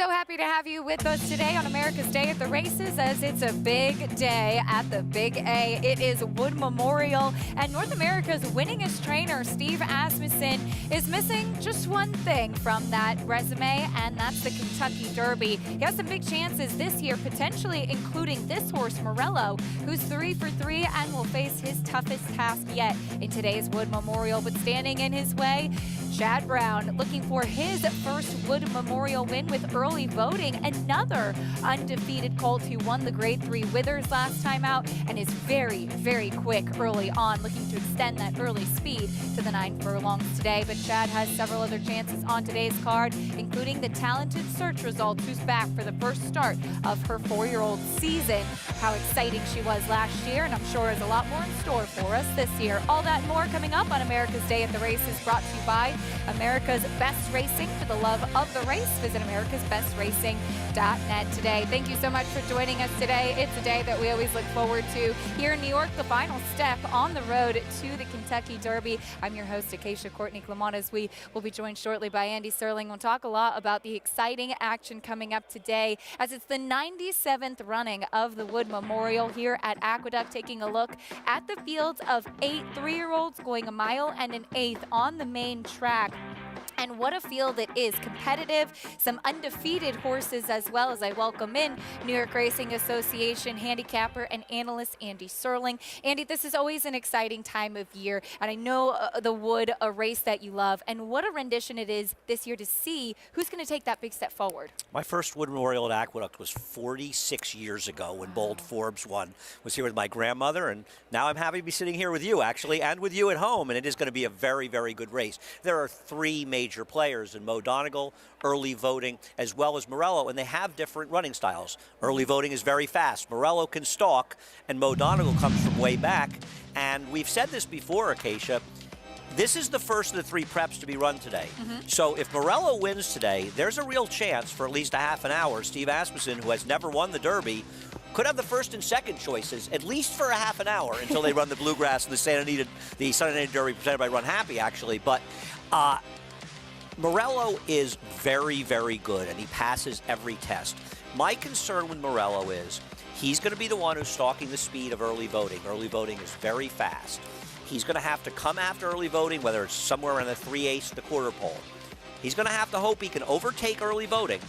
So happy to have you with us today on America's Day at the Races, as it's a big day at the Big A. It is Wood Memorial, and North America's winningest trainer, Steve Asmussen, is missing just one thing from that resume, and that's the Kentucky Derby. He has some big chances this year, potentially including this horse, Morello, who's 3 for 3 and will face his toughest task yet in today's Wood Memorial. But standing in his way, Chad Brown, looking for his first Wood Memorial win with early voting. Another undefeated colt who won the Grade 3 Withers last time out and is very, very quick early on, looking to extend that early speed to the 9 furlongs today. But Chad has several other chances on today's card, including the talented Search Results, who's back for the first start of her 4-year-old season. How exciting she was last year, and I'm sure has a lot more in store for us this year. All that and more coming up on America's Day at the Races, brought to you by America's Best Racing. For the love of the race, visit americasbestracing.net today. Thank you so much for joining us today. It's a day that we always look forward to here in New York, the final step on the road to the Kentucky Derby. I'm your host, Acacia Courtney Clement, as we will be joined shortly by Andy Serling. We'll talk a lot about the exciting action coming up today, as it's the 97th running of the Wood Memorial here at Aqueduct, taking a look at the fields of 8 3-year-olds going 1 1/8 miles on the main track. And what a field it is, competitive, some undefeated horses, as well as I welcome in New York Racing Association handicapper and analyst Andy Serling. Andy, this is always an exciting time of year, and I know the Wood, a race that you love, and what a rendition it is this year to see who's going to take that big step forward. My first Wood Memorial at Aqueduct was 46 years ago when Bold Forbes won. Was here with my grandmother, and now I'm happy to be sitting here with you, actually, and with you at home, and it is going to be a very, very good race. There are 3 major players in Mo Donegal, early voting, as well as Morello, and they have different running styles. Early voting is very fast. Morello can stalk, and Mo Donegal comes from way back. And we've said this before, Acacia, this is the first of the 3 preps to be run today. So if Morello wins today, there's a real chance for at least a half an hour. Steve Asmussen, who has never won the Derby, could have the first and second choices, at least for a half an hour, until they run the Bluegrass and the Santa Anita Derby presented by Run Happy, actually. But Morello is very, very good, and he passes every test. My concern with Morello is he's going to be the one who's stalking the speed of early voting. Early voting is very fast. He's going to have to come after early voting, whether it's somewhere around the 3/8 to the quarter pole. He's going to have to hope he can overtake early voting,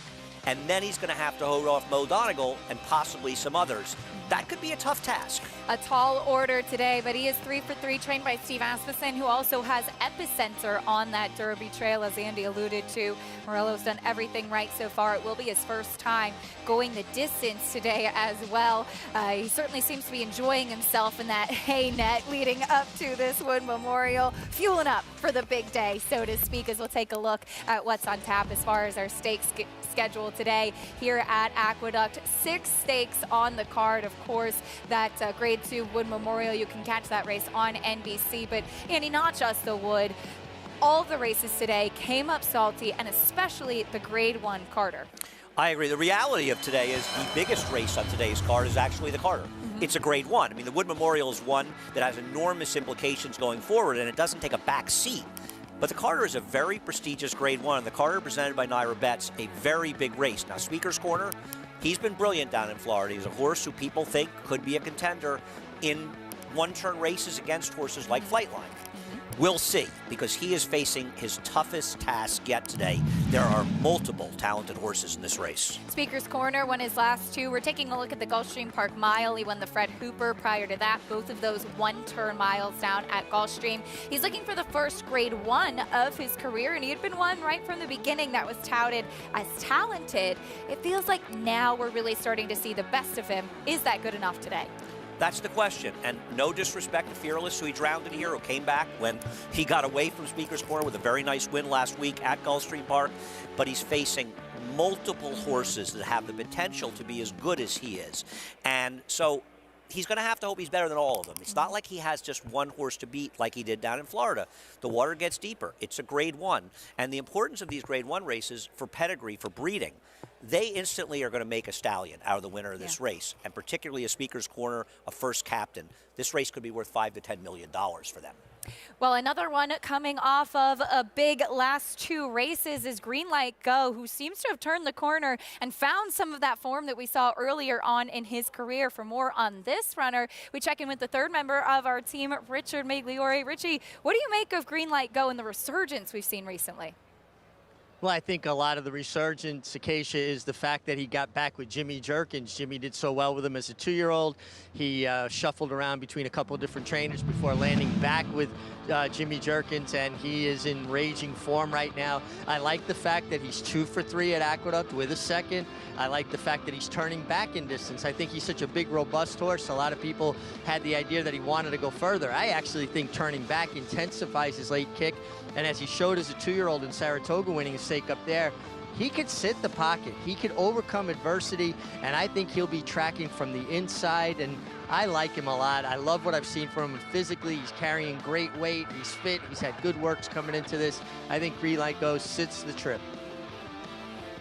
and then he's going to have to hold off Mo Donegal and possibly some others. That could be a tough task. A tall order today, but he is 3 for 3, trained by Steve Asmussen, who also has epicenter on that Derby trail, as Andy alluded to. Morello's done everything right so far. It will be his first time going the distance today as well. He certainly seems to be enjoying himself in that hay net leading up to this Wood Memorial, fueling up for the big day, so to speak, as we'll take a look at what's on tap as far as our stakes schedule today here at Aqueduct. 6 stakes on the card, of course. That Grade 2 Wood Memorial, you can catch that race on NBC. But Andy, not just the Wood, all the races today came up salty, and especially the Grade 1 Carter. I agree. The reality of today is the biggest race on today's card is actually the Carter. It's a Grade 1. I mean, the Wood Memorial is one that has enormous implications going forward, and it doesn't take a back seat. But the Carter is a very prestigious Grade 1, and the Carter presented by Naira Betts, a very big race. Now, Speaker's Corner, he's been brilliant down in Florida. He's a horse who people think could be a contender in one-turn races against horses like Flightline. We'll see, because he is facing his toughest task yet today. There are multiple talented horses in this race. Speaker's Corner won his last 2. We're taking a look at the Gulfstream Park Mile. He won the Fred Hooper prior to that, both of those one-turn miles down at Gulfstream. He's looking for the first Grade 1 of his career, and he had been one right from the beginning that was touted as talented. It feels like now we're really starting to see the best of him. Is that good enough today? That's the question, and no disrespect to Fearless, who he drowned in here, who came back when he got away from Speaker's Corner with a very nice win last week at Gulfstream Park, but he's facing multiple horses that have the potential to be as good as he is. And so he's going to have to hope he's better than all of them. It's not like he has just one horse to beat like he did down in Florida. The water gets deeper. It's a Grade 1. And the importance of these Grade 1 races for pedigree, for breeding, they instantly are going to make a stallion out of the winner of this race, and particularly a Speaker's Corner, a first captain. This race could be worth $5 to $10 million for them. Well, another one coming off of a big last two races is Green Light Go, who seems to have turned the corner and found some of that form that we saw earlier on in his career. For more on this runner, we check in with the third member of our team, Richard Migliore. Richie, what do you make of Green Light Go and the resurgence we've seen recently? Well, I think a lot of the resurgence, Acacia, is the fact that he got back with Jimmy Jerkins. Jimmy did so well with him as a 2-year-old. He shuffled around between a couple of different trainers before landing back with Jimmy Jerkins, and he is in raging form right now. I like the fact that he's 2 for 3 at Aqueduct with a second. I like the fact that he's turning back in distance. I think he's such a big, robust horse. A lot of people had the idea that he wanted to go further. I actually think turning back intensifies his late kick. And as he showed as a 2-year-old in Saratoga winning his stake up there, he could sit the pocket. He could overcome adversity, and I think he'll be tracking from the inside, and I like him a lot. I love what I've seen from him physically. He's carrying great weight. He's fit. He's had good works coming into this. I think Green Light Go sits the trip.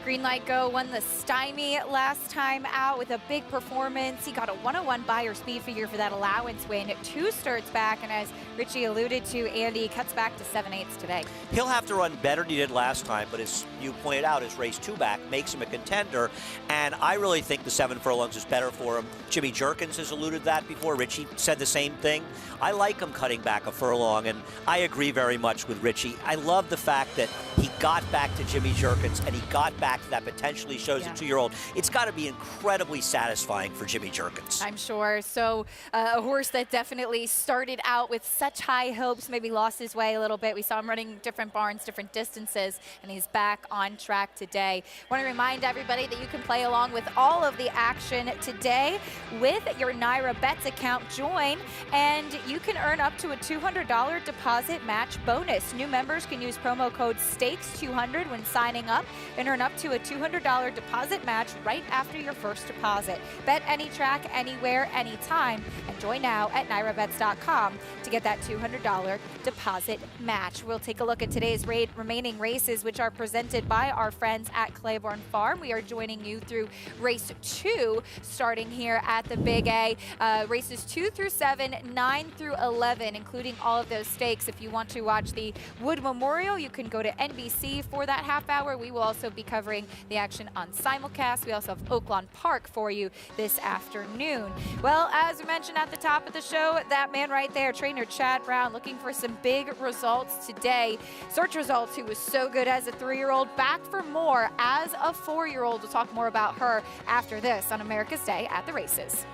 Green Light Go won the Stymie last time out with a big performance. He got a 101 Beyer speed figure for that allowance win. 2 starts back, and as Richie alluded to, Andy cuts back to 7/8 today. He'll have to run better than he did last time, but as you pointed out, his race 2 back makes him a contender, and I really think the 7 furlongs is better for him. Jimmy Jerkins has alluded to that before. Richie said the same thing. I like him cutting back a furlong, and I agree very much with Richie. I love the fact that he got back to Jimmy Jerkins, and he got back to that potentially shows a 2-year-old. It's got to be incredibly satisfying for Jimmy Jerkins. I'm sure. So a horse that definitely started out with such high hopes, maybe lost his way a little bit. We saw him running different barns, different distances, and he's back on track today. I want to remind everybody that you can play along with all of the action today with your NYTHA Bets account. Join, and you can earn up to a $200 deposit match bonus. New members can use promo code STAKES200 when signing up and earn up to a $200 deposit match right after your first deposit. Bet any track, anywhere, anytime, and join now at NYTHABets.com to get that $200 deposit match. We'll take a look at today's remaining races, which are presented by our friends at Claiborne Farm. We are joining you through race 2, starting here at the Big A. Races 2 through 7, 9 through 11, including all of those stakes. If you want to watch the Wood Memorial, you can go to NBC for that half hour. We will also be covering the action on simulcast. We also have Oaklawn Park for you this afternoon. Well, as we mentioned at the top of the show, that man right there, trainer Chad Brown, looking for some big results today. Search results, who was so good as a 3-year-old, back for more as a 4-year-old. We'll talk more about her after this on America's Day at the Races.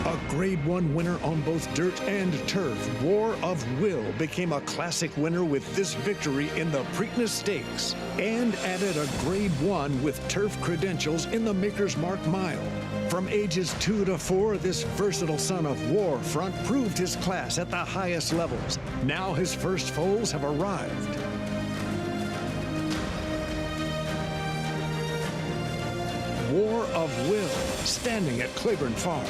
A Grade 1 winner on both dirt and turf, War of Will became a classic winner with this victory in the Preakness Stakes and added a Grade 1 with turf credentials in the Maker's Mark Mile. From ages 2 to 4, this versatile son of Warfront proved his class at the highest levels. Now his first foals have arrived. War of Will, standing at Claiborne Farm.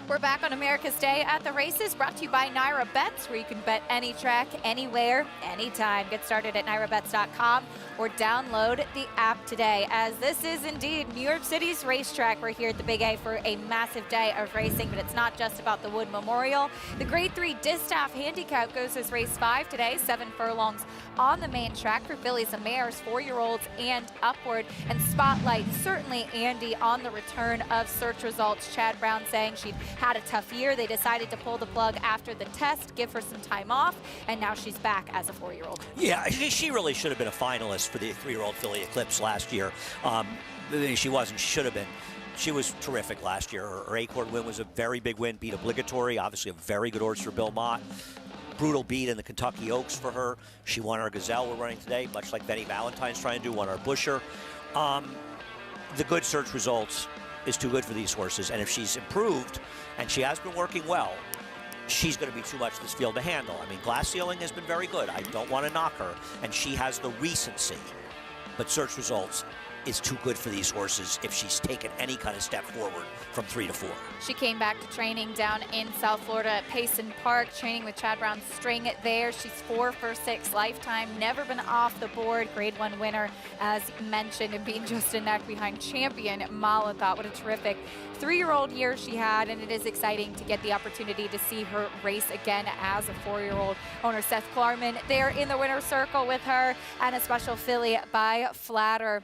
We're back on America's Day at the Races, brought to you by NYTHA Bets, where you can bet any track, anywhere, anytime. Get started at NYTHABets.com or download the app today, as this is indeed New York City's racetrack. We're here at the Big A for a massive day of racing, but it's not just about the Wood Memorial. The Grade 3 Distaff handicap goes as race 5 today, 7 furlongs on the main track for fillies and mares, 4-year-olds and upward. And spotlight, certainly, Andy, on the return of search results. Chad Brown saying she'd had a tough year. They decided to pull the plug after the test, give her some time off, and now she's back as a 4-year-old. Yeah, she really should have been a finalist for the 3-year-old filly Eclipse last year. She wasn't, she should have been. She was terrific last year. Her Acorn win was a very big win, beat Obligatory, obviously a very good horse for Belmont. Brutal beat in the Kentucky Oaks for her. She won our Gazelle we're running today, much like Benny Valentine's trying to do, won our Busher. The good search results is too good for these horses, and if she's improved, and she has been working well, she's going to be too much this field to handle. I mean, Glass Ceiling has been very good. I don't want to knock her, and she has the recency, but search results is too good for these horses if she's taken any kind of step forward from 3 to 4. She came back to training down in South Florida at Payson Park, training with Chad Brown's string there. She's 4 for 6 lifetime, never been off the board. Grade 1 winner, as mentioned, and being just a neck behind champion Mala. Thought what a terrific 3-year-old year she had, and it is exciting to get the opportunity to see her race again as a 4-year-old. Owner Seth Klarman there in the winner's circle with her, and a special filly by Flatter.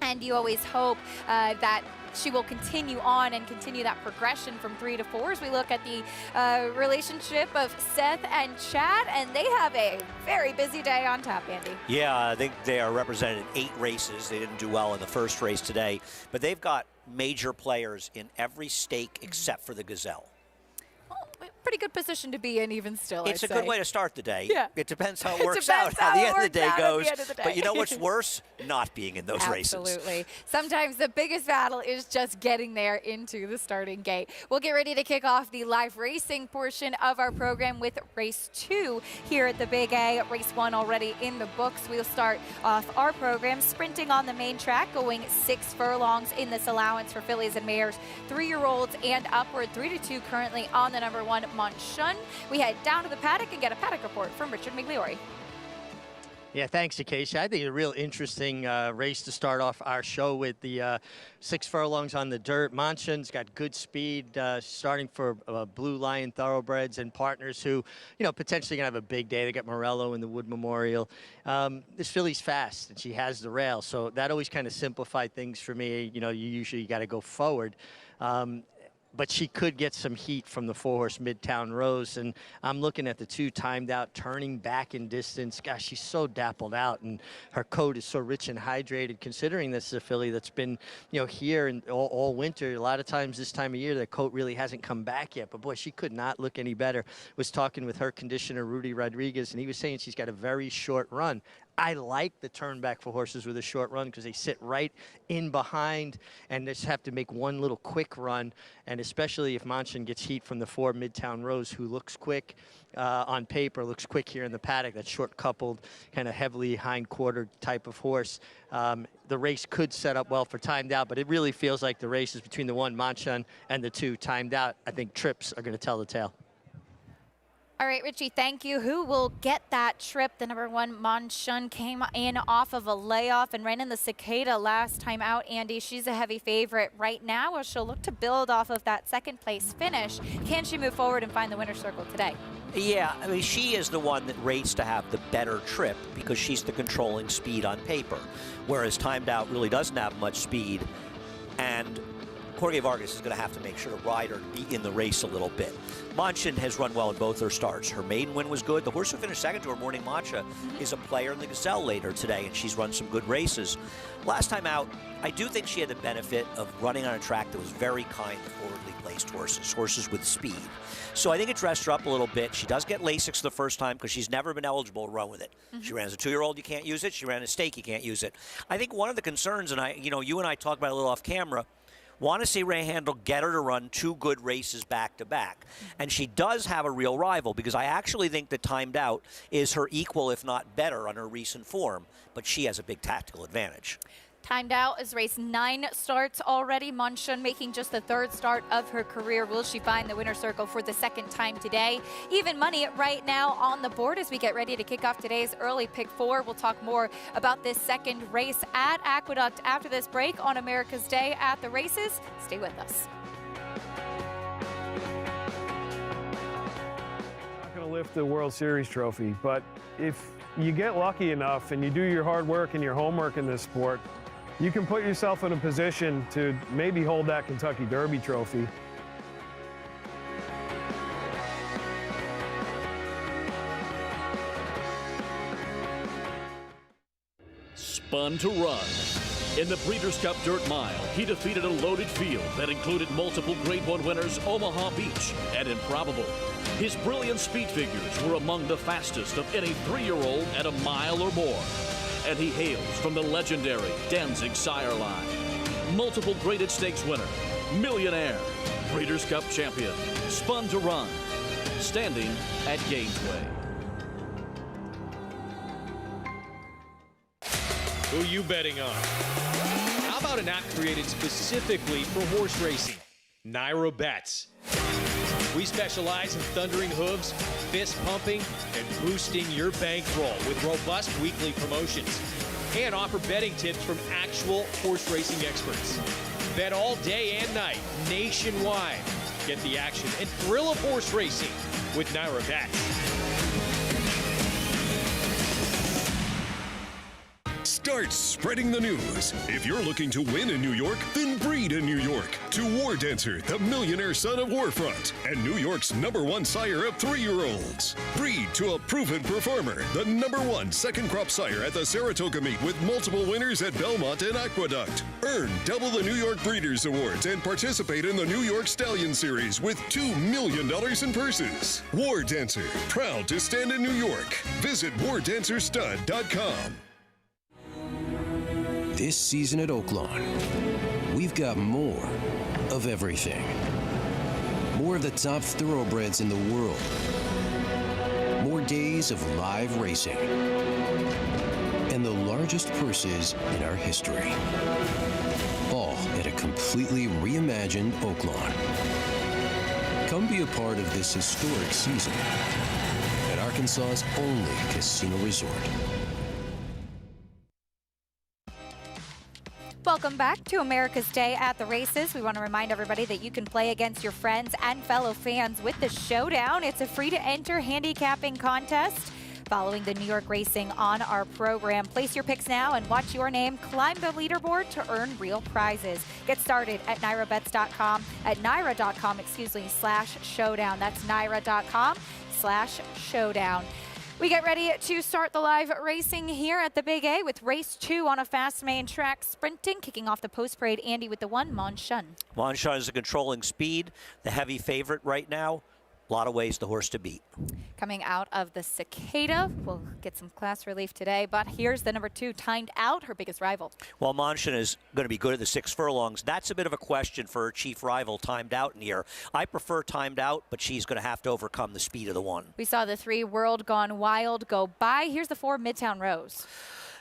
And you always hope that she will continue on and continue that progression from 3 to 4 as we look at the relationship of Seth and Chad, and they have a very busy day on tap, Andy. Yeah, I think they are represented in 8 races. They didn't do well in the first race today, but they've got major players in every stake except for the Gazelle. Pretty good position to be in, even still. It's a good way to start the day. Yeah. It depends how it works out, how the end of the day goes. But you know what's worse? Not being in those races. Absolutely. Sometimes the biggest battle is just getting there into the starting gate. We'll get ready to kick off the live racing portion of our program with race 2 here at the Big A. Race 1 already in the books. We'll start off our program sprinting on the main track, going 6 furlongs in this allowance for fillies and mares, 3-year-olds and upward. 3 to 2 currently on the number 1 Monshun. We head down to the paddock and get a paddock report from Richard Migliori. Yeah, thanks, Acacia. I think a real interesting race to start off our show with. The 6 furlongs on the dirt. Monshun's got good speed, starting for Blue Lion thoroughbreds and partners who, you know, potentially going to have a big day. They got Morello in the Wood Memorial. This filly's fast, and she has the rail, so that always kind of simplified things for me. You know, you usually got to go forward. But she could get some heat from the 4-horse Midtown Rose, and I'm looking at the 2 timed out, turning back in distance. Gosh, she's so dappled out, and her coat is so rich and hydrated, considering this is a filly that's been, you know, here and all winter. A lot of times this time of year, the coat really hasn't come back yet, but boy, she could not look any better. Was talking with her conditioner, Rudy Rodriguez, and he was saying she's got a very short run. I like the turn back for horses with a short run because they sit right in behind and just have to make one little quick run. And especially if Monshun gets heat from the 4 Midtown Rose, who looks quick on paper, looks quick here in the paddock, that short coupled, kind of heavily hind quarter type of horse. The race could set up well for timed out, but it really feels like the race is between the 1 Monshun and the 2 timed out. I think trips are going to tell the tale. All right, Richie, thank you. Who will get that trip? The number 1 Monshun came in off of a layoff and ran in the Cicada last time out. Andy, she's a heavy favorite right now. Well, she'll look to build off of that 2nd place finish. Can she move forward and find the winner's circle today? Yeah, I mean, she is the one that rates to have the better trip because she's the controlling speed on paper, whereas timed out really doesn't have much speed, and Jorge Vargas is going to have to make sure to ride her to be in the race a little bit. Monshun has run well in both her starts. Her maiden win was good. The horse who finished 2nd to her Morning Matcha is a player in the Gazelle later today, and she's run some good races. Last time out, I do think she had the benefit of running on a track that was very kind to forwardly placed horses with speed. So I think it dressed her up a little bit. She does get Lasix the first time because she's never been eligible to run with it. She ran as a 2-year-old, you can't use it. She ran a stake, you can't use it. I think one of the concerns, and you and I talked about it a little off camera, want to see Ray Handel get her to run 2 good races back-to-back. And she does have a real rival because I actually think that timed out is her equal, if not better, on her recent form. But she has a big tactical advantage. Timed Out is race 9 starts already. Monshun making just the 3rd start of her career. Will she find the winner's circle for the 2nd time today? Even money right now on the board as we get ready to kick off today's early pick 4. We'll talk more about this 2nd race at Aqueduct after this break on America's Day at the Races. Stay with us. Not going to lift the World Series trophy, but if you get lucky enough and you do your hard work and your homework in this sport, you can put yourself in a position to maybe hold that Kentucky Derby trophy. Spun to run. In the Breeders' Cup Dirt Mile, he defeated a loaded field that included multiple Grade 1 winners Omaha Beach and Improbable. His brilliant speed figures were among the fastest of any 3-year-old at a mile or more. And he hails from the legendary Danzig sire line. Multiple graded stakes winner, millionaire, Breeders' Cup champion, Spun to Run, standing at Gainesway. Who are you betting on? How about an app created specifically for horse racing? NYTHA Bets. We specialize in thundering hooves, fist pumping, and boosting your bankroll with robust weekly promotions. And offer betting tips from actual horse racing experts. Bet all day and night, nationwide. Get the action and thrill of horse racing with NYTHA Bets. Start spreading the news. If you're looking to win in New York, then breed in New York. To War Dancer, the millionaire son of Warfront, and New York's #1 sire of 3-year-olds. Breed to a proven performer, the #1 second crop sire at the Saratoga meet with multiple winners at Belmont and Aqueduct. Earn double the New York Breeders' Awards and participate in the New York Stallion Series with $2 million in purses. War Dancer, proud to stand in New York. Visit wardancerstud.com. This season at Oaklawn, we've got more of everything. More of the top thoroughbreds in the world. More days of live racing. And the largest purses in our history. All at a completely reimagined Oaklawn. Come be a part of this historic season at Arkansas's only casino resort. Welcome back to America's Day at the Races. We want to remind everybody that you can play against your friends and fellow fans with the Showdown. It's a free-to-enter handicapping contest following the New York racing on our program. Place your picks now and watch your name climb the leaderboard to earn real prizes. Get started at NYTHABets.com, at NYTHA.com, /showdown. That's NYTHA.com/showdown. We get ready to start the live racing here at the Big A with race 2 on a fast main track sprinting. Kicking off the post parade, Andy with the 1, Monshun. Monshun is a controlling speed, the heavy favorite right now. A lot of ways the horse to beat. Coming out of the Cicada, we'll get some class relief today, but here's the #2, Timed Out, her biggest rival. Well, Monshun is going to be good at the 6 furlongs. That's a bit of a question for her chief rival, Timed Out, in here. I prefer Timed Out, but she's going to have to overcome the speed of the 1. We saw the 3, World Gone Wild, go by. Here's the 4, Midtown Rose.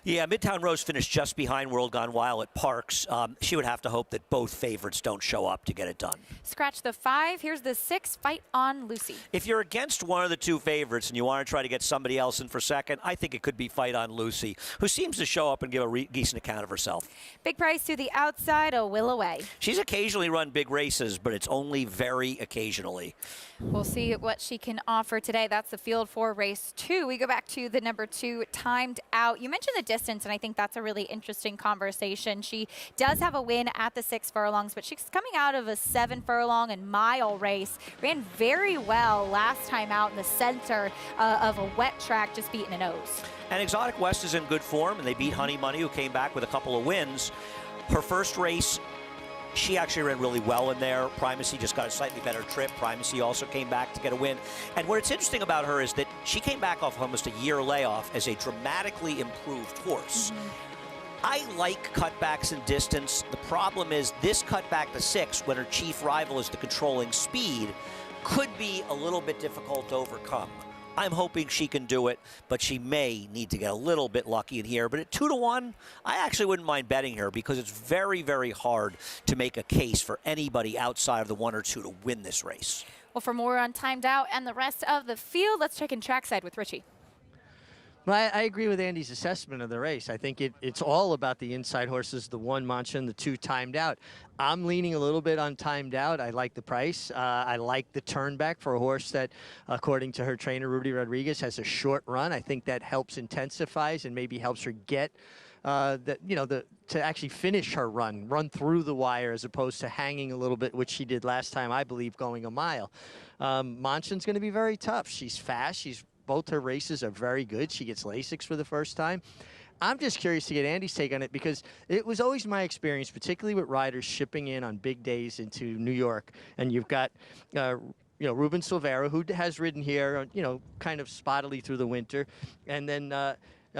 Yeah, Midtown Rose finished just behind World Gone Wild at Parks. She would have to hope that both favorites don't show up to get it done. Scratch the 5. Here's the 6, Fight on Lucy. If you're against one of the 2 favorites and you want to try to get somebody else in for second, I think it could be Fight on Lucy, who seems to show up and give a decent account of herself. Big price to the outside, A Will Away. She's occasionally run big races, but it's only very occasionally. We'll see what she can offer today. That's the field for race 2. We go back to the #2, Timed Out. You mentioned the distance, and I think that's a really interesting conversation. She does have a win at the 6 furlongs, but she's coming out of a 7 furlong and mile race. Ran very well last time out in the center of a wet track, just beating a nose. And Exotic West is in good form, and they beat Honey Money, who came back with a couple of wins. Her first race, she actually ran really well in there. Primacy just got a slightly better trip. Primacy also came back to get a win. And what's interesting about her is that she came back off almost a year layoff as a dramatically improved horse. I like cutbacks in distance. The problem is this cutback to 6, when her chief rival is the controlling speed, could be a little bit difficult to overcome. I'm hoping she can do it, but she may need to get a little bit lucky in here. But at 2-1, I actually wouldn't mind betting her because it's very, very hard to make a case for anybody outside of the 1 or 2 to win this race. Well, for more on Timed Out and the rest of the field, let's check in trackside with Richie. Well, I agree with Andy's assessment of the race. I think it's all about the inside horses, the 1 Mancha and the 2 Timed Out. I'm leaning a little bit on Timed Out. I like the price. I like the turn back for a horse that, according to her trainer, Rudy Rodriguez, has a short run. I think that helps intensifies and maybe helps her get to actually finish her run through the wire as opposed to hanging a little bit, which she did last time, I believe, going a mile. Manchin's going to be very tough. She's fast. Both her races are very good. She gets Lasix for the first time. I'm just curious to get Andy's take on it because it was always my experience, particularly with riders shipping in on big days into New York, and you've got Ruben Silvera, who has ridden here, kind of spottily through the winter, and then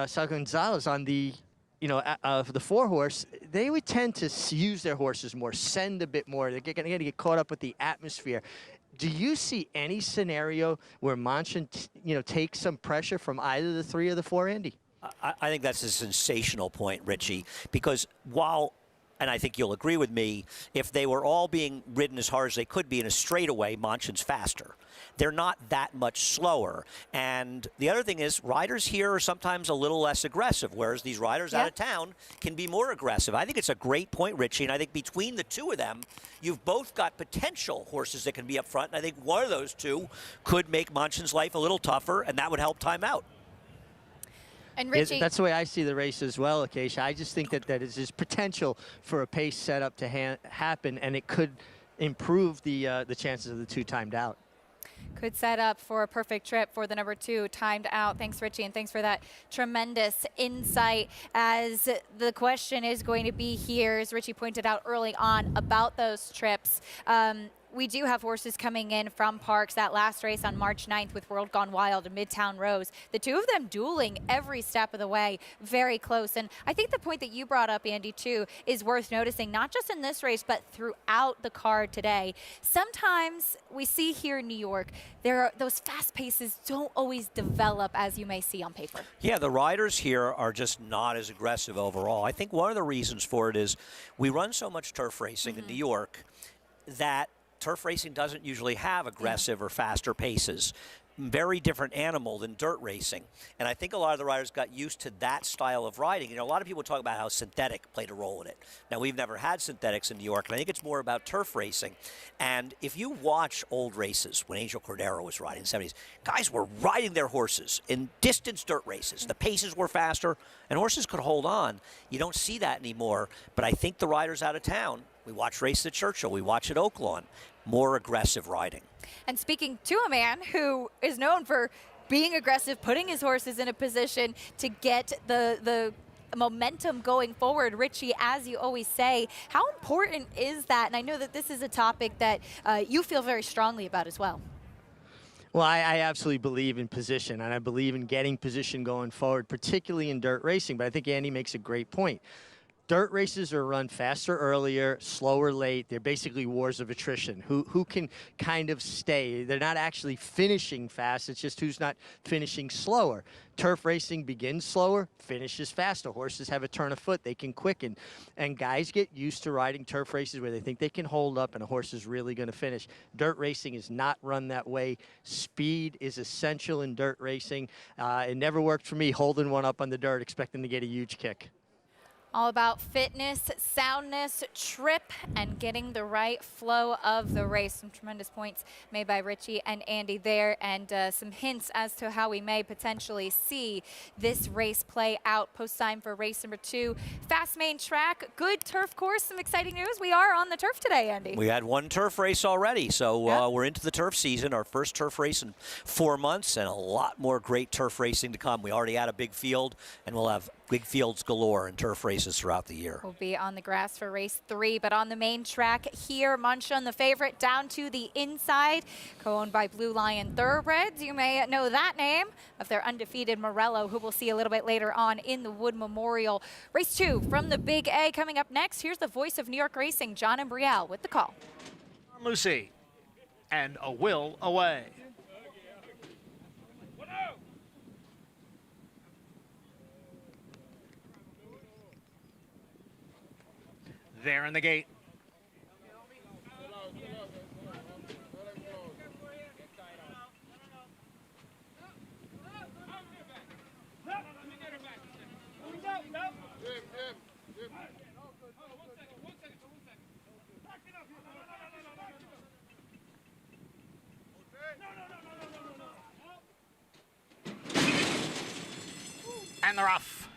Sal Gonzalez on the for the 4-horse, they would tend to use their horses more, send a bit more. They're going to get caught up with the atmosphere. Do you see any scenario where Manchin, takes some pressure from either the 3 or the 4, Andy? I think that's a sensational point, Richie, because while, and I think you'll agree with me, if they were all being ridden as hard as they could be in a straightaway, Manchin's faster. They're not that much slower. And the other thing is, riders here are sometimes a little less aggressive, whereas these riders out of town can be more aggressive. I think it's a great point, Richie, and I think between the 2 of them, you've both got potential horses that can be up front, and I think one of those 2 could make Manchin's life a little tougher, and that would help time out. And Richie, that's the way I see the race as well, Acacia. I just think that is potential for a pace setup to happen, and it could improve the chances of the 2 Timed Out. Could set up for a perfect trip for the number 2 Timed Out. Thanks, Richie, and thanks for that tremendous insight. As the question is going to be here, as Richie pointed out early on about those trips, we do have horses coming in from Parks. That last race on March 9th with World Gone Wild and Midtown Rose, the 2 of them dueling every step of the way, very close. And I think the point that you brought up, Andy, too, is worth noticing, not just in this race, but throughout the card today. Sometimes we see here in New York, those fast paces don't always develop as you may see on paper. Yeah, the riders here are just not as aggressive overall. I think one of the reasons for it is we run so much turf racing in New York that turf racing doesn't usually have aggressive or faster paces. Very different animal than dirt racing. And I think a lot of the riders got used to that style of riding. A lot of people talk about how synthetic played a role in it. Now, we've never had synthetics in New York, and I think it's more about turf racing. And if you watch old races, when Angel Cordero was riding in the 70s, guys were riding their horses in distance dirt races. The paces were faster, and horses could hold on. You don't see that anymore. But I think the riders out of town, we watch races at Churchill, we watch at Oaklawn, more aggressive riding. And speaking to a man who is known for being aggressive, putting his horses in a position to get the momentum going forward, Richie, as you always say, how important is that? And I know that this is a topic that you feel very strongly about as well. Well, I absolutely believe in position, and I believe in getting position going forward, particularly in dirt racing. But I think Andy makes a great point. Dirt races are run faster earlier, slower late. They're basically wars of attrition. Who can kind of stay? They're not actually finishing fast. It's just who's not finishing slower. Turf racing begins slower, finishes faster. Horses have a turn of foot. They can quicken. And guys get used to riding turf races where they think they can hold up and a horse is really going to finish. Dirt racing is not run that way. Speed is essential in dirt racing. It never worked for me holding one up on the dirt expecting to get a huge kick. All about fitness, soundness, trip, and getting the right flow of the race. Some tremendous points made by Richie and Andy there, and some hints as to how we may potentially see this race play out. Post time for race number 2. Fast main track, good turf course. Some exciting news. We are on the turf today, Andy. We had one turf race already, so we're into the turf season, our first turf race in 4 months, and a lot more great turf racing to come. We already had a big field, and we'll have big fields galore in turf races throughout the year. We'll be on the grass for race 3, but on the main track here, Mancha, the favorite, down to the inside, co-owned by Blue Lion Thoroughbreds. You may know that name of their undefeated Morello, who we'll see a little bit later on in the Wood Memorial. Race 2 from the Big A coming up next. Here's the voice of New York racing, John Embrielle, with the call. Lucy, and a will away. there in the gate. And they're off.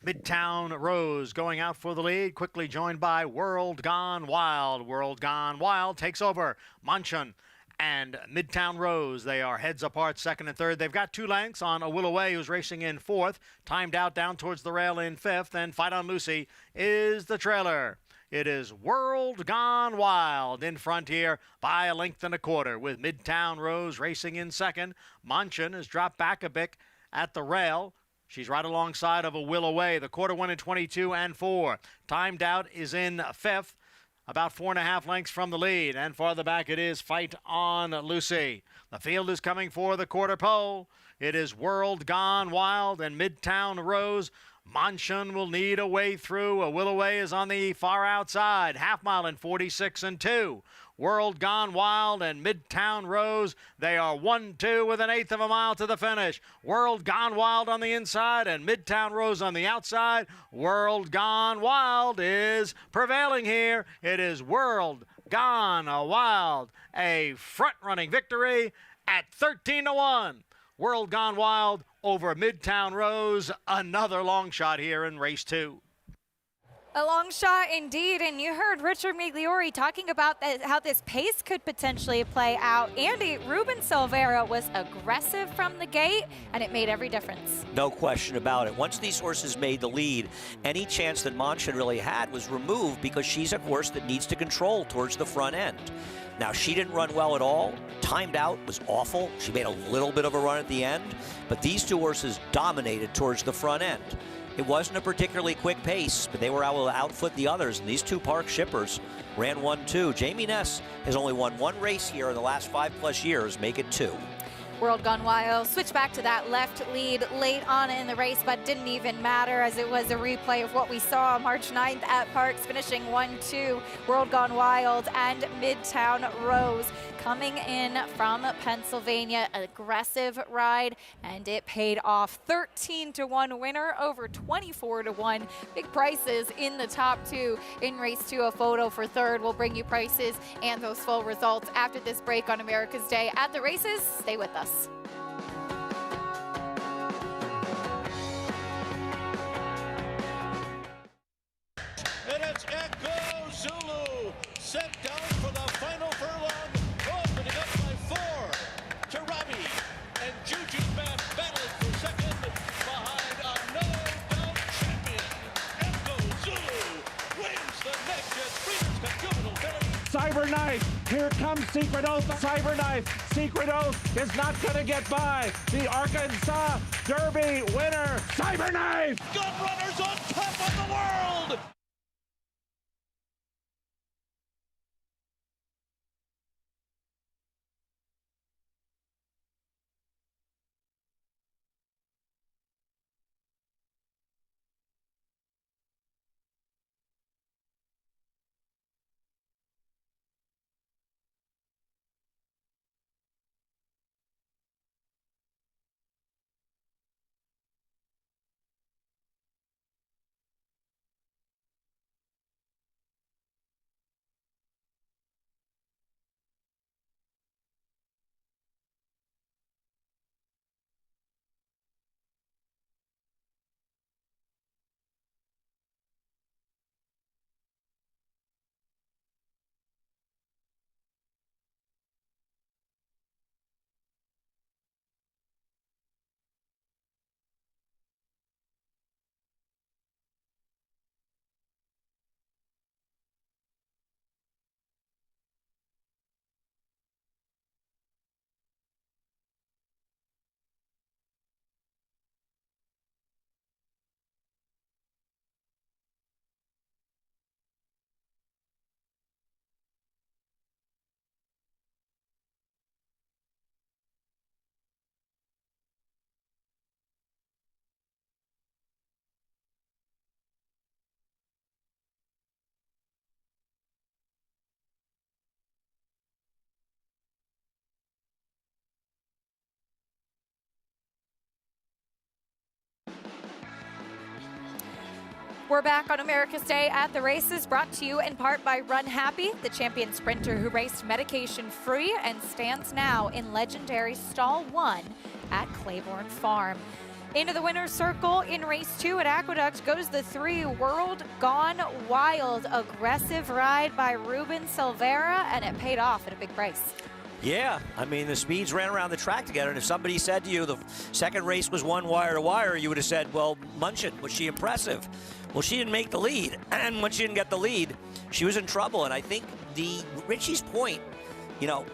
Midtown Rose going out for the lead, quickly joined by World Gone Wild. World Gone Wild takes over. Munchin and Midtown Rose, they are heads apart, second and third. They've got 2 lengths on A Will Away, who's racing in fourth, timed out down towards the rail in fifth, and Fight on Lucy is the trailer. It is World Gone Wild in front here by a length and a quarter, with Midtown Rose racing in second. Munchin has dropped back a bit at the rail. She's right alongside of A Will Away. The quarter went in 22 and 4. Timed out is in fifth, about 4.5 lengths from the lead. And farther back it is Fight on Lucy. The field is coming for the quarter pole. It is World Gone Wild and Midtown Rose. Munchin will need a way through. A Will Away is on the far outside. Half mile in 46 and 2. World Gone Wild and Midtown Rose. They are 1-2 with 1/8 of a mile to the finish. World Gone Wild on the inside and Midtown Rose on the outside. World Gone Wild is prevailing here. It is World Gone Wild. A front-running victory at 13-1. World Gone Wild over Midtown Rose. Another long shot here in race 2. A long shot indeed, and you heard Richard Migliori talking about how this pace could potentially play out. Andy, Ruben Silvera was aggressive from the gate, and it made every difference. No question about it. Once these horses made the lead, any chance that Munchin really had was removed because she's a horse that needs to control towards the front end. Now, she didn't run well at all. Timed out was awful. She made a little bit of a run at the end, but these 2 horses dominated towards the front end. It wasn't a particularly quick pace, but they were able to outfoot the others, and these 2 Park shippers ran 1-2. Jamie Ness has only won 1 race here in the last 5+ years, make it 2. World Gone Wild switched back to that left lead late on in the race, but didn't even matter as it was a replay of what we saw March 9th at Parks, finishing 1-2. World Gone Wild and Midtown Rose coming in from Pennsylvania. Aggressive ride, and it paid off. 13-1 winner over 24-1. Big prices in the top 2 in race 2. A photo for third will bring you prices and those full results after this break on America's Day at the races. Stay with us. And it's Echo Zulu sent down for the final furlong, opening up by 4. Tarabi and Juju Bam battling for second behind a no-doubt champion. Echo Zulu wins the next Breeders' Cup Juvenile Filly. Cyberknife, here comes Secret Oath. Cyberknife, Secret Oath is not going to get by. The Arkansas Derby winner, Cyberknife. Gun runners on top of the world. We're back on America's Day at the races, brought to you in part by Run Happy, the champion sprinter who raced medication-free and stands now in legendary Stall 1 at Claiborne Farm. Into the winner's circle in race 2 at Aqueduct goes the 3 World Gone Wild. Aggressive ride by Ruben Silvera, and it paid off at a big price. Yeah, I mean, the speeds ran around the track together, and if somebody said to you the second race was won wire to wire, you would have said, well, Munchin, was she impressive? Well, she didn't make the lead, and when she didn't get the lead, she was in trouble, and I think Richie's point, you know,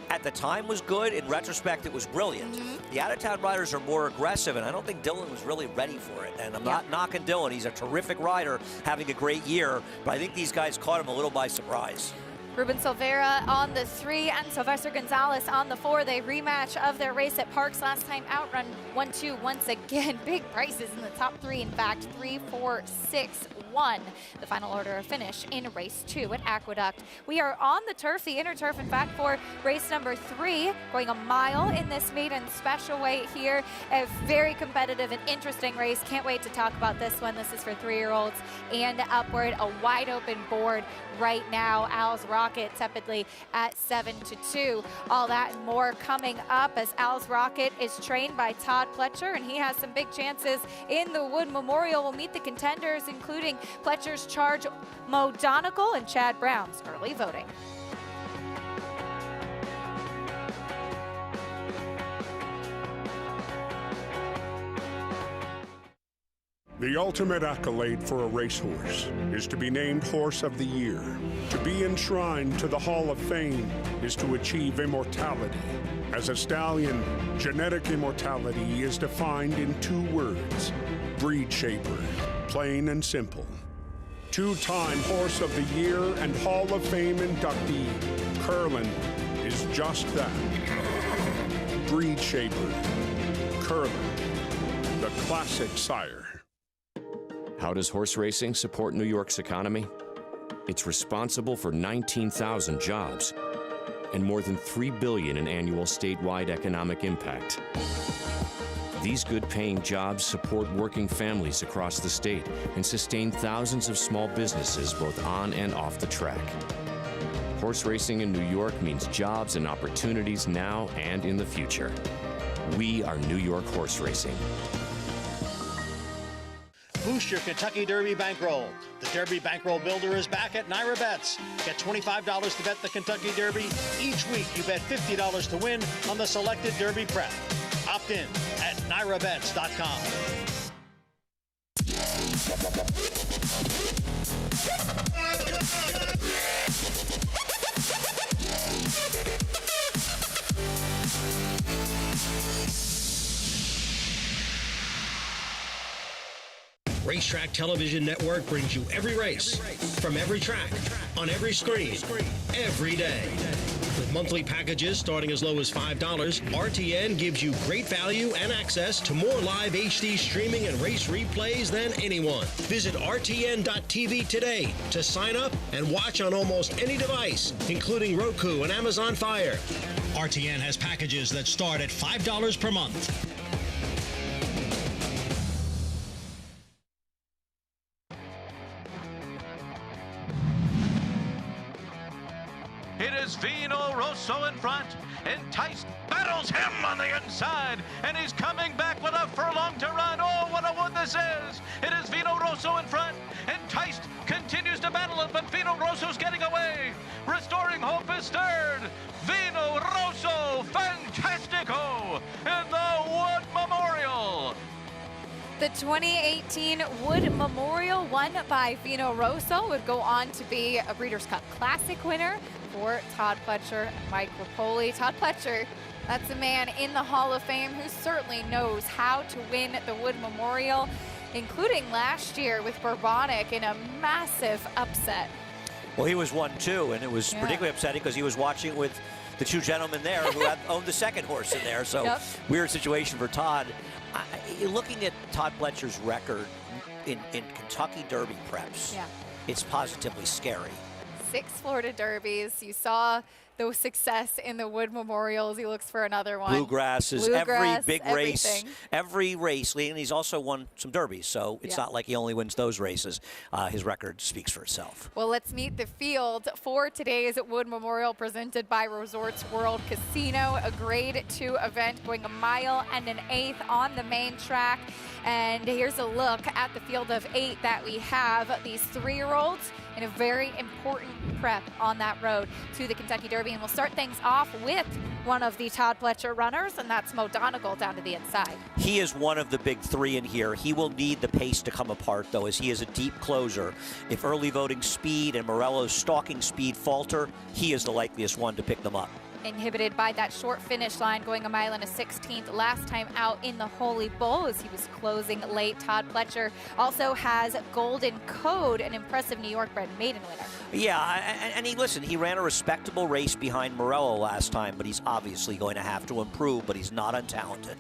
at the time was good. In retrospect, it was brilliant. The out-of-town riders are more aggressive, and I don't think Dylan was really ready for it, and I'm not knocking Dylan. He's a terrific rider, having a great year, but I think these guys caught him a little by surprise. Ruben Silvera on the 3 and Sylvester Gonzalez on the 4. They rematch of their race at Parks last time out, run 1-2 once again. Big prices in the top 3, in fact, 3, 4, 6, 1. The final order of finish in race 2 at Aqueduct. We are on the turf, the inner turf, in fact, for race number 3, going a mile in this maiden special weight here. A very competitive and interesting race. Can't wait to talk about this one. This is for 3-year-olds and upward. A wide open board right now. Al's Rocket tepidly at 7-2. All that and more coming up as Al's Rocket is trained by Todd Pletcher, and he has some big chances in the Wood Memorial. We'll meet the contenders, including Pletcher's charge Mo Donegal and Chad Brown's early voting. The ultimate accolade for a racehorse is to be named Horse of the Year. To be enshrined to the Hall of Fame is to achieve immortality. As a stallion, genetic immortality is defined in 2 words: breed shaper, plain and simple. 2-time Horse of the Year and Hall of Fame inductee, Curlin, is just that. Breed shaper, Curlin, the classic sire. How does horse racing support New York's economy? It's responsible for 19,000 jobs and more than $3 billion in annual statewide economic impact. These good-paying jobs support working families across the state and sustain thousands of small businesses both on and off the track. Horse racing in New York means jobs and opportunities now and in the future. We are New York horse racing. Boost your Kentucky Derby bankroll. The Derby Bankroll Builder is back at NYTHA Bets. Get $25 to bet the Kentucky Derby. Each week, you bet $50 to win on the selected Derby prep. Opt in at NYTHABets.com. Racetrack Television Network brings you every race, from every track, on every screen, every day. With monthly packages starting as low as $5, RTN gives you great value and access to more live HD streaming and race replays than anyone. Visit RTN.tv today to sign up and watch on almost any device, including Roku and Amazon Fire. RTN has packages that start at $5 per month. It is Vino Rosso in front. Enticed battles him on the inside, and he's coming back with a furlong to run. Oh, what a wood this is. It is Vino Rosso in front. Enticed continues to battle it, but Vino Rosso's getting away. Restoring Hope is third. Vino Rosso Fantastico in the Wood Memorial. The 2018 Wood Memorial, won by Vino Rosso, would go on to be a Breeders' Cup Classic winner for Todd Pletcher and Mike Rapoli. Todd Pletcher, that's a man in the Hall of Fame who certainly knows how to win the Wood Memorial, including last year with Bourbonic in a massive upset. Well, he was 1-2, and it was particularly upsetting because he was watching with the 2 gentlemen there who had owned the second horse in there. So weird situation for Todd. Looking at Todd Pletcher's record in Kentucky Derby preps, it's positively scary. 6 Florida Derbies. You saw those success in the Wood Memorials. He looks for another one. Bluegrass, every big race, everything. every race. And he's also won some derbies, so it's not like he only wins those races. His record speaks for itself. Well, let's meet the field for today's Wood Memorial, presented by Resorts World Casino, a Grade 2 event going 1 1/8 miles on the main track. And here's a look at the field of 8 that we have. These 3-year-olds in a very important prep on that road to the Kentucky Derby. And we'll start things off with one of the Todd Pletcher runners, and that's Mo Donegal down to the inside. He is one of the big 3 in here. He will need the pace to come apart, though, as he is a deep closer. If early voting speed and Morello's stalking speed falter, he is the likeliest one to pick them up. Inhibited by that short finish line, going 1.16 miles last time out in the Holy Bull as he was closing late. Todd Pletcher also has Golden Code, an impressive New York bred maiden winner. Yeah, and he ran a respectable race behind Morello last time, but he's obviously going to have to improve, but he's not untalented.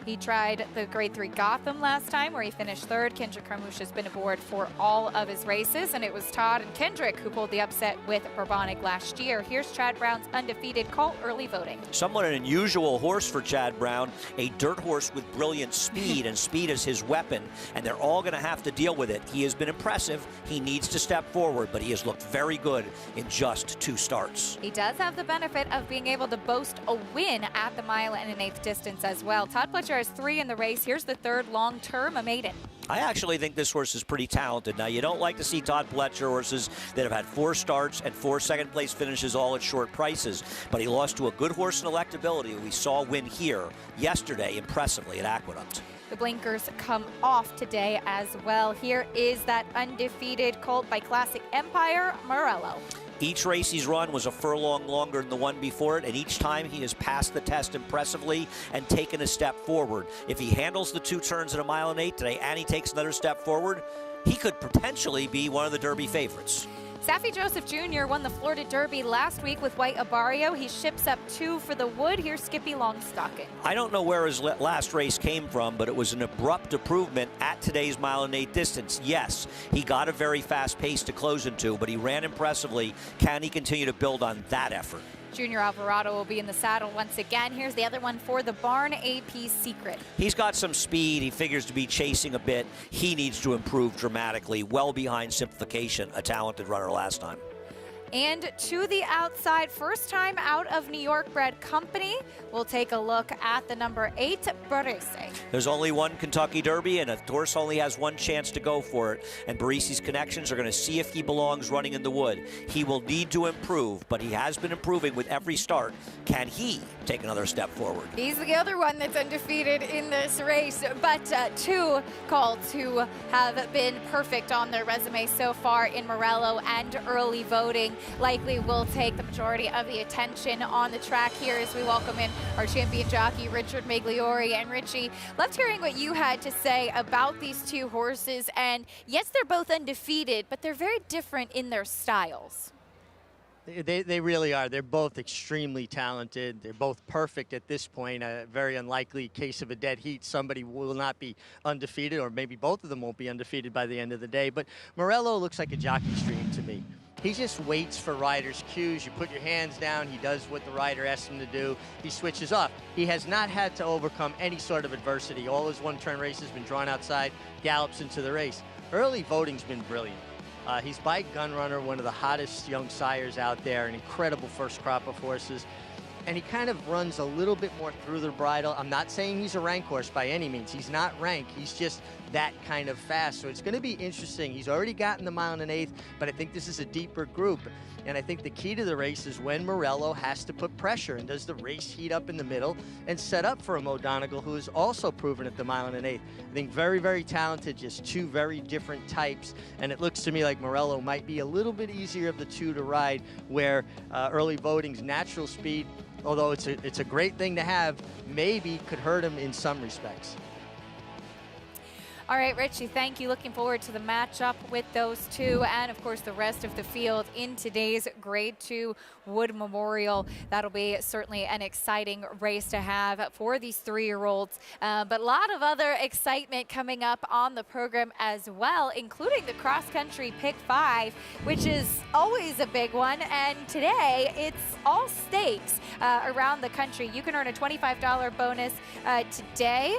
He tried the Grade 3 Gotham last time, where he finished 3rd. Kendrick Carmouche has been aboard for all of his races, and it was Todd and Kendrick who pulled the upset with Bourbonic last year. Here's Chad Brown's undefeated colt early voting. Somewhat an unusual horse for Chad Brown, a dirt horse with brilliant speed, and speed is his weapon, and they're all going to have to deal with it. He has been impressive. He needs to step forward, but he has looked very good in just 2 starts. He does have the benefit of being able to boast a win at the 1 1/8 distance as well. Todd Pletcher has 3 in the race. Here's the 3rd long-term, a maiden. I actually think this horse is pretty talented. Now, you don't like to see Todd Pletcher horses that have had 4 starts and 4 second-place finishes all at short prices, but he lost to a good horse in electability we saw win here yesterday impressively at Aqueduct. The blinkers come off today as well. Here is that undefeated colt by Classic Empire, Morello. Each race he's run was a furlong longer than the one before it, and each time he has passed the test impressively and taken a step forward. If he handles the 2 turns at 1 1/8 miles today and he takes another step forward, he could potentially be one of the Derby favorites. Saffie Joseph Jr. won the Florida Derby last week with White Abarrio. He ships up 2 for the Wood. Here's Skippy Longstocking. I don't know where his last race came from, but it was an abrupt improvement at today's 1 1/8 distance. Yes, he got a very fast pace to close into, but he ran impressively. Can he continue to build on that effort? Junior Alvarado will be in the saddle once again. Here's the other one for the barn, AP Secret. He's got some speed. He figures to be chasing a bit. He needs to improve dramatically, well behind Simplification, a talented runner last time. And to the outside, first time out of New York bred company, we'll take a look at the number 8, Barese. There's only one Kentucky Derby, and a horse only has one chance to go for it. And Barese's connections are going to see if he belongs running in the Wood. He will need to improve, but he has been improving with every start. Can he take another step forward? He's the other one that's undefeated in this race, but 2 colts who have been perfect on their resume so far in Morello and early voting likely will take the majority of the attention on the track here as we welcome in our champion jockey, Richard Migliori. And Richie, loved hearing what you had to say about these 2 horses. And yes, they're both undefeated, but they're very different in their styles. They really are. They're both extremely talented. They're both perfect at this point. A very unlikely case of a dead heat. Somebody will not be undefeated, or maybe both of them won't be undefeated by the end of the day. But Morello looks like a jockey stream to me. He just waits for riders' cues. You put your hands down. He does what the rider asks him to do. He switches off. He has not had to overcome any sort of adversity. All his one-turn races been drawn outside, gallops into the race. Early voting's been brilliant. He's by Gunrunner, one of the hottest young sires out there, an incredible first crop of horses. And he kind of runs a little bit more through the bridle. I'm not saying he's a rank horse by any means. He's not rank. He's just that kind of fast. So it's going to be interesting. He's already gotten the 1 1/8 miles, but I think this is a deeper group. And I think the key to the race is when Morello has to put pressure and does the race heat up in the middle and set up for a Mo Donegal, who is also proven at the 1 1/8 miles. I think very, very talented, just 2 very different types. And it looks to me like Morello might be a little bit easier of the 2 to ride, where early voting's natural speed, although it's a great thing to have, maybe could hurt him in some respects. All right, Richie, thank you. Looking forward to the matchup with those two and, of course, the rest of the field in today's Grade 2 Wood Memorial. That'll be certainly an exciting race to have for these 3-year-olds. But a lot of other excitement coming up on the program as well, including the cross-country Pick 5, which is always a big one. And today, it's all stakes around the country. You can earn a $25 bonus today.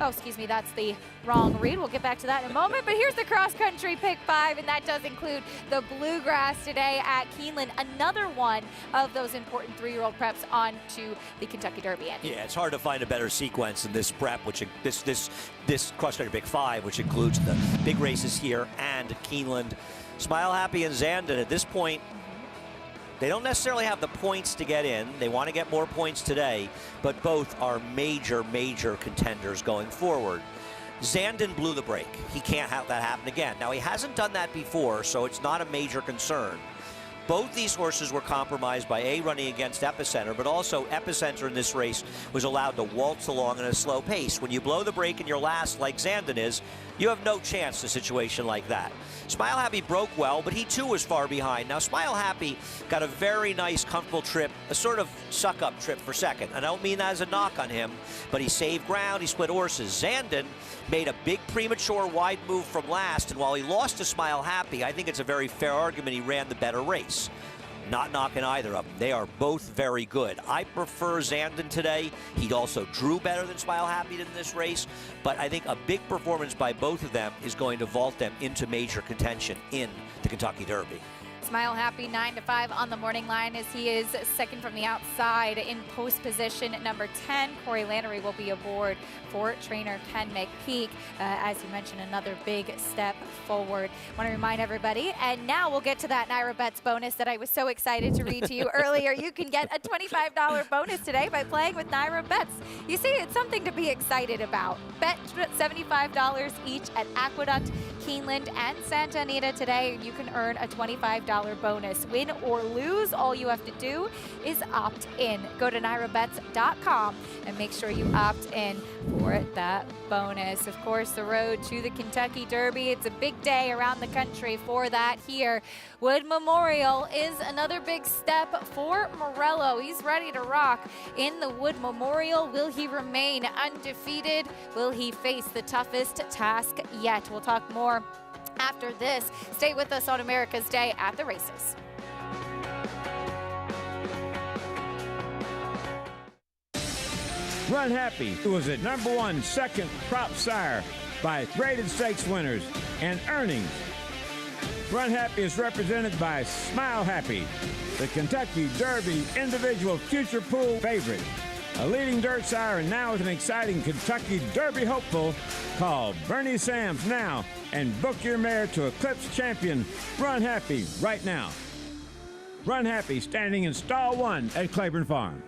Oh, excuse me, that's the wrong read. We'll get back to that in a moment. But here's the cross-country Pick 5, and that does include the Bluegrass today at Keeneland. Another one of those important 3-year-old preps on to the Kentucky Derby. Andy. Yeah, it's hard to find a better sequence than this prep, which this cross-country Pick 5, which includes the big races here and Keeneland. Smile Happy and Zandon at this point, they don't necessarily have the points to get in. They want to get more points today, but both are major, major contenders going forward. Zandon blew the break. He can't have that happen again. Now, he hasn't done that before, so it's not a major concern. Both these horses were compromised by A, running against Epicenter, but also Epicenter in this race was allowed to waltz along at a slow pace. When you blow the brake in your last, like Zandon is, you have no chance in a situation like that. Smile Happy broke well, but he too was far behind. Now, Smile Happy got a very nice, comfortable trip, a sort of suck-up trip for second. I don't mean that as a knock on him, but he saved ground, he split horses. Zandon made a big premature wide move from last, and while he lost to Smile Happy, I think it's a very fair argument he ran the better race. Not knocking either of them. They are both very good. I prefer Zandon today. He also drew better than Smile Happy in this race, but I think a big performance by both of them is going to vault them into major contention in the Kentucky Derby. Smile Happy 9-5 on the morning line as he is second from the outside in post position. Number 10, Corey Lannery will be aboard for trainer Ken McPeak. As you mentioned, another big step forward. Want to remind everybody, and now we'll get to that NYRA Bets bonus that I was so excited to read to you earlier. You can get a $25 bonus today by playing with NYRA Bets. You see, it's something to be excited about. Bet $75 each at Aqueduct, Keeneland, and Santa Anita today. You can earn a $25 bonus. Win or lose, all you have to do is opt in. Go to nyrabets.com and make sure you opt in for that bonus. Of course, the road to the Kentucky Derby, it's a big day around the country for that here. Wood Memorial is another big step for Morello. He's ready to rock in the Wood Memorial. Will he remain undefeated? Will he face the toughest task yet? We'll talk more after this. Stay with us on America's Day at the races. Run Happy was at #1 second prop sire by graded stakes winners and earnings. Run Happy is represented by Smile Happy, the Kentucky Derby individual future pool favorite. A leading dirt sire and now with an exciting Kentucky Derby hopeful. Call Bernie Sams now and book your mare to Eclipse champion Run Happy right now. Run Happy standing in stall 1 at Claiborne Farm.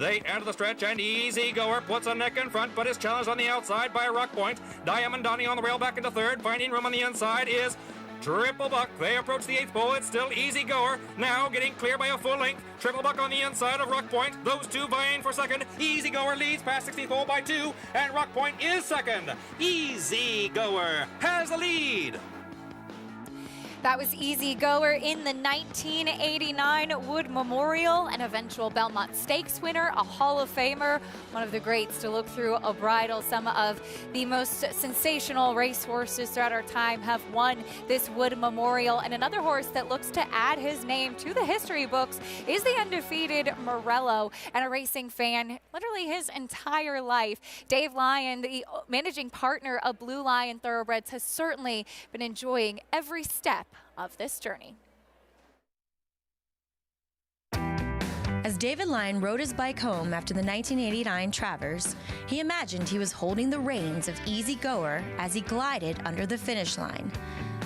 They enter the stretch, and Easy Goer puts a neck in front, but is challenged on the outside by Rock Point. Diamond Donnie on the rail back into third. Finding room on the inside is Triple Buck. They approach the 8th pole. It's still Easy Goer. Now getting clear by a full length. Triple Buck on the inside of Rock Point. Those two vying for second. Easy Goer leads past 60th pole by 2, and Rock Point is second. Easy Goer has the lead. That was Easy Goer in the 1989 Wood Memorial, an eventual Belmont Stakes winner, a Hall of Famer, one of the greats to look through a bridle. Some of the most sensational racehorses throughout our time have won this Wood Memorial, and another horse that looks to add his name to the history books is the undefeated Morello, and a racing fan literally his entire life. Dave Lyon, the managing partner of Blue Lion Thoroughbreds, has certainly been enjoying every step of this journey. As David Lyon rode his bike home after the 1989 Travers, he imagined he was holding the reins of Easy Goer as he glided under the finish line.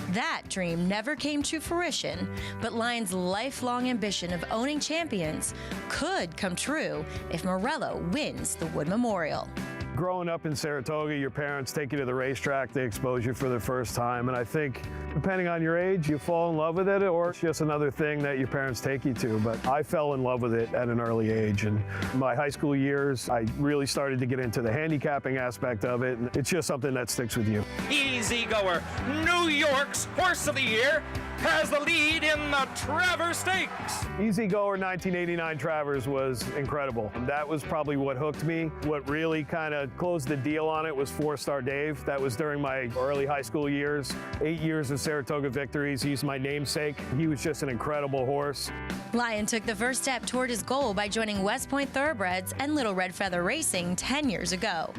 That dream never came to fruition, but Lyon's lifelong ambition of owning champions could come true if Morello wins the Wood Memorial. Growing up in Saratoga, your parents take you to the racetrack, they expose you for the first time, and I think depending on your age, you fall in love with it, or it's just another thing that your parents take you to. But I fell in love with it at an early age, and my high school years, I really started to get into the handicapping aspect of it, and it's just something that sticks with you. Easy Goer, New York's Horse of the Year, has the lead in the Travers Stakes. Easy Goer 1989 Travers was incredible. That was probably what hooked me. What really kind of closed the deal on it was 4-Star Dave. That was during my early high school years. 8 years of Saratoga victories. He's my namesake. He was just an incredible horse. Lyon took the first step toward his goal by joining West Point Thoroughbreds and Little Red Feather Racing 10 years ago.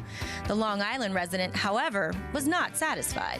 The Long Island resident, however, was not satisfied.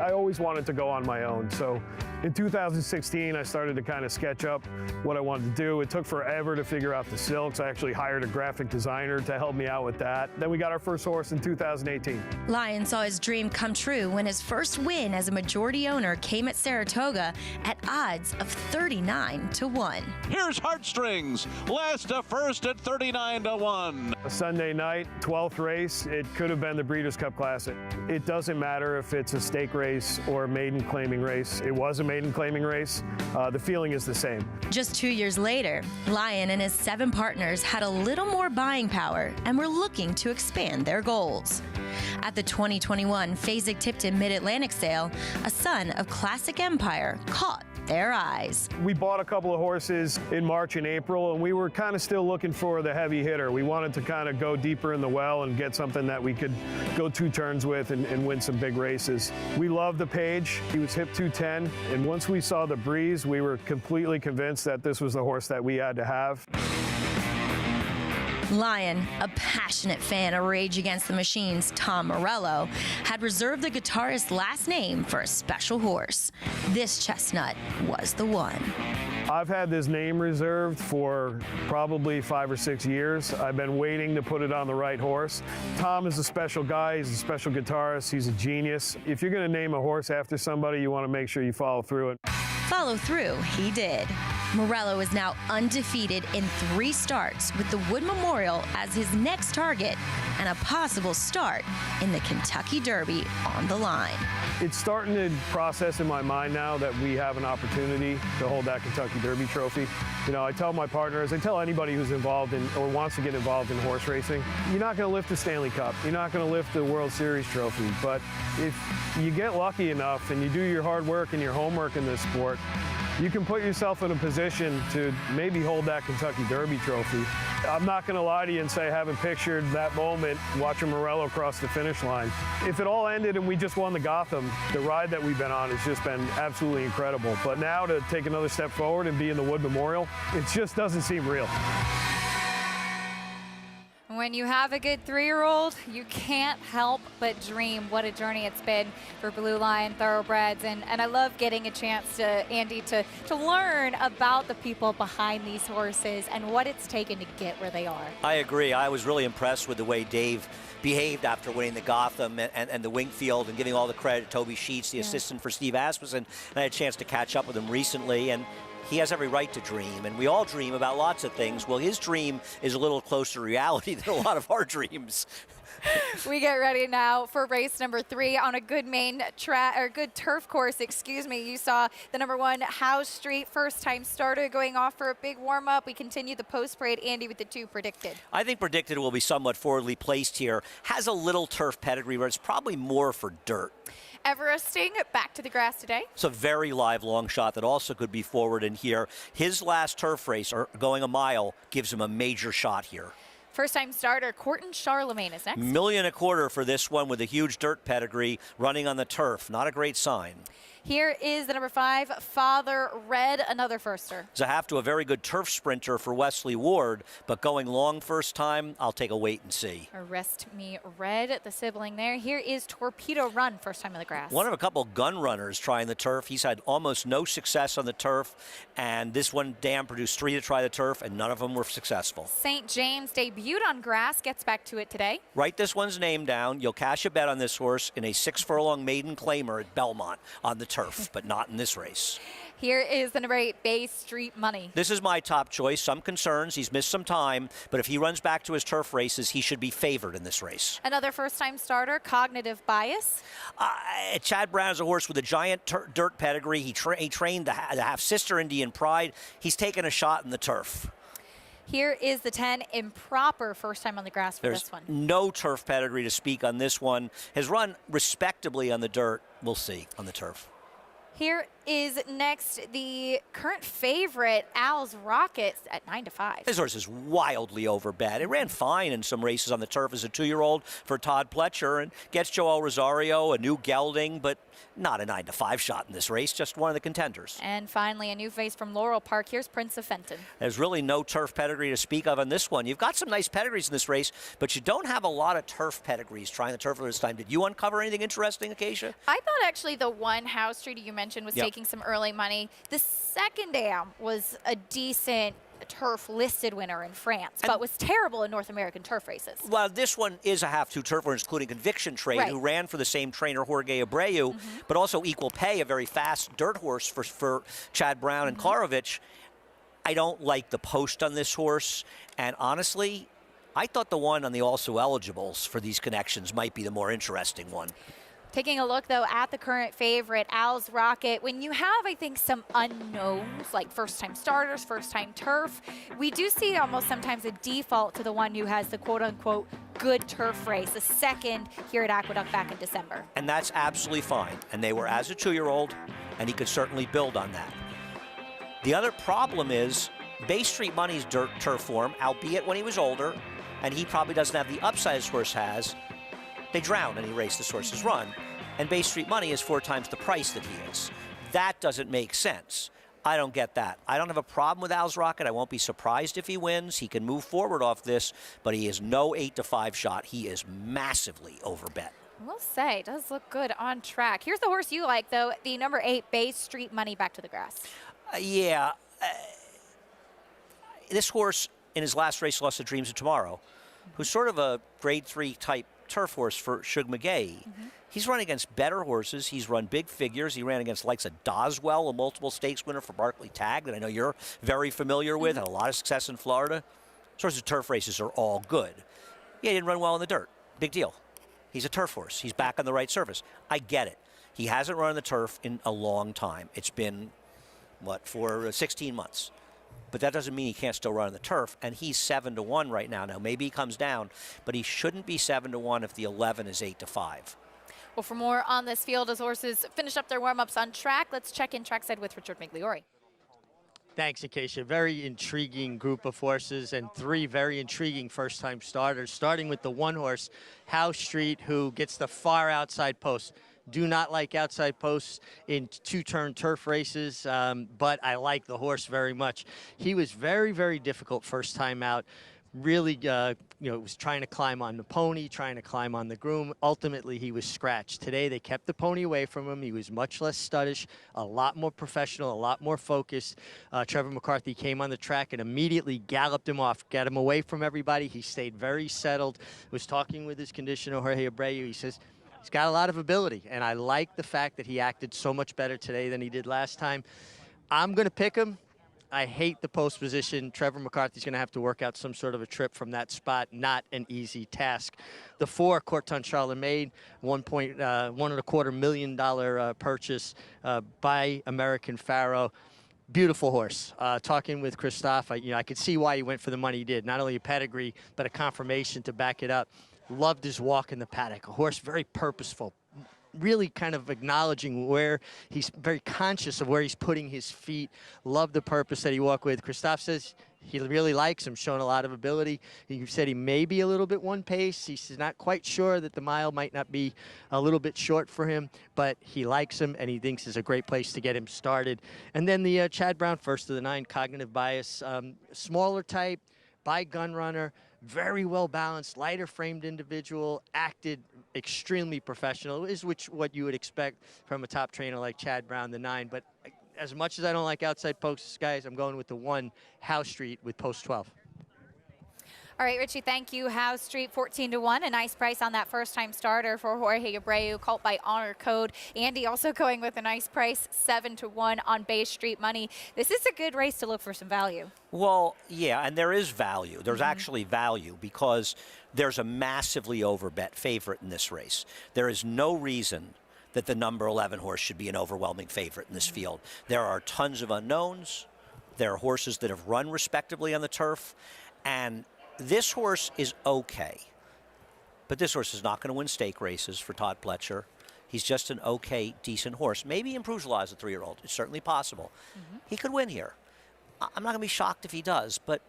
I always wanted to go on my own, so in 2016, I started to kind of sketch up what I wanted to do. It took forever to figure out the silks. I actually hired a graphic designer to help me out with that. Then we got our first horse in 2018. Lyon saw his dream come true when his first win as a majority owner came at Saratoga at odds of 39-1. Here's Heartstrings, last to first at 39-1. A Sunday night, 12th race, it could have been the Breeders' Cup Classic. It doesn't matter if it's a stake race or a maiden claiming race. It was a maiden claiming race. The feeling is the same. Just 2 years later, Lyon and his 7 partners had a little more buying power and were looking to expand their goals. At the 2021 Fasig-Tipton Mid-Atlantic sale, a son of Classic Empire caught their eyes. We bought a couple of horses in March and April, and we were kind of still looking for the heavy hitter. We wanted to kind of go deeper in the well and get something that we could go 2 turns with and win some big races. We loved the Page. He was hip 210, and once we saw the Breeze, we were completely convinced that this was the horse that we had to have. Lyon, a passionate fan of Rage Against the Machine's Tom Morello, had reserved the guitarist's last name for a special horse. This chestnut was the one. I've had this name reserved for probably 5 or 6 years. I've been waiting to put it on the right horse. Tom is a special guy. He's a special guitarist. He's a genius. If you're going to name a horse after somebody, you want to make sure you follow through it. Follow through, he did. Morello is now undefeated in 3 starts with the Wood Memorial as his next target and a possible start in the Kentucky Derby on the line. It's starting to process in my mind now that we have an opportunity to hold that Kentucky Derby trophy. You know, I tell my partners, I tell anybody who's involved in or wants to get involved in horse racing, you're not going to lift the Stanley Cup, you're not going to lift the World Series trophy, but if you get lucky enough and you do your hard work and your homework in this sport, you can put yourself in a position to maybe hold that Kentucky Derby trophy. I'm not going to lie to you and say I haven't pictured that moment watching Morello cross the finish line. If it all ended and we just won the Gotham, the ride that we've been on has just been absolutely incredible. But now to take another step forward and be in the Wood Memorial, it just doesn't seem real. When you have a good 3-year-old, you can't help but dream what a journey it's been for Blue Lion Thoroughbreds. And I love getting a chance to, Andy, to learn about the people behind these horses and what it's taken to get where they are. I agree. I was really impressed with the way Dave behaved after winning the Gotham and the Wingfield, and giving all the credit to Toby Sheets, the assistant for Steve Asmussen. And I had a chance to catch up with him recently, and he has every right to dream, and we all dream about lots of things. Well, his dream is a little closer to reality than a lot of our dreams. We get ready now for race number 3 on a good good turf course, excuse me. You saw the number 1 House Street first time starter going off for a big warm up. We continue the post parade, Andy, with the 2 predicted. I think predicted will be somewhat forwardly placed here. Has a little turf pedigree, but it's probably more for dirt. Everesting back to the grass today. It's a very live long shot that also could be forward in here. His last turf race, or going a mile, gives him a major shot here. First-time starter, Courtney Charlemagne is next. $1.25 million for this one with a huge dirt pedigree running on the turf. Not a great sign. Here is the number 5, Father Red, another firster. It's a half to a very good turf sprinter for Wesley Ward, but going long first time, I'll take a wait and see. Arrest Me Red, the sibling there. Here is Torpedo Run, first time on the grass. One of a couple gun runners trying the turf. He's had almost no success on the turf, and this one dam produced 3 to try the turf, and none of them were successful. St. James debuted on grass, gets back to it today. Write this one's name down. You'll cash a bet on this horse in a 6-furlong maiden claimer at Belmont on the turf, but not in this race. Here is the number 8, Bay Street Money. This is my top choice. Some concerns. He's missed some time, but if he runs back to his turf races, he should be favored in this race. Another first-time starter, Cognitive Bias. Chad Brown is a horse with a giant dirt pedigree. He trained the half-sister Indian Pride. He's taken a shot in the turf. Here is the 10, Improper, first time on the grass for this one. No turf pedigree to speak on this one. Has run respectably on the dirt. We'll see on the turf. Here is next the current favorite, Al's Rockets, at 9 to 5. This horse is wildly overbet. It ran fine in some races on the turf as a 2-year-old for Todd Pletcher and gets Joel Rosario, a new gelding, but not a 9 to 5 shot in this race, just one of the contenders. And finally, a new face from Laurel Park. Here's Prince of Fenton. There's really no turf pedigree to speak of on this one. You've got some nice pedigrees in this race, but you don't have a lot of turf pedigrees trying the turf for this time. Did you uncover anything interesting, Acacia? I thought actually the 1 House Street you mentioned was taking some early money. The second dam was a decent turf listed winner in France, but was terrible in North American turf races. Well, this one is a half-2 turf winner, including Conviction Trade, who ran for the same trainer, Jorge Abreu, but also Equal Pay, a very fast dirt horse for Chad Brown and Klarovich. I don't like the post on this horse, and honestly, I thought the one on the also eligibles for these connections might be the more interesting one. Taking a look, though, at the current favorite, Al's Rocket, when you have, I think, some unknowns, like first-time starters, first-time turf, we do see almost sometimes a default to the one who has the quote-unquote good turf race, a second here at Aqueduct back in December. And that's absolutely fine. And they were as a 2-year-old, and he could certainly build on that. The other problem is Bay Street Money's turf form, albeit when he was older, and he probably doesn't have the upside his horse has. They drown any race this horse has run, and Bay Street Money is 4 times the price that he is. That doesn't make sense. I don't get that. I don't have a problem with Al's Rocket. I won't be surprised if he wins. He can move forward off this, but he is no 8 to 5 shot. He is massively overbet. We'll say, it does look good on track. Here's the horse you like, though, the number 8, Bay Street Money, back to the grass. This horse, in his last race, lost to Dreams of Tomorrow, who's sort of a grade 3 type turf horse for Shug McGay. He's run against better horses. He's run big figures. He ran against likes of Doswell, a multiple stakes winner for Barclay Tag that I know you're very familiar with, had a lot of success in Florida. Sorts of turf races are all good. Yeah, he didn't run well in the dirt. Big deal. He's a turf horse. He's back on the right surface. I get it. He hasn't run on the turf in a long time. It's been, for 16 months. But that doesn't mean he can't still run on the turf, and he's 7 to 1 right now. Now, maybe he comes down, but he shouldn't be 7 to 1 if the 11 is 8 to 5. Well, for more on this field as horses finish up their warm-ups on track, let's check in trackside with Richard Migliori. Thanks, Acacia. Very intriguing group of horses and 3 very intriguing first-time starters, starting with the 1 horse, House Street, who gets the far outside post. Do not like outside posts in 2-turn turf races, but I like the horse very much. He was very, very difficult first time out. Really, was trying to climb on the pony, trying to climb on the groom. Ultimately, he was scratched. Today, they kept the pony away from him. He was much less studdish, a lot more professional, a lot more focused. Trevor McCarthy came on the track and immediately galloped him off, got him away from everybody. He stayed very settled, was talking with his conditioner, Jorge Abreu. He says, he's got a lot of ability, and I like the fact that he acted so much better today than he did last time. I'm going to pick him. I hate the post position. Trevor McCarthy's going to have to work out some sort of a trip from that spot. Not an easy task. The 4, Courton Charlemagne, $1.25 million purchase by American Pharaoh. Beautiful horse. Talking with Christophe, I could see why he went for the money he did. Not only a pedigree, but a confirmation to back it up. Loved his walk in the paddock. A horse very purposeful. Really kind of acknowledging where he's very conscious of where he's putting his feet. Love the purpose that he walked with. Christophe says he really likes him, showing a lot of ability. He said he may be a little bit one pace. He's not quite sure that the mile might not be a little bit short for him, but he likes him and he thinks it's a great place to get him started. And then the Chad Brown, first of the 9, Cognitive Bias, smaller type, by gun runner. Very well balanced, lighter framed individual, acted extremely professional, is what you would expect from a top trainer like Chad Brown, the 9. But as much as I don't like outside posts, guys, I'm going with the 1, Howe Street, with post 12. All right, Richie, thank you. Howe Street, 14-1. A nice price on that first-time starter for Jorge Abreu, called by Honor Code. Andy also going with a nice price, 7-1 on Bay Street Money. This is a good race to look for some value. Well, yeah, and there is value. There's actually value because there's a massively overbet favorite in this race. There is no reason that the number 11 horse should be an overwhelming favorite in this field. There are tons of unknowns. There are horses that have run respectably on the turf, and this horse is okay, but this horse is not going to win stake races for Todd Pletcher. He's just an okay, decent horse. Maybe he improves a lot as a 3-year-old. It's certainly possible. He could win here. I'm not going to be shocked if he does, but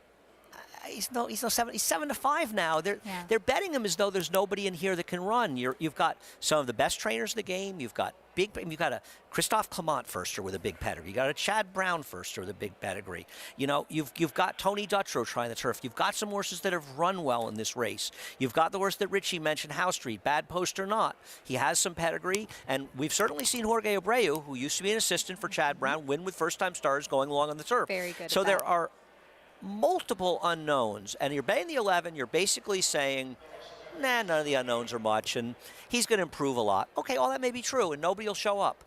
he's 7-5 now. They're betting him as though there's nobody in here that can run. You've got some of the best trainers in the game. You've got a Christophe Clement firster with a big pedigree. You got a Chad Brown firster with a big pedigree. You've got Tony Dutrow trying the turf. You've got some horses that have run well in this race. You've got the horse that Richie mentioned, Howe Street, bad post or not. He has some pedigree, and we've certainly seen Jorge Abreu, who used to be an assistant for Chad Brown, win with first-time starters going along on the turf. Very good. So there are multiple unknowns, and you're betting the 11, you're basically saying, none of the unknowns are much, and he's going to improve a lot. Okay, all that may be true, and nobody will show up.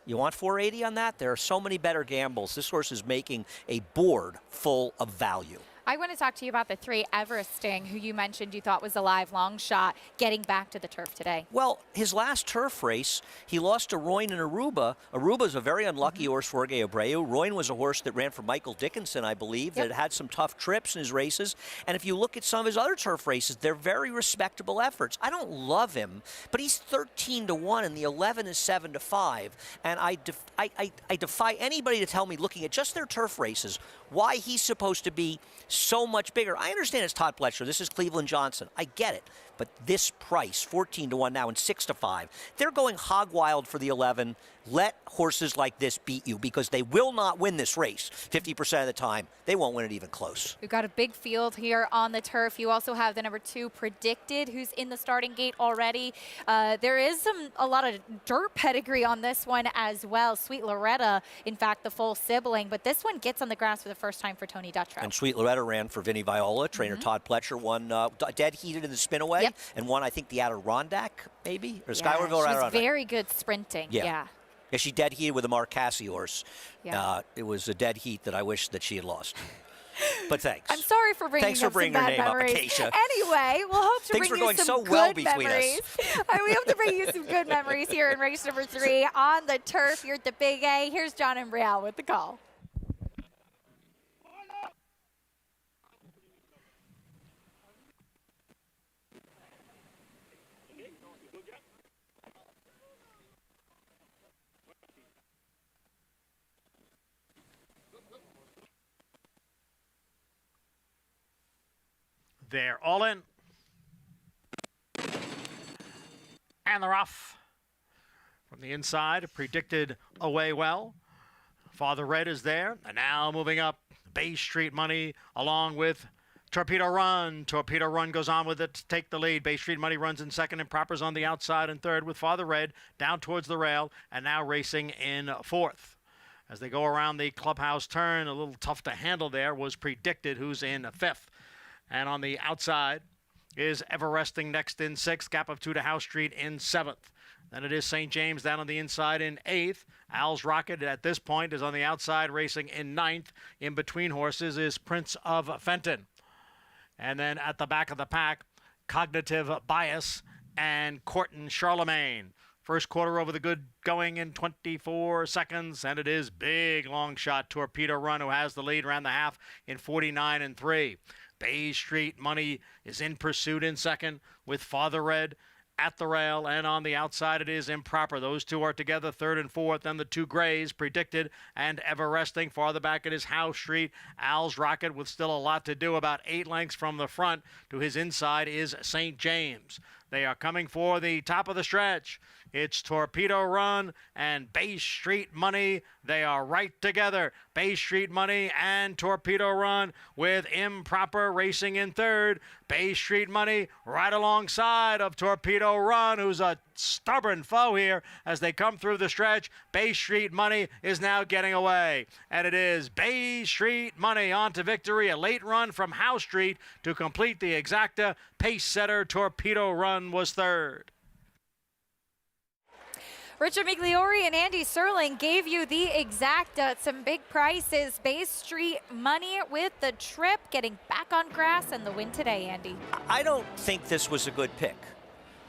You want 480 on that? There are so many better gambles. This horse is making a board full of value. I want to talk to you about the 3, Everesting, who you mentioned you thought was a live long shot, getting back to the turf today. Well, his last turf race, he lost to Royne and Aruba. Aruba's a very unlucky horse for Jorge Abreu. Royne was a horse that ran for Michael Dickinson, I believe, that had some tough trips in his races. And if you look at some of his other turf races, they're very respectable efforts. I don't love him, but he's 13-1, and the 11 is 7-5. And I defy anybody to tell me, looking at just their turf races, why he's supposed to be so much bigger. I understand it's Todd Pletcher. This is Cleveland Johnson. I get it. But this price, 14-1 now and 6-5, they're going hog wild for the 11. Let horses like this beat you because they will not win this race 50% of the time. They won't win it even close. We've got a big field here on the turf. You also have the number 2 Predicted, who's in the starting gate already. There is a lot of dirt pedigree on this one as well. Sweet Loretta, in fact, the full sibling, but this one gets on the grass for the first time for Tony Dutrow. And Sweet Loretta ran for Vinnie Viola. Trainer Todd Pletcher won dead heated in the spinaway and won, I think, the Adirondack, maybe? Or Skywardville or Adirondack. She's very good sprinting. Yeah, she dead heated with a Mark Cassie horse. Yeah. It was a dead heat that I wish that she had lost. But thanks. I'm sorry for bringing her name up, Acacia. Anyway, we'll hope to Things bring were you going some so well good between memories. We hope to bring you some good memories here in race number 3 on the turf here at the Big A. Here's John and Brielle with the call. They're all in. And they're off. From the inside, Predicted away well. Father Red is there. And now moving up, Bay Street Money along with Torpedo Run. Torpedo Run goes on with it to take the lead. Bay Street Money runs in second and Proper's on the outside in third with Father Red down towards the rail and now racing in fourth. As they go around the clubhouse turn, a little tough to handle there was Predicted, who's in fifth. And on the outside is Everesting next in sixth. Gap of 2 to House Street in seventh. Then it is St. James down on the inside in 8th. Al's Rocket at this point is on the outside racing in 9th. In between horses is Prince of Fenton. And then at the back of the pack, Cognitive Bias and Corton Charlemagne. First quarter over the good going in 24 seconds, and it is Big Long Shot Torpedo Run who has the lead, ran the half in 49 3. Bay Street Money is in pursuit in second with Father Red at the rail, and on the outside it is Improper. Those two are together, third and fourth, and the two grays, Predicted and Ever Resting. Farther back it is House Street. Al's Rocket with still a lot to do. About 8 lengths from the front to his inside is St. James. They are coming for the top of the stretch. It's Torpedo Run and Bay Street Money. They are right together. Bay Street Money and Torpedo Run with Improper racing in third. Bay Street Money right alongside of Torpedo Run, who's a stubborn foe here as they come through the stretch. Bay Street Money is now getting away. And it is Bay Street Money on to victory. A late run from House Street to complete the exacta. Pace setter Torpedo Run was third. Richard Migliori and Andy Serling gave you the exacta. Some big prices. Bay Street Money with the trip, getting back on grass and the win today, Andy. I don't think this was a good pick.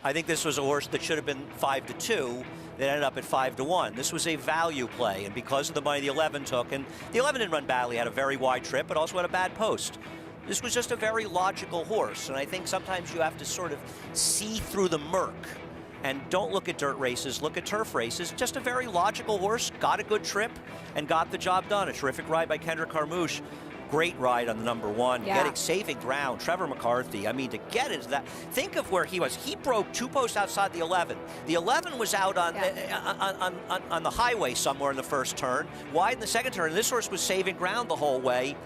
I think this was a horse that should have been 5-2 that ended up at 5-1. This was a value play, and because of the money the 11 took, and the 11 didn't run badly, had a very wide trip, but also had a bad post. This was just a very logical horse, and I think sometimes you have to sort of see through the murk. And don't look at dirt races, look at turf races. Just a very logical horse, got a good trip, and got the job done. A terrific ride by Kendrick Carmouche. Great ride on the number 1, saving ground. Trevor McCarthy, I mean, to get into that. Think of where he was. He broke 2 posts outside the 11. The 11 was out on the highway somewhere in the first turn, wide in the second turn. And this horse was saving ground the whole way.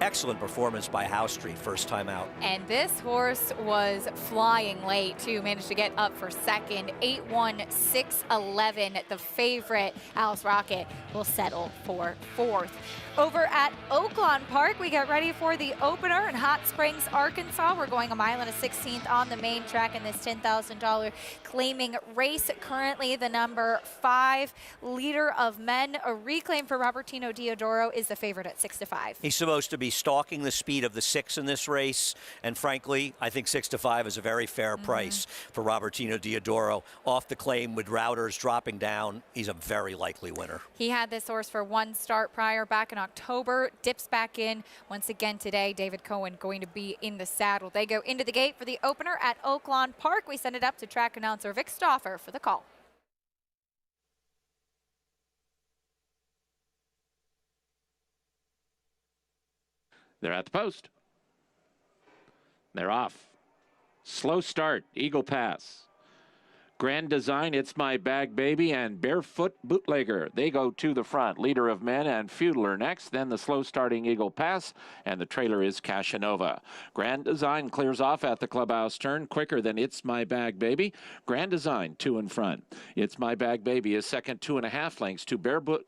Excellent performance by House Street, first time out. And this horse was flying late, too. Managed to get up for second. 8-1, 6-11. The favorite, Al's Rocket, will settle for fourth. Over at Oaklawn Park, we get ready for the opener in Hot Springs, Arkansas. We're going 1 1/16 on the main track in this $10,000 claiming race. Currently, the number 5, Leader of Men. A reclaim for Robertino Diodoro is the favorite at 6-5. He's supposed to be stalking the speed of the 6 in this race, and frankly, I think 6-5 is a very fair price for Robertino Diodoro. Off the claim with routers dropping down, he's a very likely winner. He had this horse for 1 start prior back in October, dips back in once again today. David Cohen going to be in the saddle. They go into the gate for the opener at Oaklawn Park. We send it up to track announcer Vic Stauffer for the call. They're at the post. They're off. Slow start, Eagle Pass. Grand Design, It's My Bag Baby, and Barefoot Bootlegger. They go to the front. Leader of Men and Feudal are next. Then the slow-starting Eagle Pass, and the trailer is Casanova. Grand Design clears off at the clubhouse turn, quicker than It's My Bag Baby. Grand Design, 2 in front. It's My Bag Baby is second, 2.5 lengths to Barefoot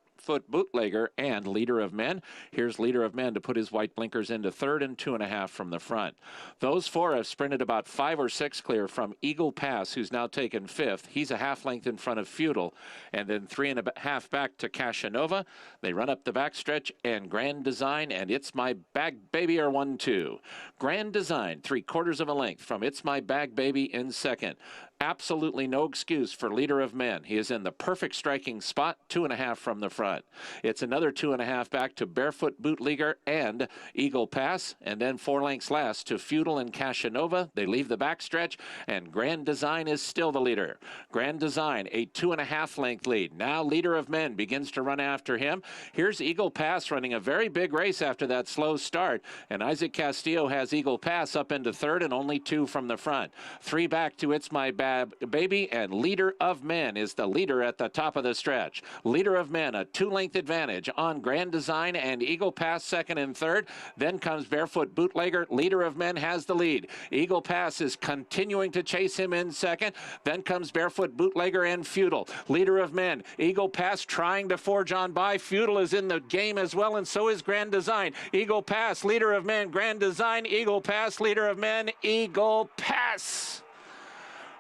Bootlegger and Leader of Men. Here's Leader of Men to put his white blinkers into third and 2.5 from the front. Those 4 have sprinted about 5 or 6 clear from Eagle Pass, who's now taken 5th. He's a half length in front of Feudal, and then 3.5 back to Casanova. They run up the backstretch, and Grand Design and It's My Bag Baby are 1-2. Grand Design, 3/4 of a length from It's My Bag Baby in second. Absolutely no excuse for Leader of Men. He is in the perfect striking spot, 2.5 from the front. It's another 2.5 back to Barefoot Bootlegger and Eagle Pass, and then 4 lengths last to Feudal and Casanova. They leave the backstretch, and Grand Design is still the leader. Grand Design, a 2.5 length lead. Now Leader of Men begins to run after him. Here's Eagle Pass running a very big race after that slow start, and Isaac Castillo has Eagle Pass up into third and only 2 from the front. 3 back to It's My Baby, and Leader of Men is the leader at the top of the stretch. Leader of Men, a 2-length advantage on Grand Design and Eagle Pass second and third. Then comes Barefoot Bootlegger. Leader of Men has the lead. Eagle Pass is continuing to chase him in second. Then comes Barefoot Bootlegger and Feudal. Leader of Men, Eagle Pass trying to forge on by. Feudal is in the game as well, and so is Grand Design. Eagle Pass, Leader of Men, Grand Design, Eagle Pass, Leader of Men, Eagle Pass.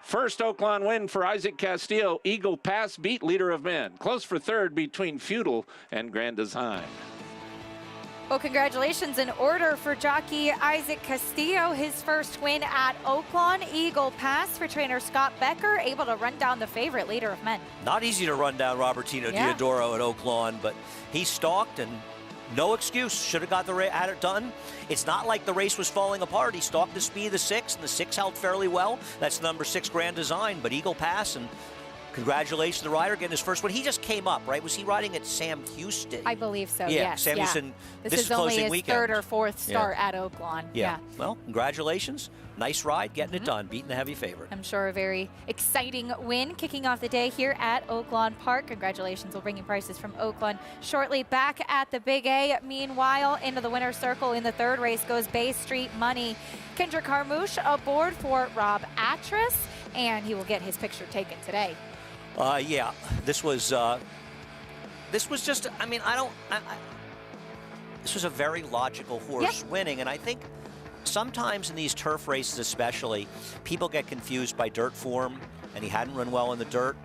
First Oaklawn win for Isaac Castillo. Eagle Pass beat Leader of Men. Close for third between Feudal and Grand Design. Well, congratulations in order for jockey Isaac Castillo, his first win at Oaklawn. Eagle Pass for trainer Scott Becker, able to run down the favorite Leader of Men. Not easy to run down Robertino Diodoro at Oaklawn, but he stalked and no excuse. Should have got the at it done. It's not like the race was falling apart. He stalked the speed of the 6, and the 6 held fairly well. That's number 6 Grand Design, but Eagle Pass, and congratulations to the rider getting his first one. He just came up, right? Was he riding at Sam Houston? I believe so, yeah, yes. Sam Houston. This is only closing his weekend. 3rd or 4th start at Oaklawn. Yeah. Well, congratulations. Nice ride, getting it done, beating the heavy favorite. I'm sure a very exciting win kicking off the day here at Oaklawn Park. Congratulations. We'll bring you prices from Oaklawn shortly. Back at the Big A. Meanwhile, into the winner's circle in the 3rd race goes Bay Street Money. Kendrick Harmouche aboard for Rob Atras, and he will get his picture taken today. Yeah, this was just, I mean, this was a very logical horse winning, and I think sometimes in these turf races especially, people get confused by dirt form, and he hadn't run well in the dirt.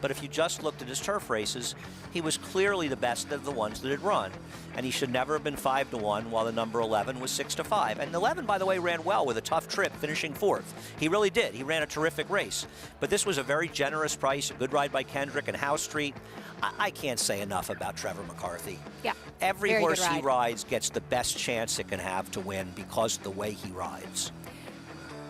But if you just looked at his turf races, he was clearly the best of the ones that had run. And he should never have been 5-1, while the number 11 was 6-5. And 11, by the way, ran well with a tough trip, finishing 4th. He really did. He ran a terrific race. But this was a very generous price, a good ride by Kendrick and House Street. I can't say enough about Trevor McCarthy. Yeah. Every horse he rides gets the best chance it can have to win because of the way he rides.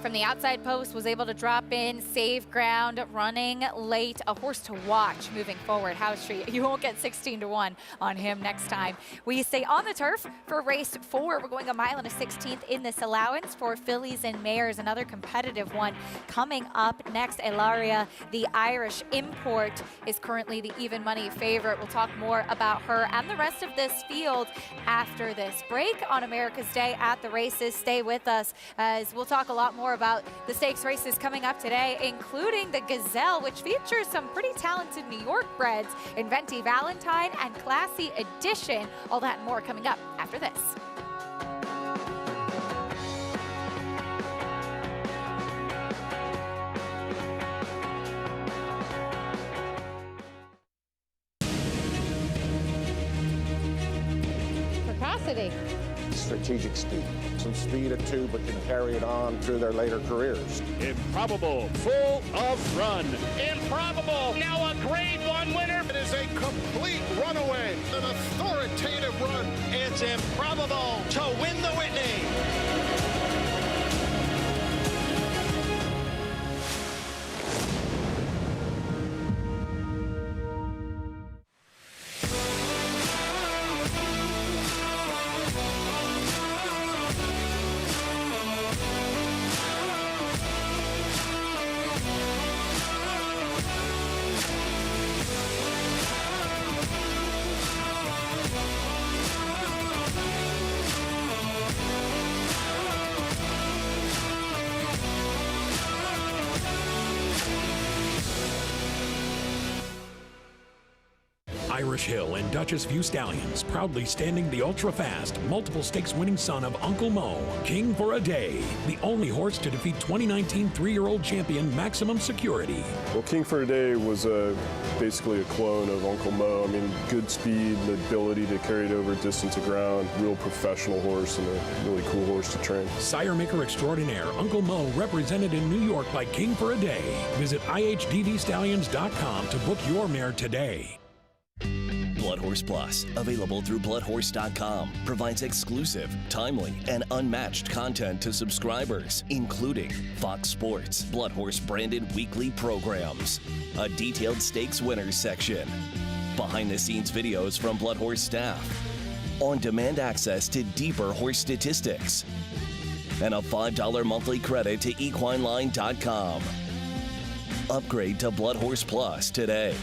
From the outside post, was able to drop in, save ground, running late. A horse to watch moving forward. House Street, you won't get 16-1 on him next time. We stay on the turf for race 4. We're going 1 1/16 miles in this allowance for fillies and mares. Another competitive one coming up next. Ilaria, the Irish import, is currently the even money favorite. We'll talk more about her and the rest of this field after this break on America's Day at the races. Stay with us as we'll talk a lot more about the stakes races coming up today, including the Gazelle, which features some pretty talented New York breds, Inventi Valentine and Classy Edition. All that and more coming up after this. Precocity. Strategic speed. Some speed at 2, but can carry it on through their later careers. Improbable, full of run. Improbable, now a Grade 1 winner. It is a complete runaway, an authoritative run. It's Improbable to win the Whitney. Irish Hill and Duchess View Stallions, proudly standing the ultra-fast, multiple stakes winning son of Uncle Mo, King for a Day, the only horse to defeat 2019 3-year-old champion Maximum Security. Well, King for a Day was basically a clone of Uncle Mo. I mean, good speed, the ability to carry it over distance of ground, real professional horse and a really cool horse to train. Sire maker extraordinaire Uncle Mo, represented in New York by King for a Day. Visit IHDVStallions.com to book your mare today. Blood Horse Plus, available through bloodhorse.com, provides exclusive, timely, and unmatched content to subscribers, including Fox Sports, Blood Horse branded weekly programs, a detailed stakes winners section, behind-the-scenes videos from Blood Horse staff, on-demand access to deeper horse statistics, and a $5 monthly credit to equineline.com. Upgrade to Blood Horse Plus today.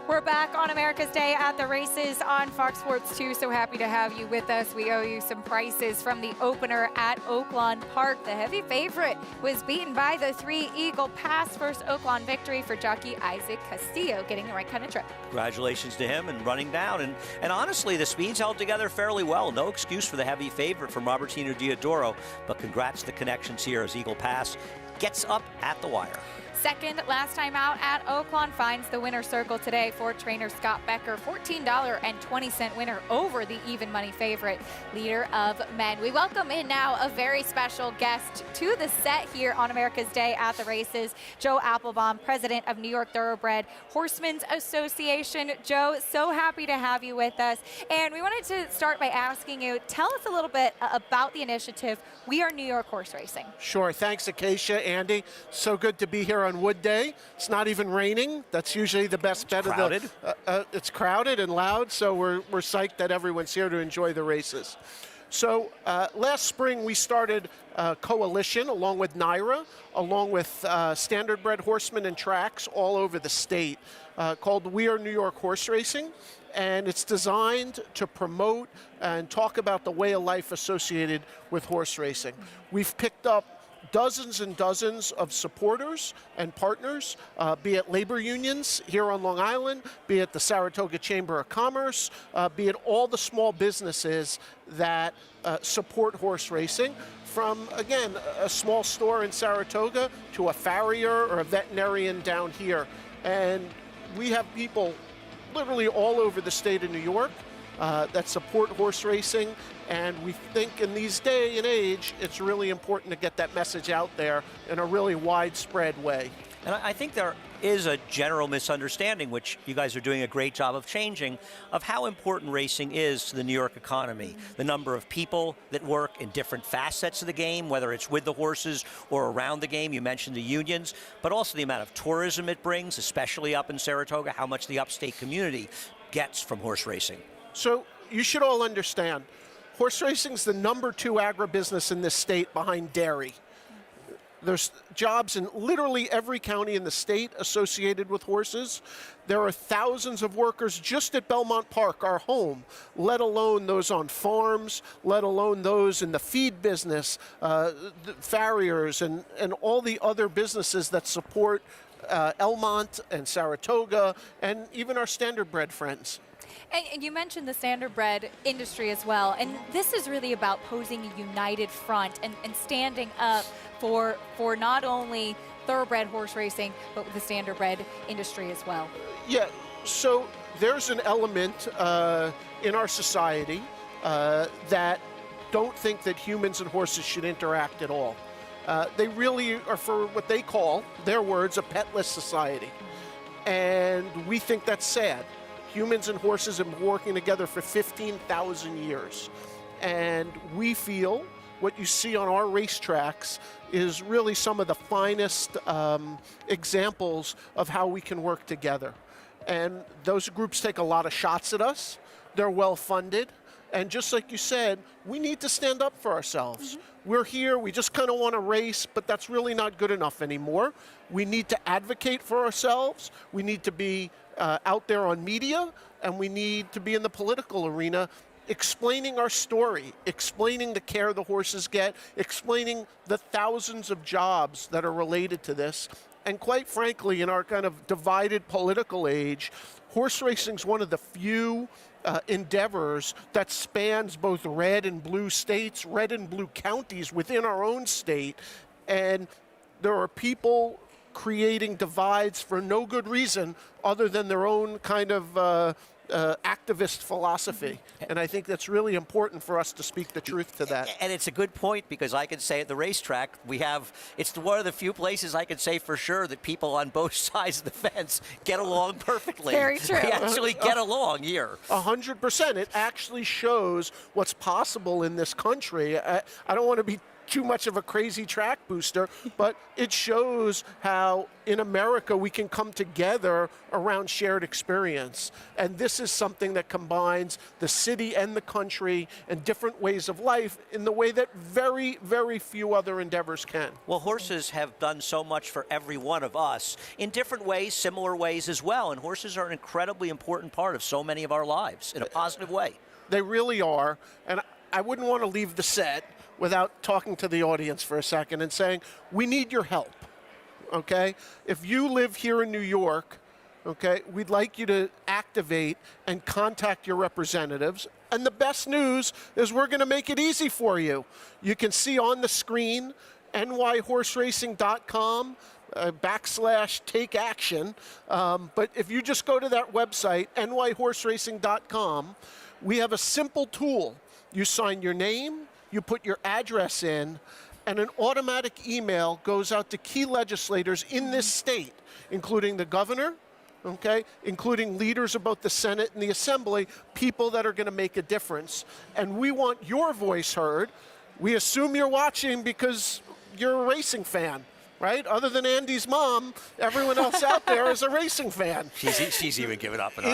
We're back on America's Day at the Races on Fox Sports 2. So happy to have you with us. We owe you some prices from the opener at Oaklawn Park. The heavy favorite was beaten by the 3 Eagle Pass. First Oaklawn victory for jockey Isaac Castillo, getting the right kind of trip. Congratulations to him and running down. And honestly, the speeds held together fairly well. No excuse for the heavy favorite from Robertino Diodoro, but congrats to the connections here as Eagle Pass gets up at the wire. Second last time out at Oaklawn finds the winner's circle today for trainer Scott Becker. $14.20 winner over the even money favorite, Leader of Men. We welcome in now a very special guest to the set here on America's Day at the Races, Joe Applebaum, president of New York Thoroughbred Horsemen's Association. Joe, so happy to have you with us. And we wanted to start by asking you, tell us a little bit about the initiative, We Are New York Horse Racing. Sure, thanks Acacia, Andy. So good to be here on Wood Day. It's not even raining. That's usually the best bet of the. It's crowded and loud, so we're psyched that everyone's here to enjoy the races. So last spring we started a coalition along with NYTHA, along with standardbred horsemen and tracks all over the state, called We Are New York Horse Racing. And it's designed to promote and talk about the way of life associated with horse racing. We've picked up dozens and dozens of supporters and partners, be it labor unions here on Long Island, be it the Saratoga Chamber of Commerce, be it all the small businesses that support horse racing, from, again, a small store in Saratoga to a farrier or a veterinarian down here. And we have people literally all over the state of New York that support horse racing, and we think in these day and age it's really important to get that message out there in a really widespread way. And I think there is a general misunderstanding, which you guys are doing a great job of changing, of how important racing is to the New York economy. The number of people that work in different facets of the game, whether it's with the horses or around the game. You mentioned the unions, but also the amount of tourism it brings, especially up in Saratoga, how much the upstate community gets from horse racing. So you should all understand, horse racing is the #2 agribusiness in this state behind dairy. There's jobs in literally every county in the state associated with horses. There are thousands of workers just at Belmont Park, our home, let alone those on farms, let alone those in the feed business, the farriers, and all the other businesses that support Elmont and Saratoga, and even our standardbred friends. And you mentioned the standardbred industry as well, and this is really about posing a united front and standing up for not only thoroughbred horse racing, but the standardbred industry as well. Yeah, so there's an element in our society that don't think that humans and horses should interact at all. They really are, for what they call, their words, a petless society. And we think that's sad. Humans and horses have been working together for 15,000 years. And we feel what you see on our racetracks is really some of the finest examples of how we can work together. And those groups take a lot of shots at us. They're well funded. And just like you said, we need to stand up for ourselves. We're here, we just kind of want to race, but that's really not good enough anymore. We need to advocate for ourselves. We need to be out there on media, and we need to be in the political arena explaining our story, explaining the care the horses get, explaining the thousands of jobs that are related to this. And quite frankly, in our kind of divided political age, horse racing is one of the few endeavors that spans both red and blue states, red and blue counties within our own state. And there are people creating divides for no good reason other than their own kind of activist philosophy. And I think that's really important for us to speak the truth to that. And it's a good point, because I can say at the racetrack, it's one of the few places I can say for sure that people on both sides of the fence get along perfectly. Very true. They actually get along here. 100%. It actually shows what's possible in this country. I don't want to be too much of a crazy track booster, but it shows how in America we can come together around shared experience. And this is something that combines the city and the country and different ways of life in the way that very, very few other endeavors can. Well, horses have done so much for every one of us in different ways, similar ways as well. And horses are an incredibly important part of so many of our lives in a positive way. They really are. And I wouldn't want to leave the set without talking to the audience for a second and saying, we need your help, okay? If you live here in New York, okay, we'd like you to activate and contact your representatives. And the best news is we're going to make it easy for you. You can see on the screen, nyhorseracing.com, /take action. But if you just go to that website, nyhorseracing.com, we have a simple tool. You sign your name, you put your address in, and an automatic email goes out to key legislators in this state, including the governor, okay, including leaders of both the Senate and the Assembly, people that are going to make a difference. And we want your voice heard. We assume you're watching because you're a racing fan, right? Other than Andy's mom, everyone else out there is a racing fan. She's even given up on me.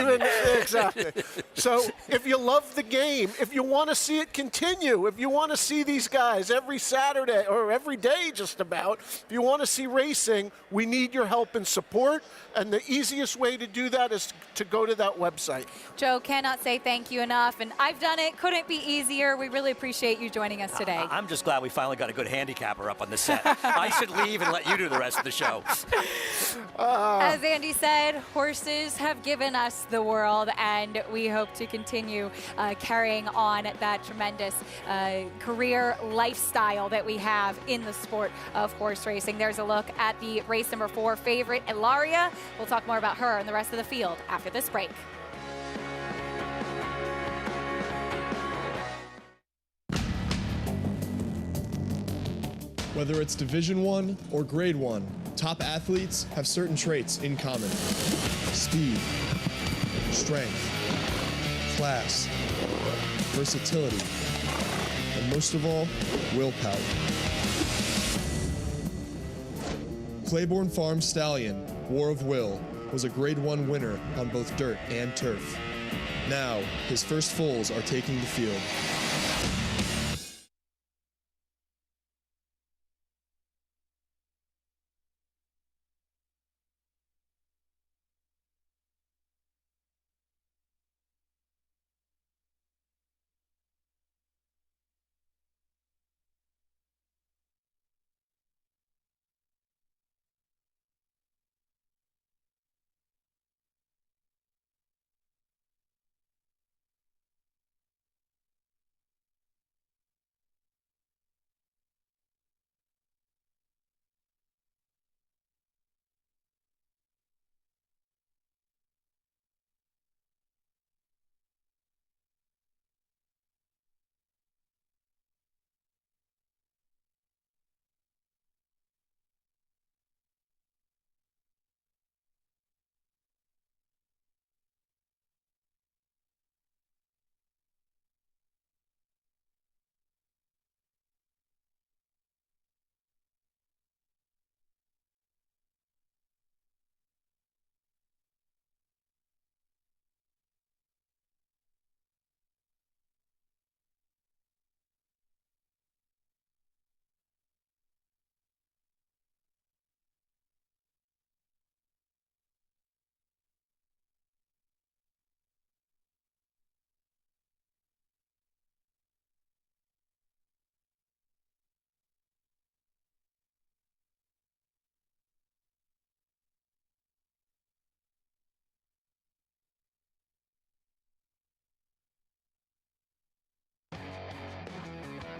Exactly. So if you love the game, if you want to see it continue, if you want to see these guys every Saturday or every day just about, if you want to see racing, we need your help and support. And the easiest way to do that is to go to that website. Joe, cannot say thank you enough. And I've done it. Couldn't be easier. We really appreciate you joining us today. I'm just glad we finally got a good handicapper up on the set. I should leave and let you do the rest of the show. As Andy said, horses have given us the world, and we hope to continue carrying on that tremendous career lifestyle that we have in the sport of horse racing. There's a look at the race number 4 favorite, Ilaria. We'll talk more about her and the rest of the field after this break. Whether it's Division I or Grade 1, top athletes have certain traits in common. Speed, strength, class, versatility, and most of all, willpower. Claiborne Farm Stallion, War of Will, was a Grade 1 winner on both dirt and turf. Now, his first foals are taking the field.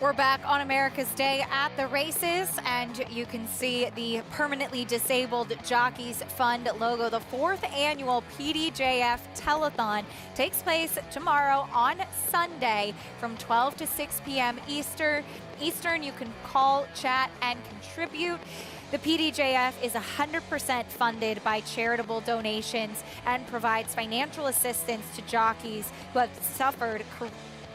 We're back on America's Day at the races, and you can see the Permanently Disabled Jockeys Fund logo. The 4th annual PDJF telethon takes place tomorrow on Sunday from 12 to 6 p.m. Eastern. You can call, chat, and contribute. The PDJF is 100% funded by charitable donations and provides financial assistance to jockeys who have suffered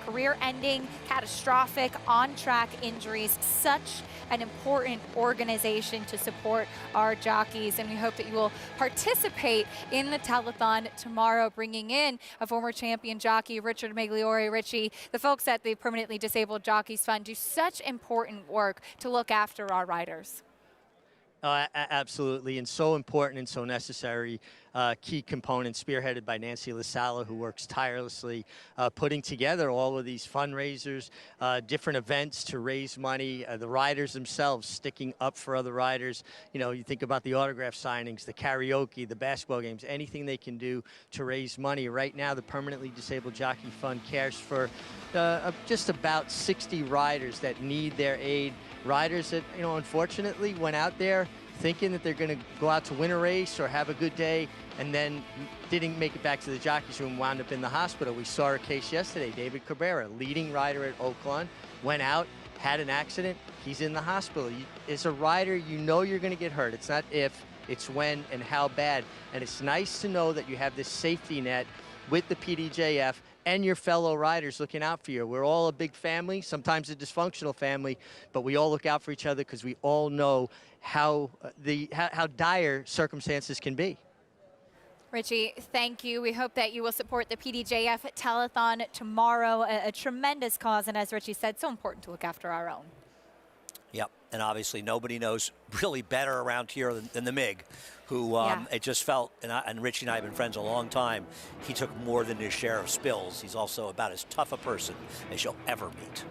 career-ending, catastrophic, on-track injuries. Such an important organization to support our jockeys, and we hope that you will participate in the telethon tomorrow, bringing in a former champion jockey, Richard Migliore. Richie, the folks at the Permanently Disabled Jockeys Fund do such important work to look after our riders. Absolutely, and so important and so necessary. Key component spearheaded by Nancy LaSala, who works tirelessly putting together all of these fundraisers, different events to raise money, the riders themselves sticking up for other riders. You know, you think about the autograph signings, the karaoke, the basketball games, anything they can do to raise money. Right now, the Permanently Disabled Jockey Fund cares for just about 60 riders that need their aid. Riders that, you know, unfortunately went out there thinking that they're going to go out to win a race or have a good day, and then didn't make it back to the jockey's room, wound up in the hospital. We saw a case yesterday. David Cabrera, leading rider at Oaklawn, went out, had an accident. He's in the hospital. As a rider, you know you're going to get hurt. It's not if, it's when and how bad. And it's nice to know that you have this safety net with the PDJF and your fellow riders looking out for you. We're all a big family, sometimes a dysfunctional family, but we all look out for each other because we all know how dire circumstances can be. Richie, thank you. We hope that you will support the PDJF telethon tomorrow, a tremendous cause, and as Richie said, so important to look after our own. Yep, and obviously nobody knows really better around here than the MIG, who it just felt, and Richie and I have been friends a long time, he took more than his share of spills. He's also about as tough a person as you'll ever meet.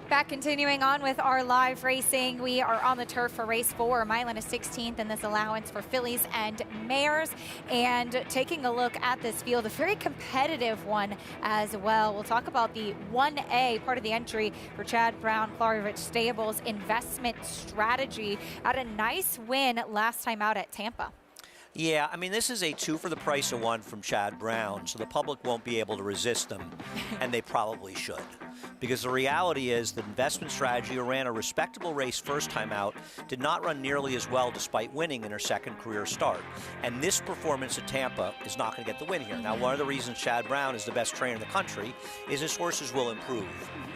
Back continuing on with our live racing, we are on the turf for race 4, mile and a 16th in this allowance for fillies and mares. And taking a look at this field, a very competitive one as well. We'll talk about the 1A, part of the entry for Chad Brown, Clary-Rich Stables investment strategy. Had a nice win last time out at Tampa. Yeah, I mean, this is a 2 for the price of 1 from Chad Brown, so the public won't be able to resist them, and they probably should. Because the reality is the investment strategy, who ran a respectable race first time out, did not run nearly as well despite winning in her second career start. And this performance at Tampa is not going to get the win here. Now, one of the reasons Chad Brown is the best trainer in the country is his horses will improve.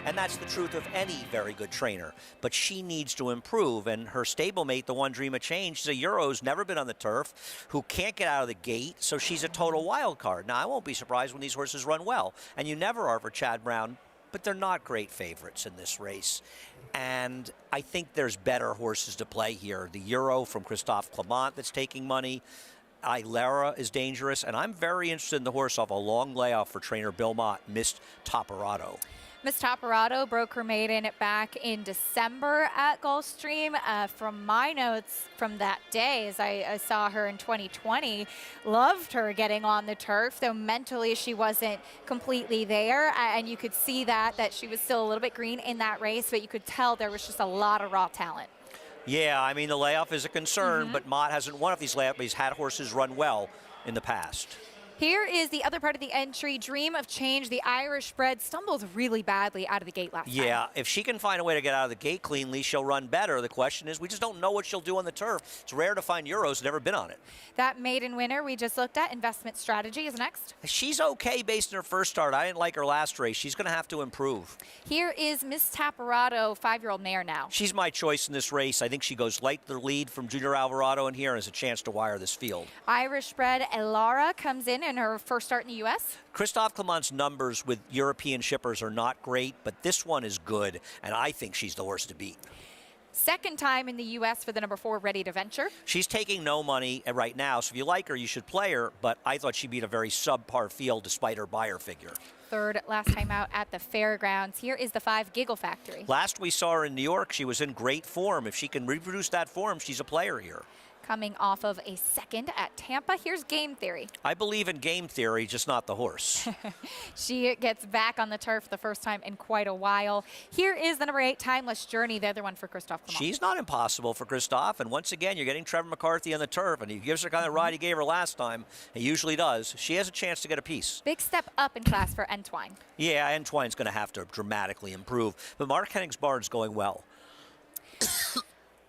And that's the truth of any very good trainer. But she needs to improve, and her stablemate, the One Dream of Change, she's a Euro who's never been on the turf, who can't get out of the gate, so she's a total wild card. Now, I won't be surprised when these horses run well, and you never are for Chad Brown, but they're not great favorites in this race. And I think there's better horses to play here. The Euro from Christophe Clement that's taking money. Ilera is dangerous, and I'm very interested in the horse off a long layoff for trainer Belmont, Miss Topperado. Miss Topperado broke her maiden back in December at Gulfstream. From my notes from that day, as I saw her in 2020, loved her getting on the turf, though mentally she wasn't completely there. And you could see that she was still a little bit green in that race, but you could tell there was just a lot of raw talent. Yeah, I mean, the layoff is a concern, but Mott hasn't won off these layoffs, but he's had horses run well in the past. Here is the other part of the entry, Dream of Change. The Irish bred stumbled really badly out of the gate last time. Yeah, if she can find a way to get out of the gate cleanly, she'll run better. The question is, we just don't know what she'll do on the turf. It's rare to find Euros who've never been on it. That maiden winner we just looked at, investment strategy, is next. She's okay based on her first start. I didn't like her last race. She's going to have to improve. Here is Miss Topperado, 5-year-old mare now. She's my choice in this race. I think she goes light to the lead from Junior Alvarado in here and has a chance to wire this field. Irish bred Elara comes in her first start in the U.S. Christophe Clement's numbers with European shippers are not great, but this one is good, and I think she's the horse to beat. Second time in the U.S. for the number 4, Ready to Venture. She's taking no money right now, so if you like her, you should play her, but I thought she beat a very subpar field despite her buyer figure. Third last time out at the fairgrounds. Here is the 5, Giggle Factory. Last we saw her in New York, she was in great form. If she can reproduce that form, she's a player here. Coming off of a second at Tampa. Here's Game Theory. I believe in game theory, just not the horse. She gets back on the turf the first time in quite a while. Here is the number 8, Timeless Journey, the other one for Christophe Clement. She's not impossible for Christophe, and once again, you're getting Trevor McCarthy on the turf, and he gives her the kind of ride he gave her last time. He usually does. She has a chance to get a piece. Big step up in class for Entwine. Yeah, Entwine's going to have to dramatically improve, but Mark Henningsbarn's going well.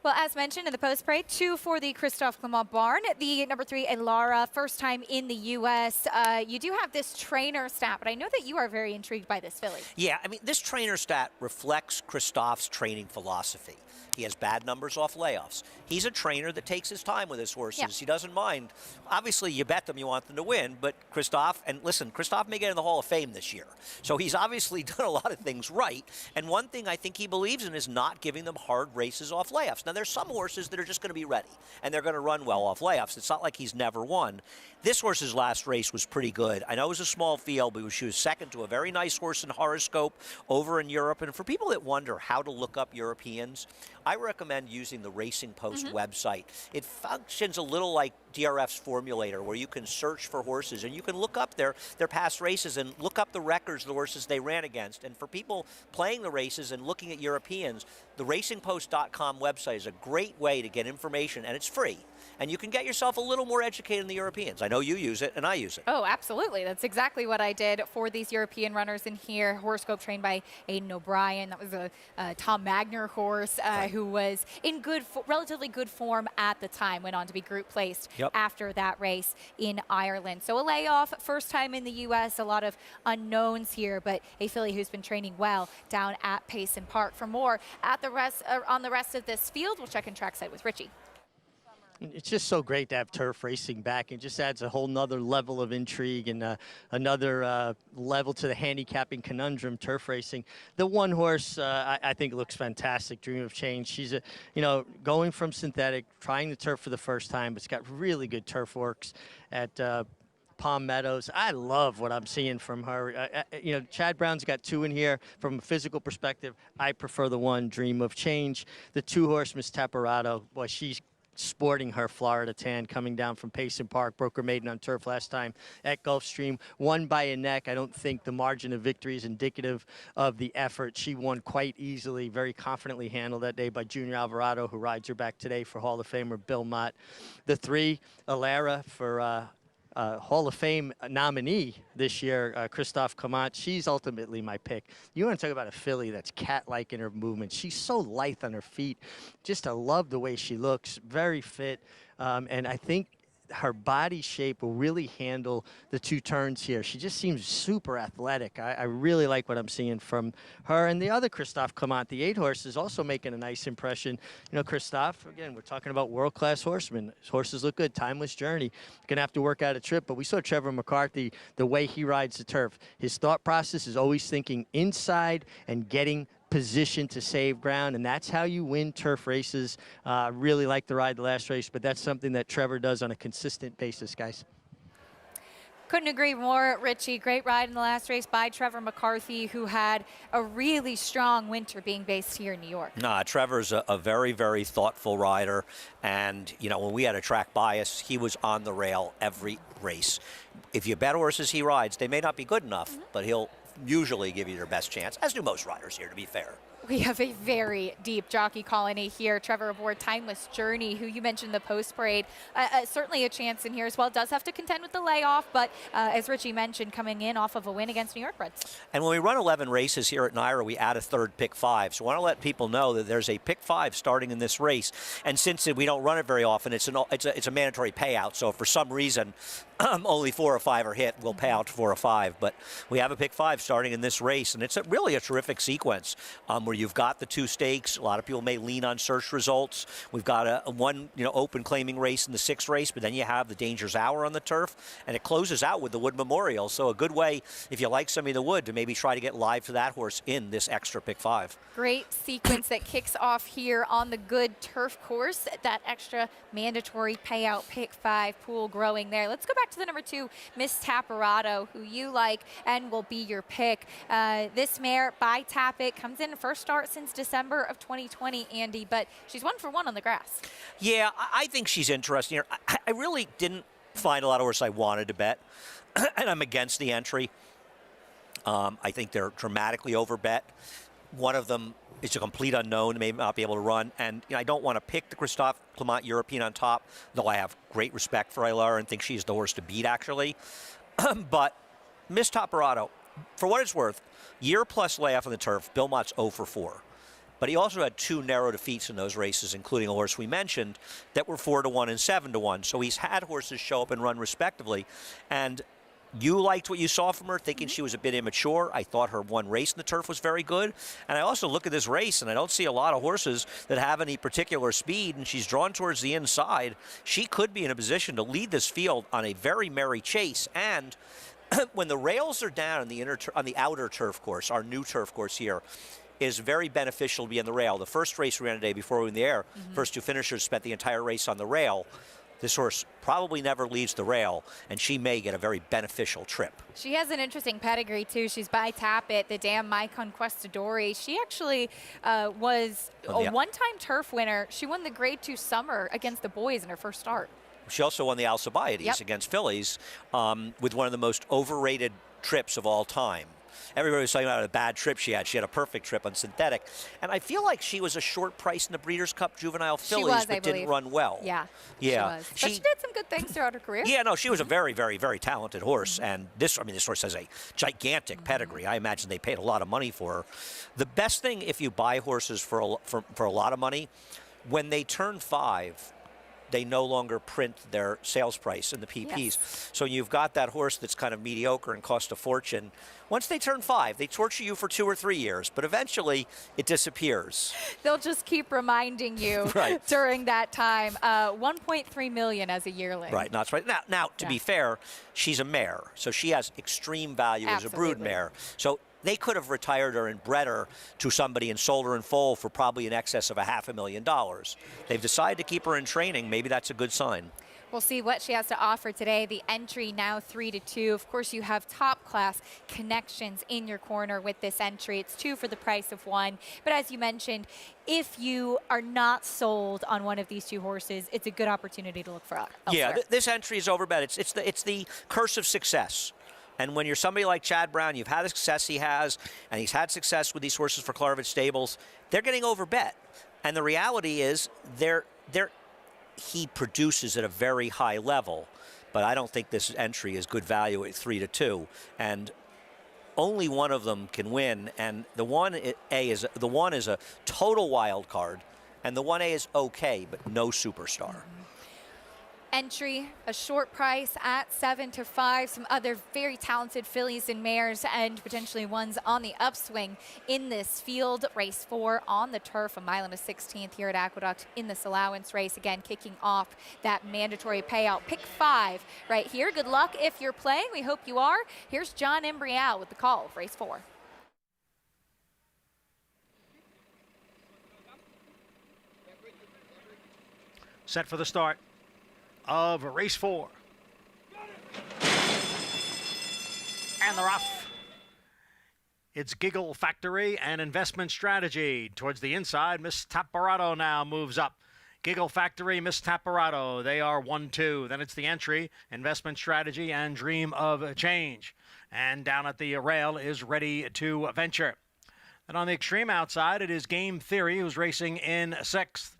Well, as mentioned in the post parade, 2 for the Christophe Clement barn. The number 3, Elara, first time in the U.S. You do have this trainer stat, but I know that you are very intrigued by this filly. Yeah, I mean, this trainer stat reflects Christophe's training philosophy. He has bad numbers off layoffs. He's a trainer that takes his time with his horses. Yeah. He doesn't mind. Obviously, you bet them, you want them to win, but Christophe, and listen, Christophe may get in the Hall of Fame this year. So he's obviously done a lot of things right. And one thing I think he believes in is not giving them hard races off layoffs. Now, there's some horses that are just going to be ready, and they're going to run well off layoffs. It's not like he's never won. This horse's last race was pretty good. I know it was a small field, but she was second to a very nice horse in Horoscope over in Europe. And for people that wonder how to look up Europeans, I recommend using the Racing Post website. It functions a little like DRF's Formulator, where you can search for horses and you can look up their past races and look up the records of the horses they ran against. And for people playing the races and looking at Europeans, the racingpost.com website is a great way to get information, and it's free. And you can get yourself a little more educated than the Europeans. I know you use it, and I use it. Oh, absolutely. That's exactly what I did for these European runners in here. Horoscope trained by Aidan O'Brien. That was a Tom Magner horse who was in relatively good form at the time. Went on to be group placed after that race in Ireland. So a layoff, first time in the U.S. A lot of unknowns here, but a filly who's been training well down at Payson Park. For more at on the rest of this field, we'll check in trackside with Richie. It's just so great to have turf racing back. It just adds a whole nother level of intrigue and another level to the handicapping conundrum, turf racing. The one horse I think looks fantastic, Dream of Change. She's going from synthetic, trying the turf for the first time, but it's got really good turf works at Palm Meadows. I love what I'm seeing from her. Chad Brown's got 2 in here. From a physical perspective, I prefer the one, Dream of Change. The 2 horse, Miss Taparado, boy, she's sporting her Florida tan, coming down from Payson Park, broke her maiden on turf last time at Gulfstream, won by a neck. I don't think the margin of victory is indicative of the effort. She won quite easily, very confidently handled that day by Junior Alvarado, who rides her back today for Hall of Famer Belmont. The 3, Elara, for Hall of Fame nominee this year, Christophe Clement. She's ultimately my pick. You want to talk about a filly that's cat-like in her movement. She's so lithe on her feet. Just I love the way she looks, very fit. And I think her body shape will really handle the 2 turns here. She just seems super athletic. I really like what I'm seeing from her. And the other Christophe Clement, the 8 horse, is also making a nice impression. Christophe, again, we're talking about world-class horsemen. His horses look good. Timeless Journey. Going to have to work out a trip, but we saw Trevor McCarthy, the way he rides the turf. His thought process is always thinking inside and getting position to save ground, and that's how you win turf races. Really like the ride the last race, but that's something that Trevor does on a consistent basis, guys. Couldn't agree more, Richie. Great ride in the last race by Trevor McCarthy, who had a really strong winter being based here in New York. Trevor's a very, very thoughtful rider, and when we had a track bias, he was on the rail every race. If you bet horses he rides, they may not be good enough, but he'll usually give you their best chance, as do most riders here, to be fair. We have a very deep jockey colony here. Trevor aboard Timeless Journey, who you mentioned the post parade. Certainly a chance in here as well. Does have to contend with the layoff, but as Richie mentioned, coming in off of a win against New York Reds. And when we run 11 races here at NYTHA, we add a 3rd pick 5. So I want to let people know that there's a pick 5 starting in this race. And since we don't run it very often, it's a mandatory payout. So if for some reason only 4 or 5 are hit, we'll pay out 4 or 5. But we have a pick 5 starting in this race, and it's really a terrific sequence where you've got the 2 stakes. A lot of people may lean on search results. We've got a one open claiming race in the 6th race, but then you have the Danger's Hour on the turf, and it closes out with the Wood Memorial. So a good way, if you like somebody in the Wood, to maybe try to get live to that horse in this extra pick 5. Great sequence that kicks off here on the good turf course. That extra mandatory payout pick 5 pool growing there. Let's go back to the number 2, Miss Taparado, who you like and will be your pick. This mare by Tappet comes in first start since December of 2020, Andy, but she's 1 for 1 on the grass. Yeah, I think she's interesting here. I really didn't find a lot of horses I wanted to bet, and I'm against the entry. I think they're dramatically overbet. One of them is a complete unknown, may not be able to run, and I don't want to pick the Christophe Clement European on top, though I have great respect for Elara and think she's the horse to beat, actually. But Miss Taparado, for what it's worth, year plus layoff on the turf, Belmont's 0 for 4. but he also had 2 narrow defeats in those races, including a horse we mentioned that were 4-1 and 7-1. So he's had horses show up and run respectively. And you liked what you saw from her, thinking she was a bit immature. I thought her one race in the turf was very good. And I also look at this race, and I don't see a lot of horses that have any particular speed, and she's drawn towards the inside. She could be in a position to lead this field on a very merry chase. And when the rails are down on the outer turf course, our new turf course here, is very beneficial to be on the rail. The first race we ran today before we were in the air, first 2 finishers spent the entire race on the rail. This horse probably never leaves the rail, and she may get a very beneficial trip. She has an interesting pedigree, too. She's by Tappet, the Damn My Conquistador. She actually was a one-time turf winner. She won the Grade 2 Summer against the boys in her first start. She also won the Alcibiades against fillies with one of the most overrated trips of all time. Everybody was talking about a bad trip she had. She had a perfect trip on synthetic. And I feel like she was a short price in the Breeders' Cup Juvenile fillies, but didn't run well. Yeah, yeah. She was. But she did some good things throughout her career. Yeah, no, she was a very, very, very talented horse. And this horse has a gigantic pedigree. I imagine they paid a lot of money for her. The best thing if you buy horses for a lot of money, when they turn 5, they no longer print their sales price in the PPs. Yes. So you've got that horse that's kind of mediocre and cost a fortune. Once they turn 5, they torture you for 2 or 3 years, but eventually it disappears. They'll just keep reminding you during that time. 1.3 million as a yearling. Right, that's right. Now to be fair, she's a mare, so she has extreme value as a brood mare. So they could have retired her and bred her to somebody and sold her in foal for probably in excess of $500,000. They've decided to keep her in training. Maybe that's a good sign. We'll see what she has to offer today. The entry now 3-2. Of course, you have top class connections in your corner with this entry. It's 2 for the price of 1. But as you mentioned, if you are not sold on one of these 2 horses, it's a good opportunity to look for elsewhere. Yeah, this entry is overbet. It's the curse of success. And when you're somebody like Chad Brown, you've had the success he has, and he's had success with these horses for Clarvich Stables, they're getting overbet. And the reality is he produces at a very high level, but I don't think this entry is good value at 3-2. And only one of them can win, and the 1A is a total wild card, and the 1A is okay, but no superstar. Entry, a short price at 7-5. Some other very talented fillies and mares and potentially ones on the upswing in this field. Race 4 on the turf, 1 mile and a 16th here at Aqueduct in this allowance race. Again, kicking off that mandatory payout. Pick 5 right here. Good luck if you're playing. We hope you are. Here's John Embrial with the call of race 4. Set for the start of race 4. And they're off. It's Giggle Factory and Investment Strategy. Towards the inside, Miss Tapparato now moves up. Giggle Factory, Miss Tapparato, they are 1-2. Then it's the entry, Investment Strategy and Dream of Change. And down at the rail is Ready to Venture. And on the extreme outside, it is Game Theory, who's racing in 6th.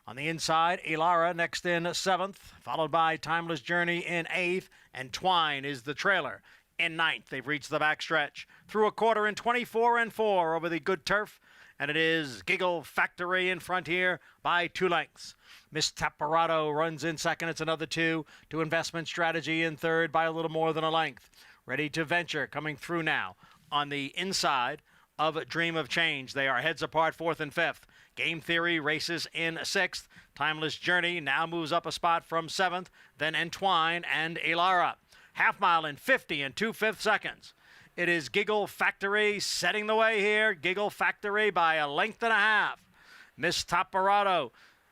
On the inside, Elara next in 7th, followed by Timeless Journey in 8th, and Twine is the trailer in 9th. They've reached the backstretch through a quarter in 24-4 over the good turf, and it is Giggle Factory in front here by 2 lengths. Miss Tapparato runs in 2nd. It's another 2 to Investment Strategy in 3rd by a little more than a length. Ready to Venture coming through now on the inside of Dream of Change. They are heads apart 4th and 5th. Game Theory races in 6th. Timeless Journey now moves up a spot from 7th. Then Entwine and Elara. Half mile in 50 and 2/5 seconds. It is Giggle Factory setting the way here. Giggle Factory by a length and a half. Miss Tapparato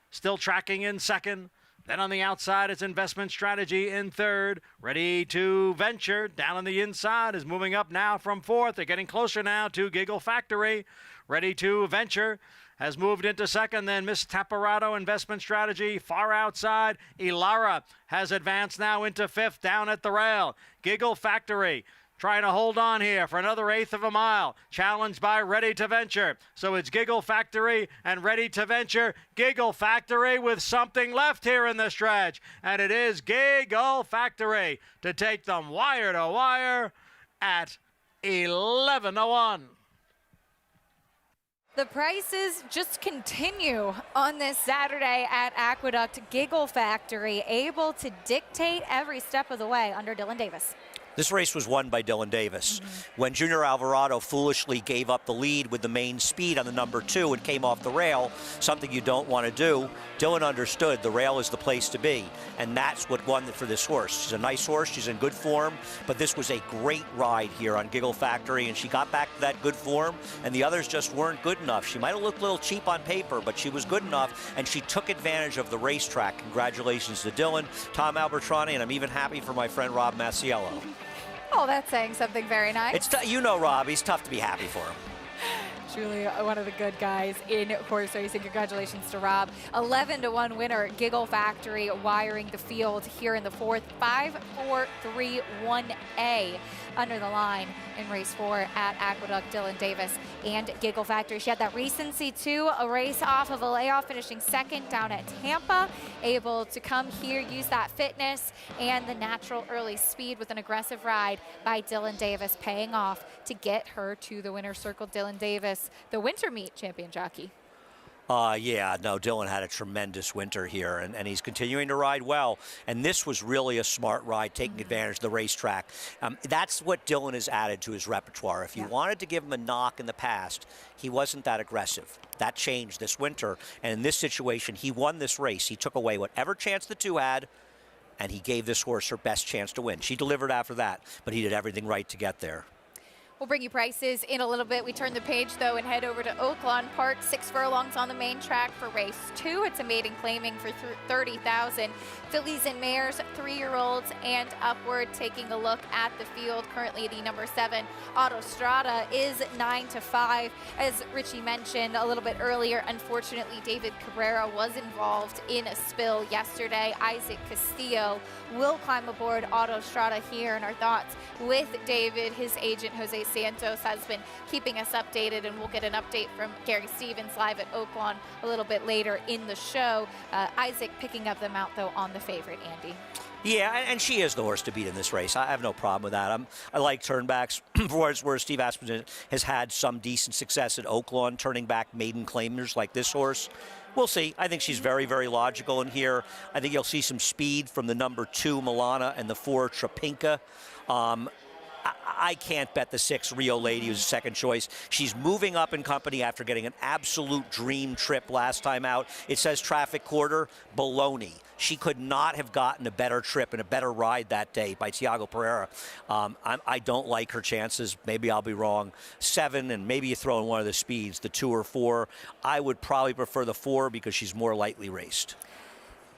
still tracking in 2nd. Then on the outside, it's Investment Strategy in 3rd. Ready to Venture down on the inside is moving up now from 4th. They're getting closer now to Giggle Factory. Ready to Venture has moved into 2nd. Then Miss Tapparato, Investment Strategy, far outside. Elara has advanced now into 5th down at the rail. Giggle Factory trying to hold on here for another 1/8 of a mile. Challenged by Ready to Venture. So it's Giggle Factory and Ready to Venture. Giggle Factory with something left here in the stretch. And it is Giggle Factory to take them wire to wire at 11-1. The prices just continue on this Saturday at Aqueduct. Giggle Factory able to dictate every step of the way under Dylan Davis. This race was won by Dylan Davis. When Junior Alvarado foolishly gave up the lead with the main speed on the number 2 and came off the rail, something you don't want to do, Dylan understood the rail is the place to be, and that's what won for this horse. She's a nice horse, she's in good form, but this was a great ride here on Giggle Factory, and she got back to that good form, and the others just weren't good enough. She might have looked a little cheap on paper, but she was good enough, and she took advantage of the racetrack. Congratulations to Dylan, Tom Albertrani, and I'm even happy for my friend Rob Masiello. Oh, that's saying something very nice. It's you know Rob, he's tough to be happy for him. Truly one of the good guys in horse racing. Congratulations to Rob. 11-1 winner, Giggle Factory, wiring the field here in the 4th. 5-4-3-1A under the line in race 4 at Aqueduct. Dylan Davis and Giggle Factory. She had that recency too, a race off of a layoff, finishing 2nd down at Tampa. Able to come here, use that fitness and the natural early speed with an aggressive ride by Dylan Davis, paying off to get her to the winner's circle. Dylan Davis, the winter meet champion jockey. Yeah, no, Dylan had a tremendous winter here, and he's continuing to ride well. And this was really a smart ride, taking advantage of the racetrack. That's what Dylan has added to his repertoire. If you wanted to give him a knock in the past, he wasn't that aggressive. That changed this winter. And in this situation, he won this race. He took away whatever chance the 2 had, and he gave this horse her best chance to win. She delivered after that, but he did everything right to get there. We'll bring you prices in a little bit. We turn the page, though, and head over to Oaklawn Park. 6 furlongs on the main track for race 2. It's a maiden claiming for $30,000. Fillies and mares, 3-year-olds and upward. Taking a look at the field, currently the number 7 Autostrada is 9-5. As Richie mentioned a little bit earlier, unfortunately, David Cabrera was involved in a spill yesterday. Isaac Castillo will climb aboard Autostrada here, and our thoughts with David. His agent, Jose Santos, has been keeping us updated, and we'll get an update from Gary Stevens live at Oaklawn a little bit later in the show. Isaac picking up the mount, though, on the favorite, Andy. Yeah, and she is the horse to beat in this race. I have no problem with that. I like turnbacks. For where Steve Asmussen has had some decent success at Oaklawn, turning back maiden claimers like this horse. We'll see. I think she's very, very logical in here. I think you'll see some speed from the number 2 Milana and the 4 Tropinka. I can't bet the 6 Rio Lady, who's a second choice. She's moving up in company after getting an absolute dream trip last time out. It says traffic quarter, baloney. She could not have gotten a better trip and a better ride that day by Tiago Pereira. I don't like her chances. Maybe I'll be wrong. 7, and maybe you throw in one of the speeds, the 2 or 4. I would probably prefer the 4 because she's more lightly raced.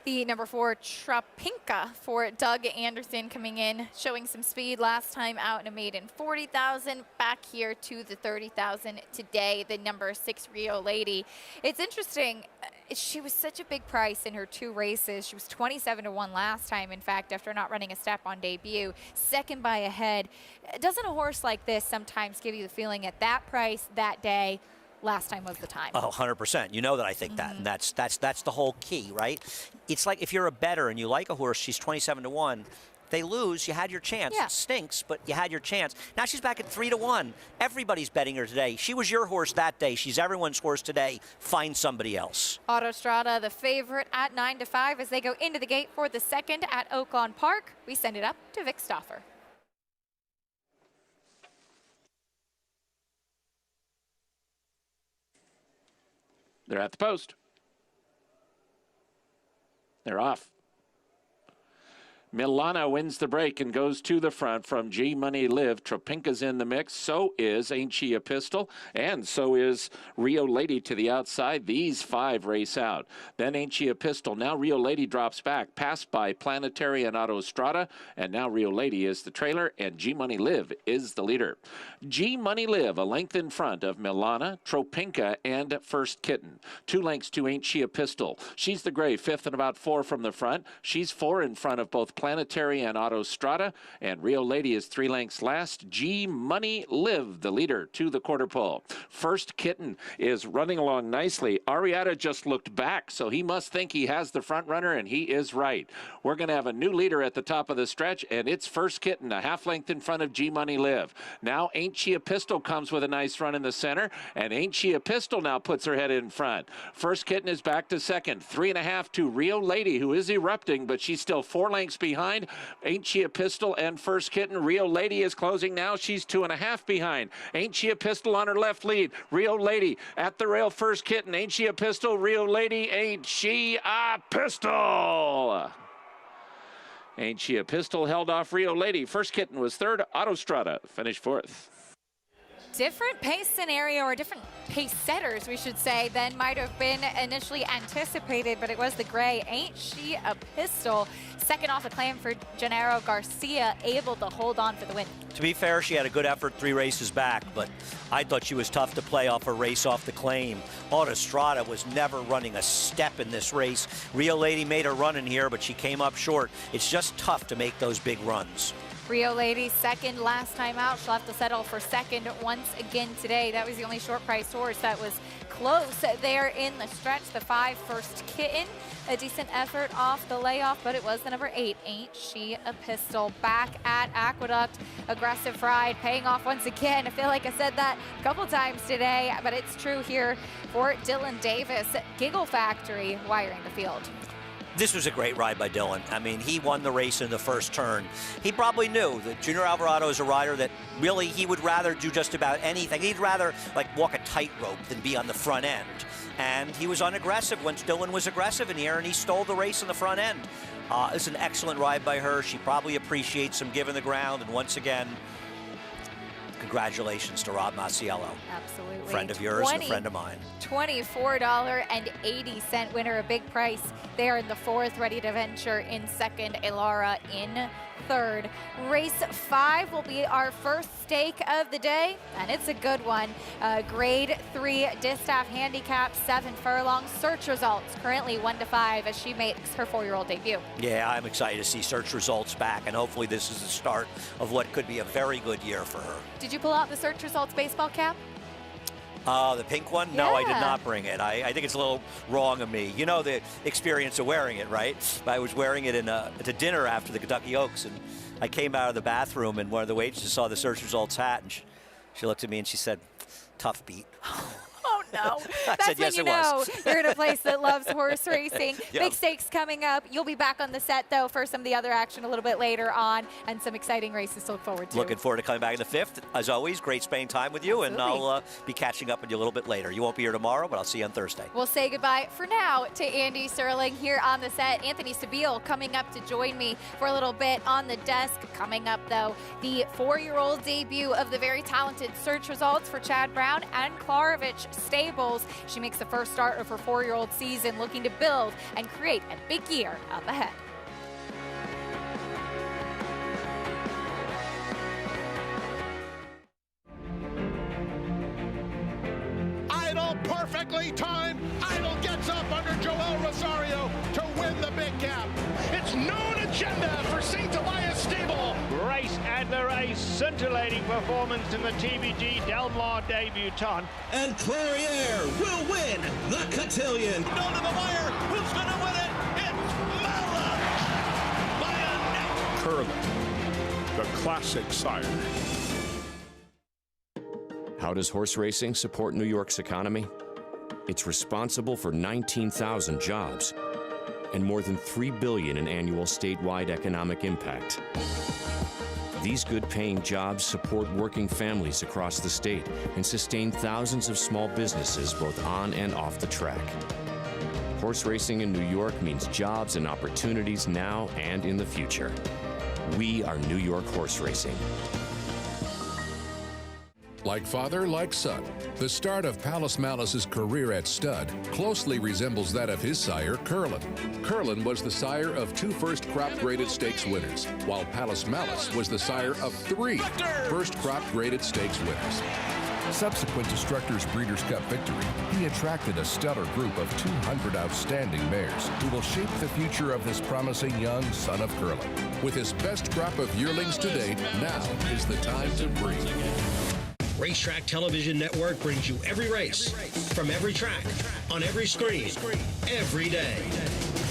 The number 4 Tropinka for Doug Anderson coming in, showing some speed last time out in a maiden 40,000, back here to the 30,000 today. The number 6 Rio Lady. It's interesting. She was such a big price in her 2 races. She was 27-1 last time, in fact, after not running a step on debut. 2nd by a head. Doesn't a horse like this sometimes give you the feeling at that price that day, last time was the time? Oh, 100%. You know that I think that, and that's the whole key, right? It's like if you're a bettor and you like a horse, she's 27-1. They lose, you had your chance. Yeah. It stinks, but you had your chance. Now she's back at 3-1. Everybody's betting her today. She was your horse that day. She's everyone's horse today. Find somebody else. Autostrada, the favorite at 9-5 as they go into the gate for the 2nd at Oaklawn Park. We send it up to Vic Stauffer. They're at the post. They're off. Milana wins the break and goes to the front from G Money Live. Tropinka's in the mix. So is Ain't She a Pistol? And so is Rio Lady to the outside. These 5 race out. Then Ain't She a Pistol. Now Rio Lady drops back. Passed by Planetary and Autostrada. And now Rio Lady is the trailer. And G Money Live is the leader. G Money Live a length in front of Milana, Tropinka, and First Kitten. 2 lengths to Ain't She a Pistol. She's the gray, 5th and about 4 from the front. She's 4 in front of both Planetary and Autostrada. And Rio Lady is 3 lengths last. G Money Live, the leader to the quarter pole. First Kitten is running along nicely. Arietta just looked back, so he must think he has the front runner, and he is right. We're going to have a new leader at the top of the stretch, and it's First Kitten, a half length in front of G Money Live. Now Ain't She a Pistol comes with a nice run in the center, and Ain't She a Pistol now puts her head in front. First Kitten is back to second. 3.5 to Rio Lady, who is erupting, but she's still 4 lengths behind. Ain't She a Pistol and First Kitten. Rio Lady is closing now. She's 2.5 behind. Ain't She a Pistol on her left lead. Rio Lady at the rail. First Kitten. Ain't She a Pistol? Rio Lady. Ain't She a Pistol? Ain't She a Pistol held off Rio Lady. First Kitten was third. Autostrada finished fourth. Different pace scenario, or different pace setters, we should say, than might have been initially anticipated, but it was the gray Ain't She a Pistol. Second off the claim for Gennaro Garcia, able to hold on for the win. To be fair, she had a good effort 3 races back, but I thought she was tough to play off a race off the claim. Autostrada was never running a step in this race. Rio Lady made a run in here, but she came up short. It's just tough to make those big runs. Rio Lady second last time out. She'll have to settle for second once again today. That was the only short-priced horse that was close there in the stretch. The 5 First Kitten, a decent effort off the layoff, but it was the number 8, Ain't She a Pistol. Back at Aqueduct, aggressive ride, paying off once again. I feel like I said that a couple times today, but it's true here for Dylan Davis. Giggle Factory wiring the field. This was a great ride by Dylan. I mean, he won the race in the first turn. He probably knew that Junior Alvarado is a rider that really he would rather do just about anything. He'd rather like walk a tightrope than be on the front end. And he was unaggressive once Dylan was aggressive in here, and he stole the race in the front end. It's an excellent ride by her. She probably appreciates him giving the ground. And once again, congratulations to Rob Maciello. Absolutely. Friend of yours and a friend of mine. $24.80 winner, a big price there in the 4th. Ready to venture in second. Elara in third. Race 5 will be our first stake of the day, and it's a good one. Grade 3 Distaff handicap, 7 furlongs. Search results currently 1-5 as she makes her 4-year-old debut. Yeah, I'm excited to see Search results back, and hopefully this is the start of what could be a very good year for her. Did you pull out the Search results baseball cap? The pink one? No, I did not bring it. I think it's a little wrong of me. You know the experience of wearing it, right? I was wearing it at a dinner after the Kentucky Oaks, and I came out of the bathroom, and one of the waitresses saw the Search results hat, and she looked at me and she said, "Tough beat." Oh, no. That's said, when yes, you it know was. you're in a place that loves horse racing. Yep. Big stakes coming up. You'll be back on the set, though, for some of the other action a little bit later on, and some exciting races to look forward to. Looking forward to coming back in the 5th. As always, great spending time with you, Absolutely. and I'll be catching up with you a little bit later. You won't be here tomorrow, but I'll see you on Thursday. We'll say goodbye for now to Andy Serling here on the set. Anthony Sabile coming up to join me for a little bit on the desk. Coming up, though, the 4-year-old debut of the very talented Search results for Chad Brown and Klarovich Stables. She makes the first start of her 4-year-old season, looking to build and create a big year up ahead. Idol perfectly timed. Idol gets up under Joel Rosario to win the big gap. It's known agenda for St. Elias Stable. Race at the race, scintillating performance in the TVG Del Mar debutante. And Clariere will win the cotillion. Down to the wire. Who's going to win it? It's Mala by a neck. Curling, the classic sire. How does horse racing support New York's economy? It's responsible for 19,000 jobs and more than $3 billion in annual statewide economic impact. These good-paying jobs support working families across the state and sustain thousands of small businesses both on and off the track. Horse racing in New York means jobs and opportunities now and in the future. We are New York horse racing. Like father, like son, the start of Palace Malice's career at stud closely resembles that of his sire, Curlin. Curlin was the sire of 2 first crop graded stakes winners, while Palace Malice was the sire of 3 first crop graded stakes winners. Subsequent to Structer's Breeders' Cup victory, he attracted a stellar group of 200 outstanding mares who will shape the future of this promising young son of Curlin. With his best crop of yearlings to date, now is the time to breed. Racetrack Television Network brings you every race, from every track, on every screen, every day.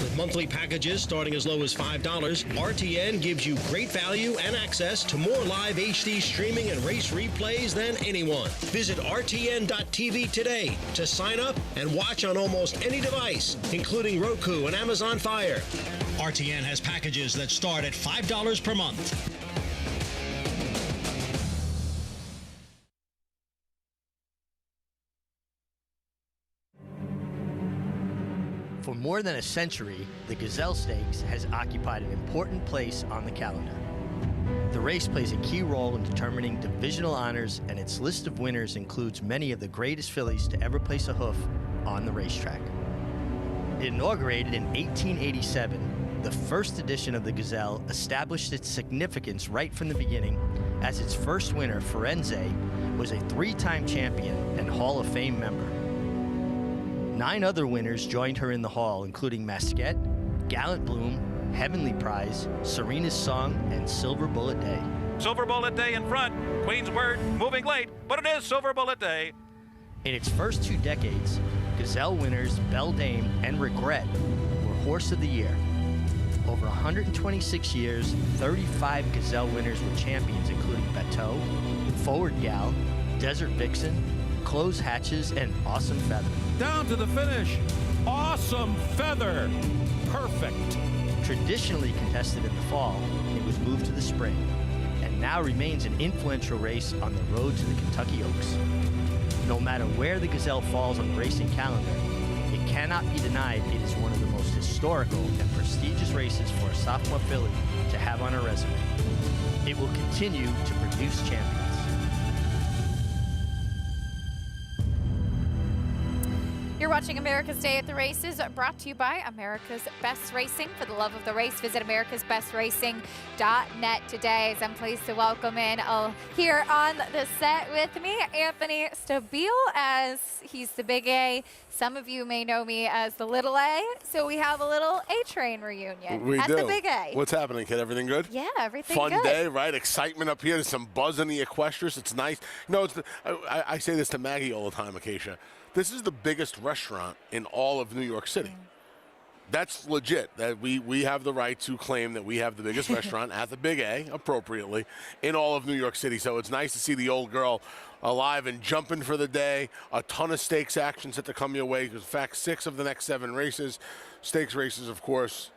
With monthly packages starting as low as $5, RTN gives you great value and access to more live HD streaming and race replays than anyone. Visit RTN.tv today to sign up and watch on almost any device, including Roku and Amazon Fire. RTN has packages that start at $5 per month. For more than a century, the Gazelle Stakes has occupied an important place on the calendar. The race plays a key role in determining divisional honors, and its list of winners includes many of the greatest fillies to ever place a hoof on the racetrack. It inaugurated in 1887, the first edition of the Gazelle established its significance right from the beginning, as its first winner, Firenze, was a 3-time champion and Hall of Fame member. 9 other winners joined her in the hall, including Masquette, Gallant Bloom, Heavenly Prize, Serena's Song, and Silver Bullet Day. Silver Bullet Day in front. Queen's Word moving late, but it is Silver Bullet Day. In its first 2 decades, Gazelle winners Belle Dame and Regret were Horse of the Year. Over 126 years, 35 Gazelle winners were champions, including Bateau, Forward Gal, Desert Vixen, Close Hatches, and Awesome Feather. Down to the finish. Awesome Feather. Perfect. Traditionally contested in the fall, it was moved to the spring, and now remains an influential race on the road to the Kentucky Oaks. No matter where the Gazelle falls on the racing calendar, it cannot be denied it is one of the most historical and prestigious races for a sophomore filly to have on her resume. It will continue to produce champions. You're watching America's Day at the Races, brought to you by America's Best Racing. For the love of the race, visit americasbestracing.net today. As I'm pleased to welcome in here on the set with me, Anthony Stabile, as he's the Big A. Some of you may know me as the Little A, so we have a little A-Train reunion the Big A. What's happening, kid? Everything good? Yeah, everything good. Fun day, right? Excitement up here. There's some buzz in the equestrians. It's nice. No, I say this to Maggie all the time, Acacia. This is the biggest restaurant in all of New York City. That's legit. That we have the right to claim that we have the biggest restaurant at the Big A, appropriately, in all of New York City. So it's nice to see the old girl alive and jumping for the day. A ton of stakes action set to come your way. In fact, 6 of the next 7 races. Stakes races, of course.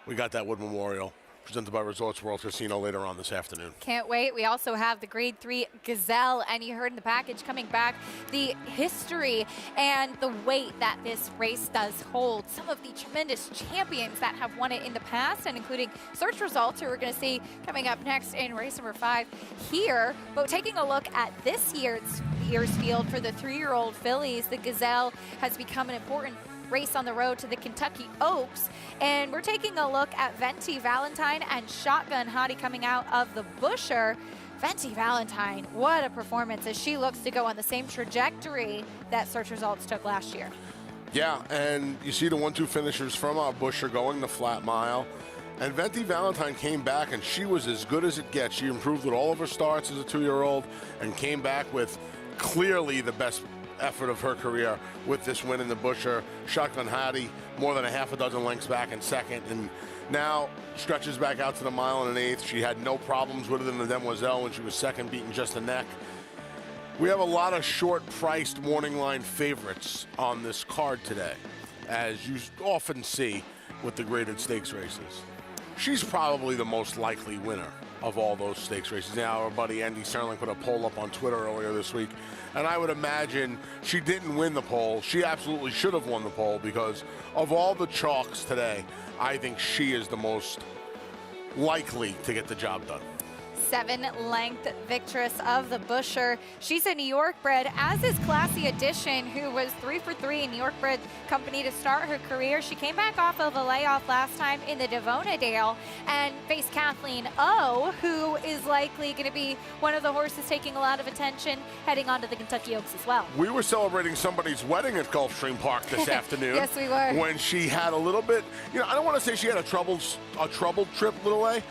We got that Wood Memorial, presented by Resorts World Casino later on this afternoon. Can't wait. We also have the Grade 3 Gazelle, and you heard in the package coming back the history and the weight that this race does hold. Some of the tremendous champions that have won it in the past, and including search results, who we're going to see coming up next in race number 5 here. But taking a look at this year's field for the 3-year-old fillies, the Gazelle has become an important race on the road to the Kentucky Oaks, and we're taking a look at Venti Valentine and Shotgun Hottie coming out of the Busher. Venti Valentine, what a performance, as she looks to go on the same trajectory that search results took last year. Yeah, and you see the 1-2 finishers from our Busher going the flat mile. And Venti Valentine came back, and she was as good as it gets. She improved with all of her starts as a 2-year-old and came back with clearly the best effort of her career with this win in the Busher. Shotgun Hattie more than a half a dozen lengths back in second, and now stretches back out to the 1 1/8. She had no problems with it in the Demoiselle when she was second, beating just a neck. We have a lot of short-priced morning line favorites on this card today, as you often see with the graded stakes races. She's probably the most likely winner of all those stakes races. Now, our buddy Andy Serling put a poll up on Twitter earlier this week, and I would imagine she didn't win the poll. She absolutely should have won the poll, because of all the chalks today, I think she is the most likely to get the job done. 7-length victress of the Busher. She's a New York bred, as is Classy Edition, who was 3 for 3 in New York bred company to start her career. She came back off of a layoff last time in the Devonadale and faced Kathleen O, who is likely going to be one of the horses taking a lot of attention heading on to the Kentucky Oaks as well. We were celebrating somebody's wedding at Gulfstream Park this afternoon. Yes, we were. When she had a little bit, you know, I don't want to say she had a troubled trip, Little A.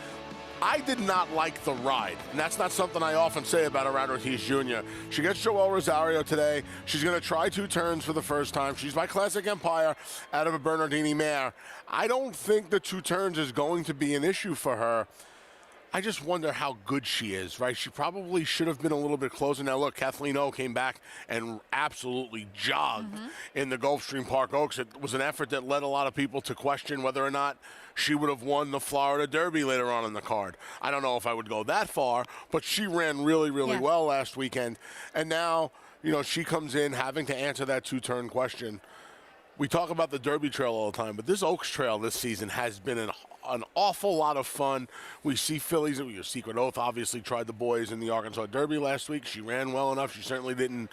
I did not like the ride, and that's not something I often say about Irad Ortiz Jr. She gets Joel Rosario today. She's going to try 2 turns for the first time. She's by Classic Empire out of a Bernardini mare. I don't think the 2 turns is going to be an issue for her. I just wonder how good she is, right? She probably should have been a little bit closer. Now, look, Kathleen O came back and absolutely jogged in the Gulfstream Park Oaks. It was an effort that led a lot of people to question whether or not she would have won the Florida Derby later on in the card. I don't know if I would go that far, but she ran really, really well last weekend. And now, you know, she comes in having to answer that 2-turn question. We talk about the Derby Trail all the time, but this Oaks Trail this season has been an awful lot of fun. We see fillies. Secret Oath obviously tried the boys in the Arkansas Derby last week. She ran well enough. She certainly didn't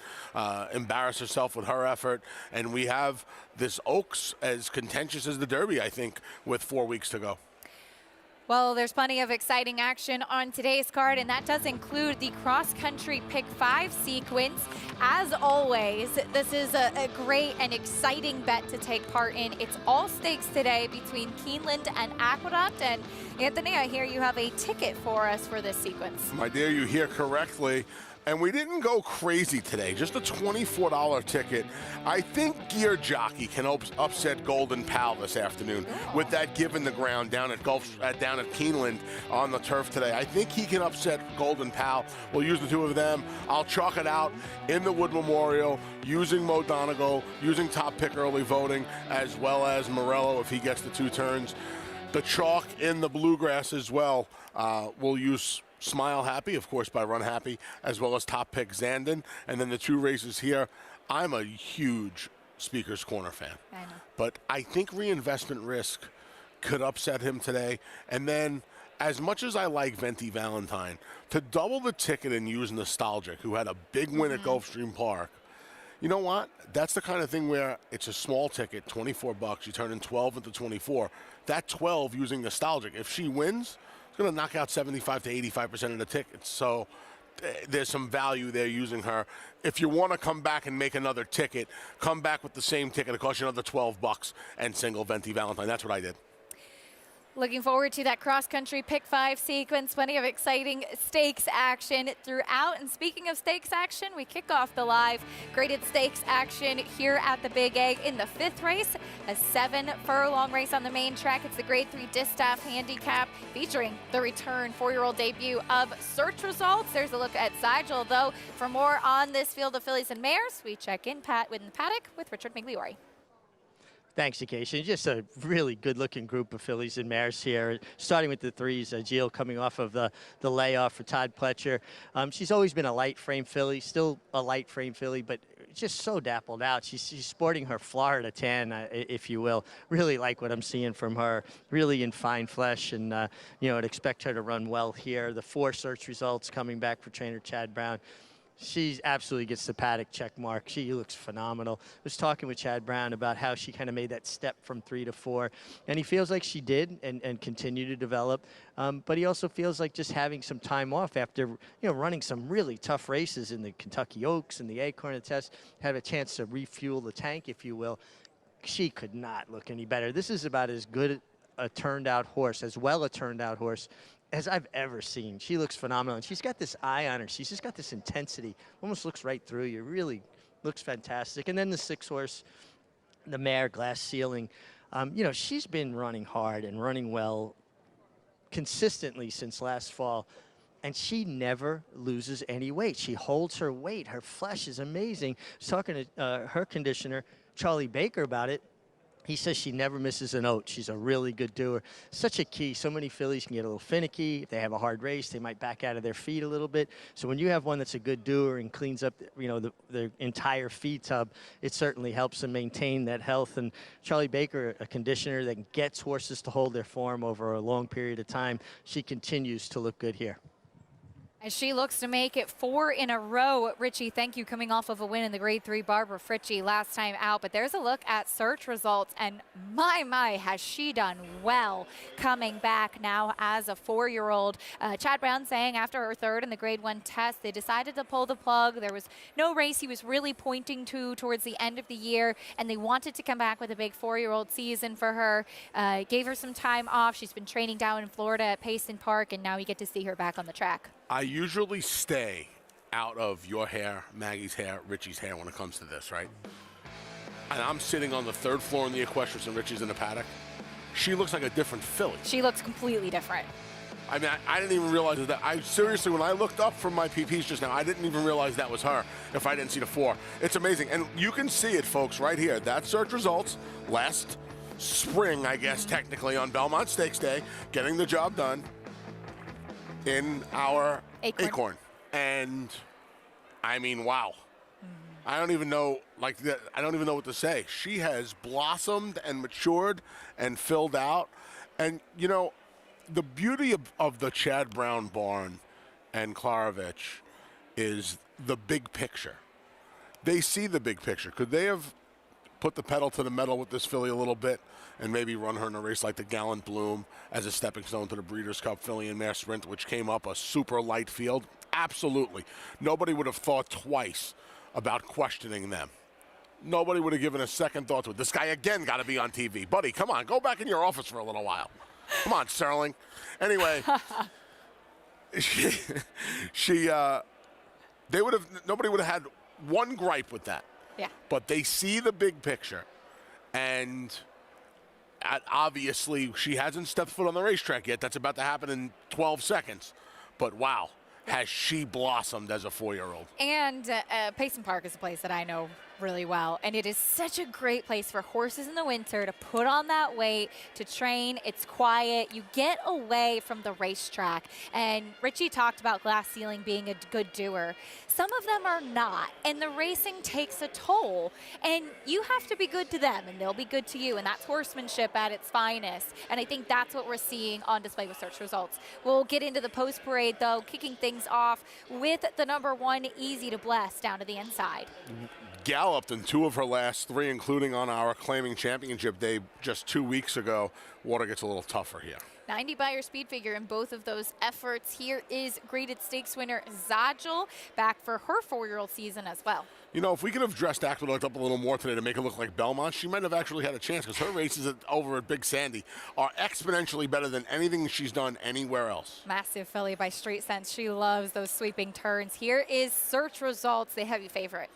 embarrass herself with her effort. And we have this Oaks as contentious as the Derby, I think, with 4 weeks to go. Well, there's plenty of exciting action on today's card, and that does include the cross-country Pick 5 sequence. As always, this is a great and exciting bet to take part in. It's all stakes today between Keeneland and Aqueduct. And Anthony, I hear you have a ticket for us for this sequence. My dear, you hear correctly. And we didn't go crazy today, just a $24 ticket. I think Gear Jockey can upset Golden Pal this afternoon with that given the ground down at Keeneland on the turf today. I think he can upset Golden Pal. We'll use the 2 of them. I'll chalk it out in the Wood Memorial using Mo Donegal, using top pick early voting, as well as Morello if he gets the 2 turns. The chalk in the Bluegrass as well. We'll use Smile Happy, of course, by Run Happy, as well as top pick Zandon. And then the 2 races here, I'm a huge Speaker's Corner fan. But I think Reinvestment Risk could upset him today. And then, as much as I like Venti Valentine, to double the ticket and use Nostalgic, who had a big win at Gulfstream Park, you know what? That's the kind of thing where it's a small ticket, $24. You turn in 12 into 24. That 12 using Nostalgic, if she wins, it's going to knock out 75 to 85% of the tickets. So there's some value there using her. If you want to come back and make another ticket, come back with the same ticket. It costs you another $12 and single Venti Valentine. That's what I did. Looking forward to that cross-country Pick 5 sequence. Plenty of exciting stakes action throughout. And speaking of stakes action, we kick off the live graded stakes action here at the Big Egg in the 5th race, a 7-furlong race on the main track. It's the Grade 3 Distaff handicap featuring the return 4-year-old debut of Search Results. There's a look at Sigel, though. For more on this field of fillies and mares, we check in with the paddock with Richard Migliori. Thanks, Acacia. Just a really good-looking group of fillies and mares here, starting with the 3s. Jill coming off of the layoff for Todd Pletcher. She's always been a light frame filly, still a light frame filly, but just so dappled out. She's sporting her Florida tan, if you will. Really like what I'm seeing from her. Really in fine flesh, and you know, I'd expect her to run well here. The 4 Search Results coming back for trainer Chad Brown. She absolutely gets the paddock check mark. She looks phenomenal. I was talking with Chad Brown about how she kind of made that step from 3 to 4, and he feels like she did and continue to develop. But he also feels like just having some time off after running some really tough races in the Kentucky Oaks and the Acorn Test, had a chance to refuel the tank, if you will. She could not look any better. This is about as good a turned-out horse, as well a turned-out horse as I've ever seen. She looks phenomenal, and she's got this eye on her. She's just got this intensity. Almost looks right through you. Really looks fantastic. And then the 6 horse, the mare, Glass Ceiling. She's been running hard and running well consistently since last fall, and she never loses any weight. She holds her weight. Her flesh is amazing. I was talking to her conditioner, Charlie Baker, about it. He says she never misses an oat. She's a really good doer. Such a key. So many fillies can get a little finicky. If they have a hard race, they might back out of their feet a little bit. So when you have one that's a good doer and cleans up, the entire feed tub, it certainly helps them maintain that health. And Charlie Baker, a conditioner that gets horses to hold their form over a long period of time, she continues to look good here. As she looks to make it 4 in a row. Richie, thank you, coming off of a win in the Grade 3 Barbara Fritchie last time out. But there's a look at search results, and my, has she done well coming back now as a 4-year-old. Chad Brown saying after her 3rd in the Grade 1 test, they decided to pull the plug. There was no race he was really pointing to towards the end of the year, and they wanted to come back with a big 4-year-old season for her. Gave her some time off. She's been training down in Florida at Payson Park, and now you get to see her back on the track. I usually stay out of your hair, Maggie's hair, Richie's hair when it comes to this, right? And I'm sitting on the 3rd floor in the equestrian and Richie's in the paddock. She looks like a different filly. She looks completely different. I mean, I didn't even realize that. I seriously, when I looked up from my PPs just now, I didn't even realize that was her if I didn't see the 4. It's amazing. And you can see it, folks, right here. That search results last spring, I guess, technically, on Belmont Stakes Day, getting the job done in our Acorn. And I mean, wow. I don't even know, I don't even know what to say. She has blossomed and matured and filled out. And, you know, the beauty of the Chad Brown barn and Klarovich is the big picture. They see the big picture. Could they have put the pedal to the metal with this filly a little bit and maybe run her in a race like the Gallant Bloom as a stepping stone to the Breeders' Cup Filly and Mare Sprint, which came up a super light field? Absolutely. Nobody would have thought twice about questioning them. Nobody would have given a second thought to it. This guy again got to be on TV. Buddy, come on, go back in your office for a little while. Come on, Sterling. Anyway, nobody would have had one gripe with that. Yeah. But they see the big picture, and obviously she hasn't stepped foot on the racetrack yet. That's about to happen in 12 seconds. But wow, has she blossomed as a 4-year-old. And Payson Park is a place that I know really well, and it is such a great place for horses in the winter to put on that weight, to train. It's quiet. You get away from the racetrack. And Richie talked about Glass Ceiling being a good doer. Some of them are not, and the racing takes a toll, and you have to be good to them, and they'll be good to you, and that's horsemanship at its finest. And I think that's what we're seeing on display with search results. We'll get into the post parade, though, kicking things off with the number 1, Easy to Bless, down to the inside. Galloped in 2 of her last 3, including on our claiming championship day just 2 weeks ago. Water gets a little tougher here. 90 by your speed figure in both of those efforts. Here is graded stakes winner Zagel, back for her 4-year-old season as well. You know, if we could have dressed Aqueduct up a little more today to make it look like Belmont, she might have actually had a chance, because her races over at Big Sandy are exponentially better than anything she's done anywhere else. Massive filly by Street Sense. She loves those sweeping turns. Here is search results, the heavy favorite.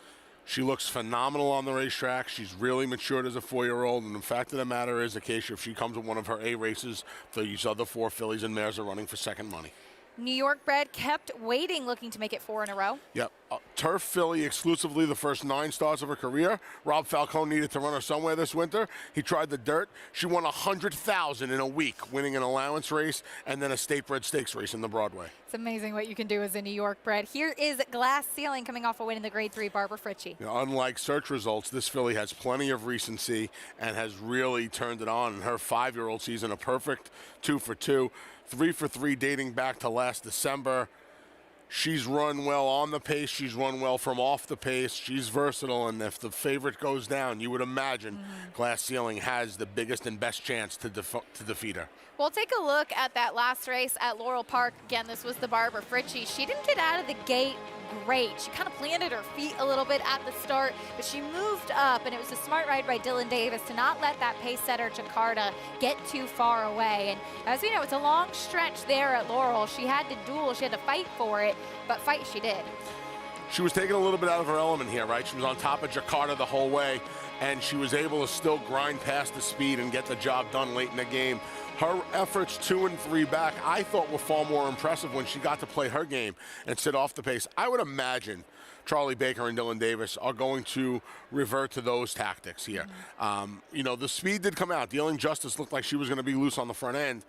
She looks phenomenal on the racetrack. She's really matured as a 4-year-old. And the fact of the matter is, Acacia, if she comes with one of her A races, these other 4 fillies and mares are running for second money. New York bred kept waiting, looking to make it 4 in a row. Yep. Turf filly exclusively the first 9 starts of her career. Rob Falcone needed to run her somewhere this winter. He tried the dirt. She won $100,000 in a week, winning an allowance race and then a state bred stakes race in the Broadway. It's amazing what you can do as a New York bred. Here is Glass Ceiling coming off a win in the Grade 3 Barbara Fritchie. You know, unlike search results, this filly has plenty of recency and has really turned it on in her 5-year-old season. A perfect 2 for 2. 3 for 3 dating back to last December. She's run well on the pace. She's run well from off the pace. She's versatile, and if the favorite goes down, you would imagine Glass Ceiling has the biggest and best chance to defeat her. We'll take a look at that last race at Laurel Park. Again, this was the Barbara Fritchie. She didn't get out of the gate great. She kind of planted her feet a little bit at the start, but she moved up, and it was a smart ride by Dylan Davis to not let that pace setter Jakarta get too far away. And as we know, it's a long stretch there at Laurel. She had to duel, she had to fight for it, but fight she did. She was taking a little bit out of her element here, right? She was on top of Jakarta the whole way, and she was able to still grind past the speed and get the job done late in the game. Her efforts 2 and 3 back, I thought, were far more impressive when she got to play her game and sit off the pace. I would imagine Charlie Baker and Dylan Davis are going to revert to those tactics here. You know, the speed did come out. Dealing Justice looked like she was going to be loose on the front end.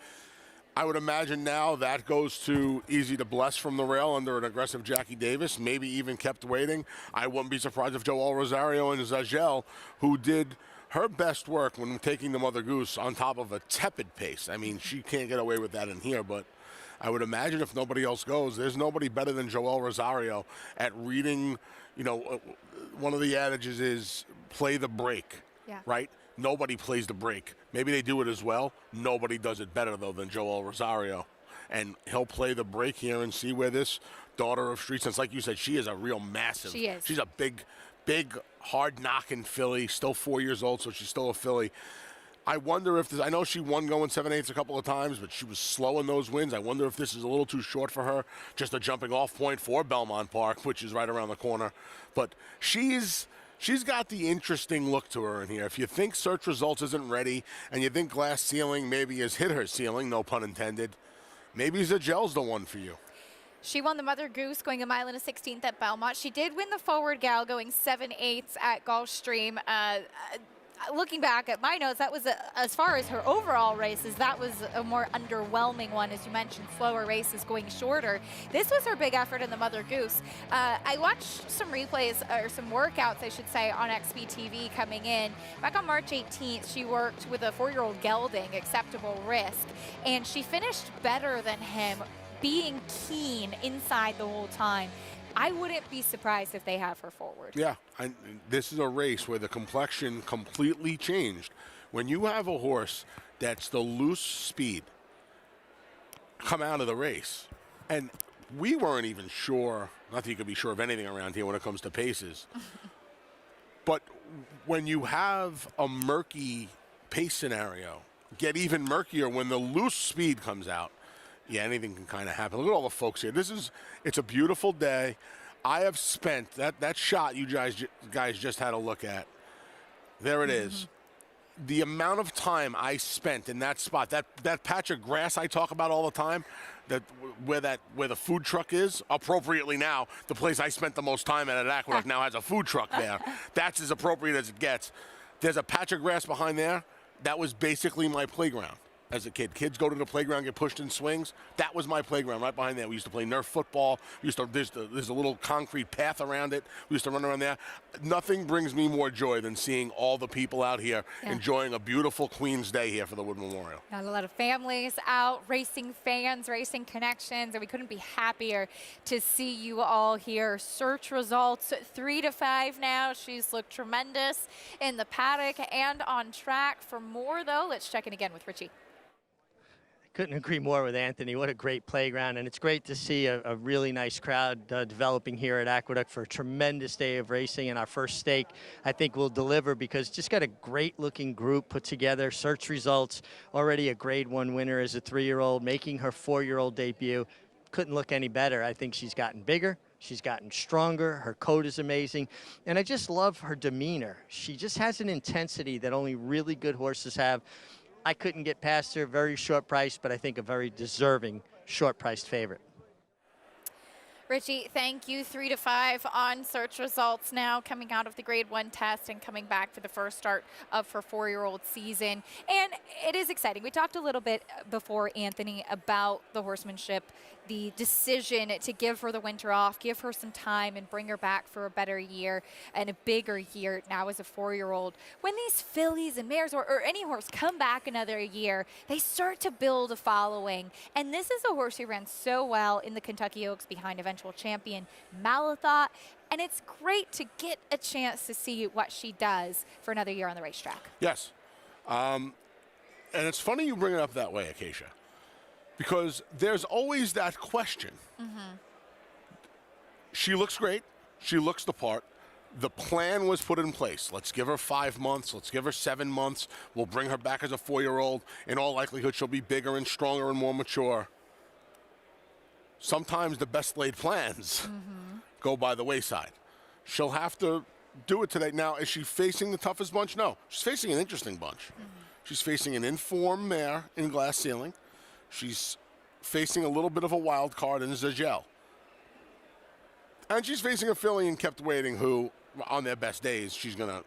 I would imagine now that goes to Easy to Bless from the rail under an aggressive Jackie Davis, maybe even kept waiting. I wouldn't be surprised if Joel Rosario and Zagel, who did her best work when taking the Mother Goose on top of a tepid pace. I mean, she can't get away with that in here, but I would imagine if nobody else goes, there's nobody better than Joel Rosario at reading, you know, one of the adages is play the break, right? Nobody plays the break. Maybe they do it as well. Nobody does it better, though, than Joel Rosario. And he'll play the break here and see where this daughter of street sense, like you said, she is a real massive. She is. She's a big, hard-knocking filly, still 4 years old, so she's still a filly. I wonder if this, I know she won going 7/8 a couple of times, but she was slow in those wins. I wonder if this is a little too short for her, just a jumping off point for Belmont Park, which is right around the corner. But she's got the interesting look to her in here. If you think Search Results isn't ready and you think Glass Ceiling maybe has hit her ceiling, no pun intended, maybe Zagel's the one for you. She won the Mother Goose going 1 1/16 at Belmont. She did win the Forward Gal going 7/8 at Gulfstream. Looking back at my notes, that was, as far as her overall races, that was a more underwhelming one. As you mentioned, slower races going shorter. This was her big effort in the Mother Goose. I watched some replays, or some workouts, I should say, on XBTV coming in. Back on March 18th, she worked with a 4-year-old gelding, Acceptable Risk, and she finished better than him, being keen inside the whole time. I wouldn't be surprised if they have her forward. Yeah, this is a race where the complexion completely changed. When you have a horse that's the loose speed come out of the race, and we weren't even sure, not that you could be sure of anything around here when it comes to paces, but when you have a murky pace scenario, get even murkier when the loose speed comes out. Yeah, anything can kind of happen. Look at all the folks here. It's a beautiful day. I have spent, that shot you guys just had a look at, there it is. The amount of time I spent in that spot, that patch of grass I talk about all the time, where the food truck is, appropriately now, the place I spent the most time at Aqueduct now has a food truck there. That's as appropriate as it gets. There's a patch of grass behind there. That was basically my playground. As a kid, kids go to the playground, get pushed in swings. That was my playground right behind there. We used to play Nerf football. There's a little concrete path around it. We used to run around there. Nothing brings me more joy than seeing all the people out here enjoying a beautiful Queen's Day here for the Wood Memorial. Got a lot of families out, racing fans, racing connections, and we couldn't be happier to see you all here. Search Results 3-5 now. She's looked tremendous in the paddock and on track. For more, though, let's check in again with Richie. Couldn't agree more with Anthony. What a great playground, and it's great to see a really nice crowd developing here at Aqueduct for a tremendous day of racing. And our first stake, I think, will deliver, because just got a great-looking group put together. Search Results, already a Grade 1 winner as a 3-year-old, making her 4-year-old debut. Couldn't look any better. I think she's gotten bigger. She's gotten stronger. Her coat is amazing. And I just love her demeanor. She just has an intensity that only really good horses have. I couldn't get past her. Very short price, but I think a very deserving short-priced favorite. Richie, thank you. 3-5 on Search Results now, coming out of the Grade 1 test and coming back for the first start of her 4-year-old season. And it is exciting. We talked a little bit before, Anthony, about the horsemanship, the decision to give her the winter off, give her some time and bring her back for a better year and a bigger year now as a 4-year-old. When these fillies and mares or any horse come back another year, they start to build a following. And this is a horse who ran so well in the Kentucky Oaks behind eventual champion NYTHA. And it's great to get a chance to see what she does for another year on the racetrack. Yes. And it's funny you bring it up that way, Acacia, because there's always that question. She looks great. She looks the part. The plan was put in place. Let's give her 5 months. Let's give her 7 months. We'll bring her back as a 4-year-old. In all likelihood, she'll be bigger and stronger and more mature. Sometimes the best laid plans go by the wayside. She'll have to do it today. Now, is she facing the toughest bunch? No. She's facing an interesting bunch. She's facing an in-form mare in Glass Ceiling. She's facing a little bit of a wild card in Zagel. And she's facing a filly in Kept Waiting who, on their best days, she's going to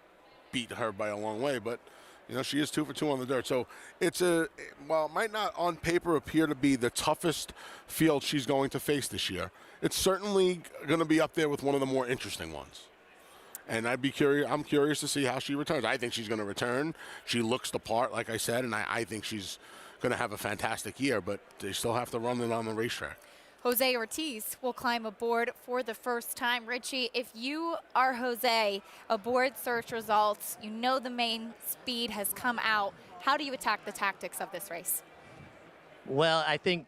beat her by a long way. But, you know, she is 2 for 2 on the dirt. So it's while it might not on paper appear to be the toughest field she's going to face this year, it's certainly going to be up there with one of the more interesting ones. And I'm curious to see how she returns. I think she's going to return. She looks the part, like I said, and I think she's going to have a fantastic year, but they still have to run it on the racetrack. Jose Ortiz will climb aboard for the first time. Richie, if you are Jose aboard Search Results, you know the main speed has come out. How do you attack the tactics of this race? Well, I think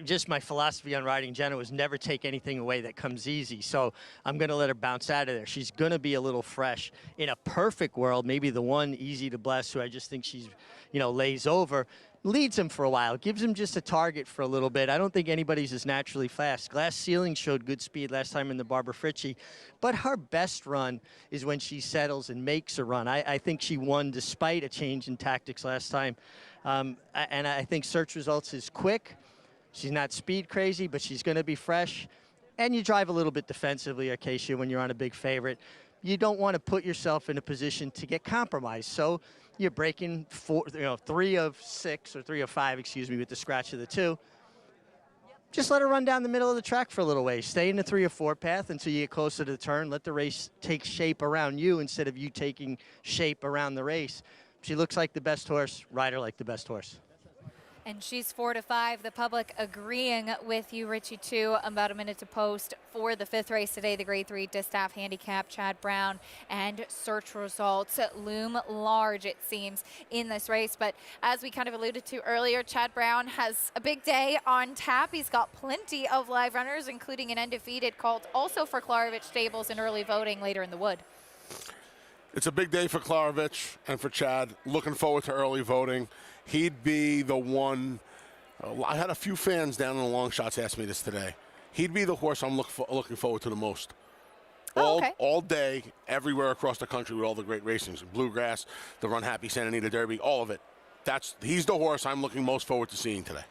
just my philosophy on riding Jenna was never take anything away that comes easy. So I'm going to let her bounce out of there. She's going to be a little fresh. In a perfect world, maybe the one Easy to Bless, who I just think she's, lays over, leads him for a while, gives him just a target for a little bit. I don't think anybody's as naturally fast. Glass Ceiling showed good speed last time in the Barbara Fritchie, but her best run is when she settles and makes a run. I think she won despite a change in tactics last time. And I think Search Results is quick. She's not speed crazy, but she's going to be fresh. And you drive a little bit defensively, Acacia, when you're on a big favorite. You don't want to put yourself in a position to get compromised. So you're breaking 3 of 6 or 3 of 5, excuse me, with the scratch of the 2. Just let her run down the middle of the track for a little ways. Stay in the 3 or 4 path until you get closer to the turn. Let the race take shape around you instead of you taking shape around the race. She looks like the best horse. Ride her like the best horse. And she's 4 to 5. The public agreeing with you, Richie, too. About a minute to post for the 5th race today, the Grade 3 Distaff handicap. Chad Brown and Search Results loom large, it seems, in this race. But as we kind of alluded to earlier, Chad Brown has a big day on tap. He's got plenty of live runners, including an undefeated called also for Klarovich Stables in early voting later in the wood. It's a big day for Klarovich and for Chad. Looking forward to early voting. He'd be the one. I had a few fans down in the long shots ask me this today. He'd be the horse I'm looking forward to the most. All day, everywhere across the country with all the great racings. Bluegrass, the Run Happy Santa Anita Derby, all of it. He's the horse I'm looking most forward to seeing today.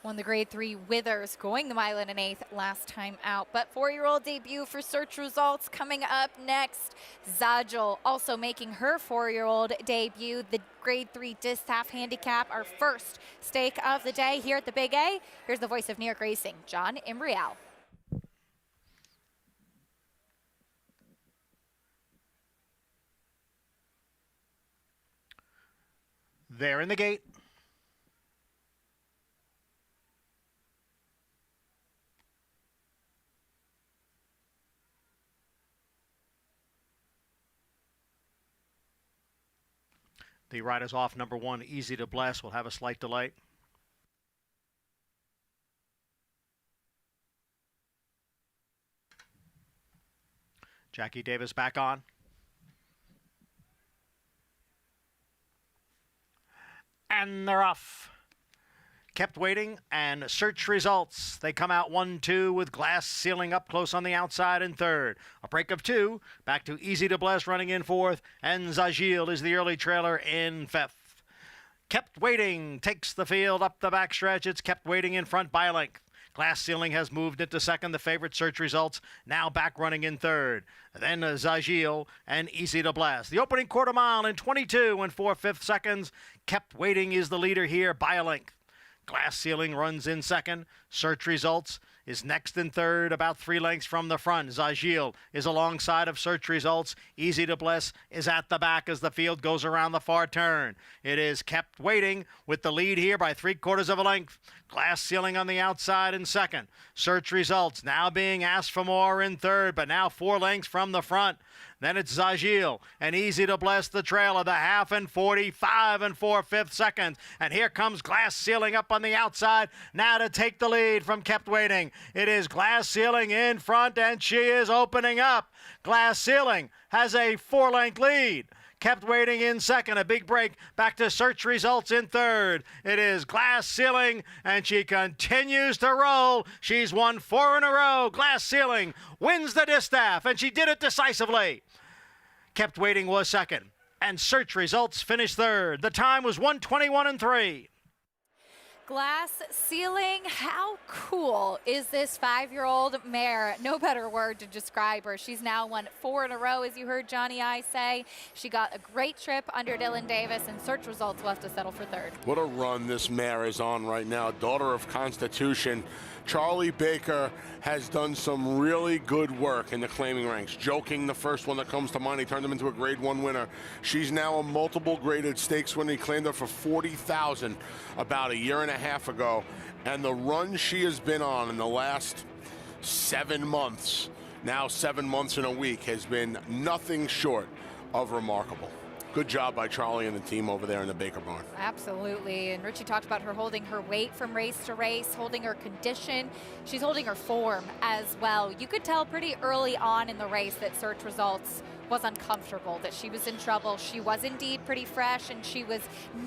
Won the Grade 3 Withers, going the mile and an eighth last time out. But 4-year-old debut for Search Results coming up next. Zajul also making her 4-year-old debut. The Grade 3 Distaff handicap, our first stake of the day here at the Big A. Here's the voice of New York Racing, John Imbrial. They're in the gate. The riders off. Number 1, Easy to Bless, will have a slight delay. Jackie Davis back on. And they're off. Kept Waiting and Search Results. They come out 1-2 with Glass Ceiling up close on the outside in 3rd. A break of 2. Back to Easy to Bless running in 4th. And Zajil is the early trailer in 5th. Kept Waiting takes the field up the backstretch. It's Kept Waiting in front by a length. Glass Ceiling has moved into 2nd. The favorite Search Results now back running in 3rd. Then Zajil and Easy to Bless. The opening quarter mile in 22 and 4/5 seconds. Kept Waiting is the leader here by a length. Glass Ceiling runs in 2nd. Search Results is next in 3rd, about 3 lengths from the front. Zajil is alongside of Search Results. Easy to Bless is at the back as the field goes around the far turn. It is Kept Waiting with the lead here by 3/4 of a length. Glass Ceiling on the outside in 2nd. Search Results now being asked for more in 3rd, but now 4 lengths from the front. Then it's Zajil and Easy to Bless the trailer, the half in 45 and 4/5 seconds. And here comes Glass Ceiling up on the outside now to take the lead from Kept Waiting. It is Glass Ceiling in front, and she is opening up. Glass Ceiling has a 4-length lead. Kept Waiting in 2nd, a big break back to Search Results in 3rd. It is Glass Ceiling, and she continues to roll. She's won 4 in a row. Glass Ceiling wins the Distaff, and she did it decisively. Kept Waiting was 2nd, and Search Results finished 3rd. The time was 1:21 and 3. glass ceiling. How cool is this 5-year-old mare? No better word to describe her. She's now won 4 in a row, as you heard Johnny I say. She got a great trip under Dylan Davis, and search results will have to settle for 3rd. What a run this mare is on right now. Daughter of Constitution. Charlie Baker has done some really good work in the claiming ranks. Joking, the first one that comes to mind, he turned him into a Grade 1 winner. She's now a multiple graded stakes winner. He claimed her for $40,000 about a year and a half ago. And the run she has been on in the last 7 months, now 7 months and a week, has been nothing short of remarkable. Good job by Charlie and the team over there in the Baker barn. Absolutely, and Richie talked about her holding her weight from race to race, holding her condition. She's holding her form as well. You could tell pretty early on in the race that search results was uncomfortable, that she was in trouble. She was indeed pretty fresh, and she was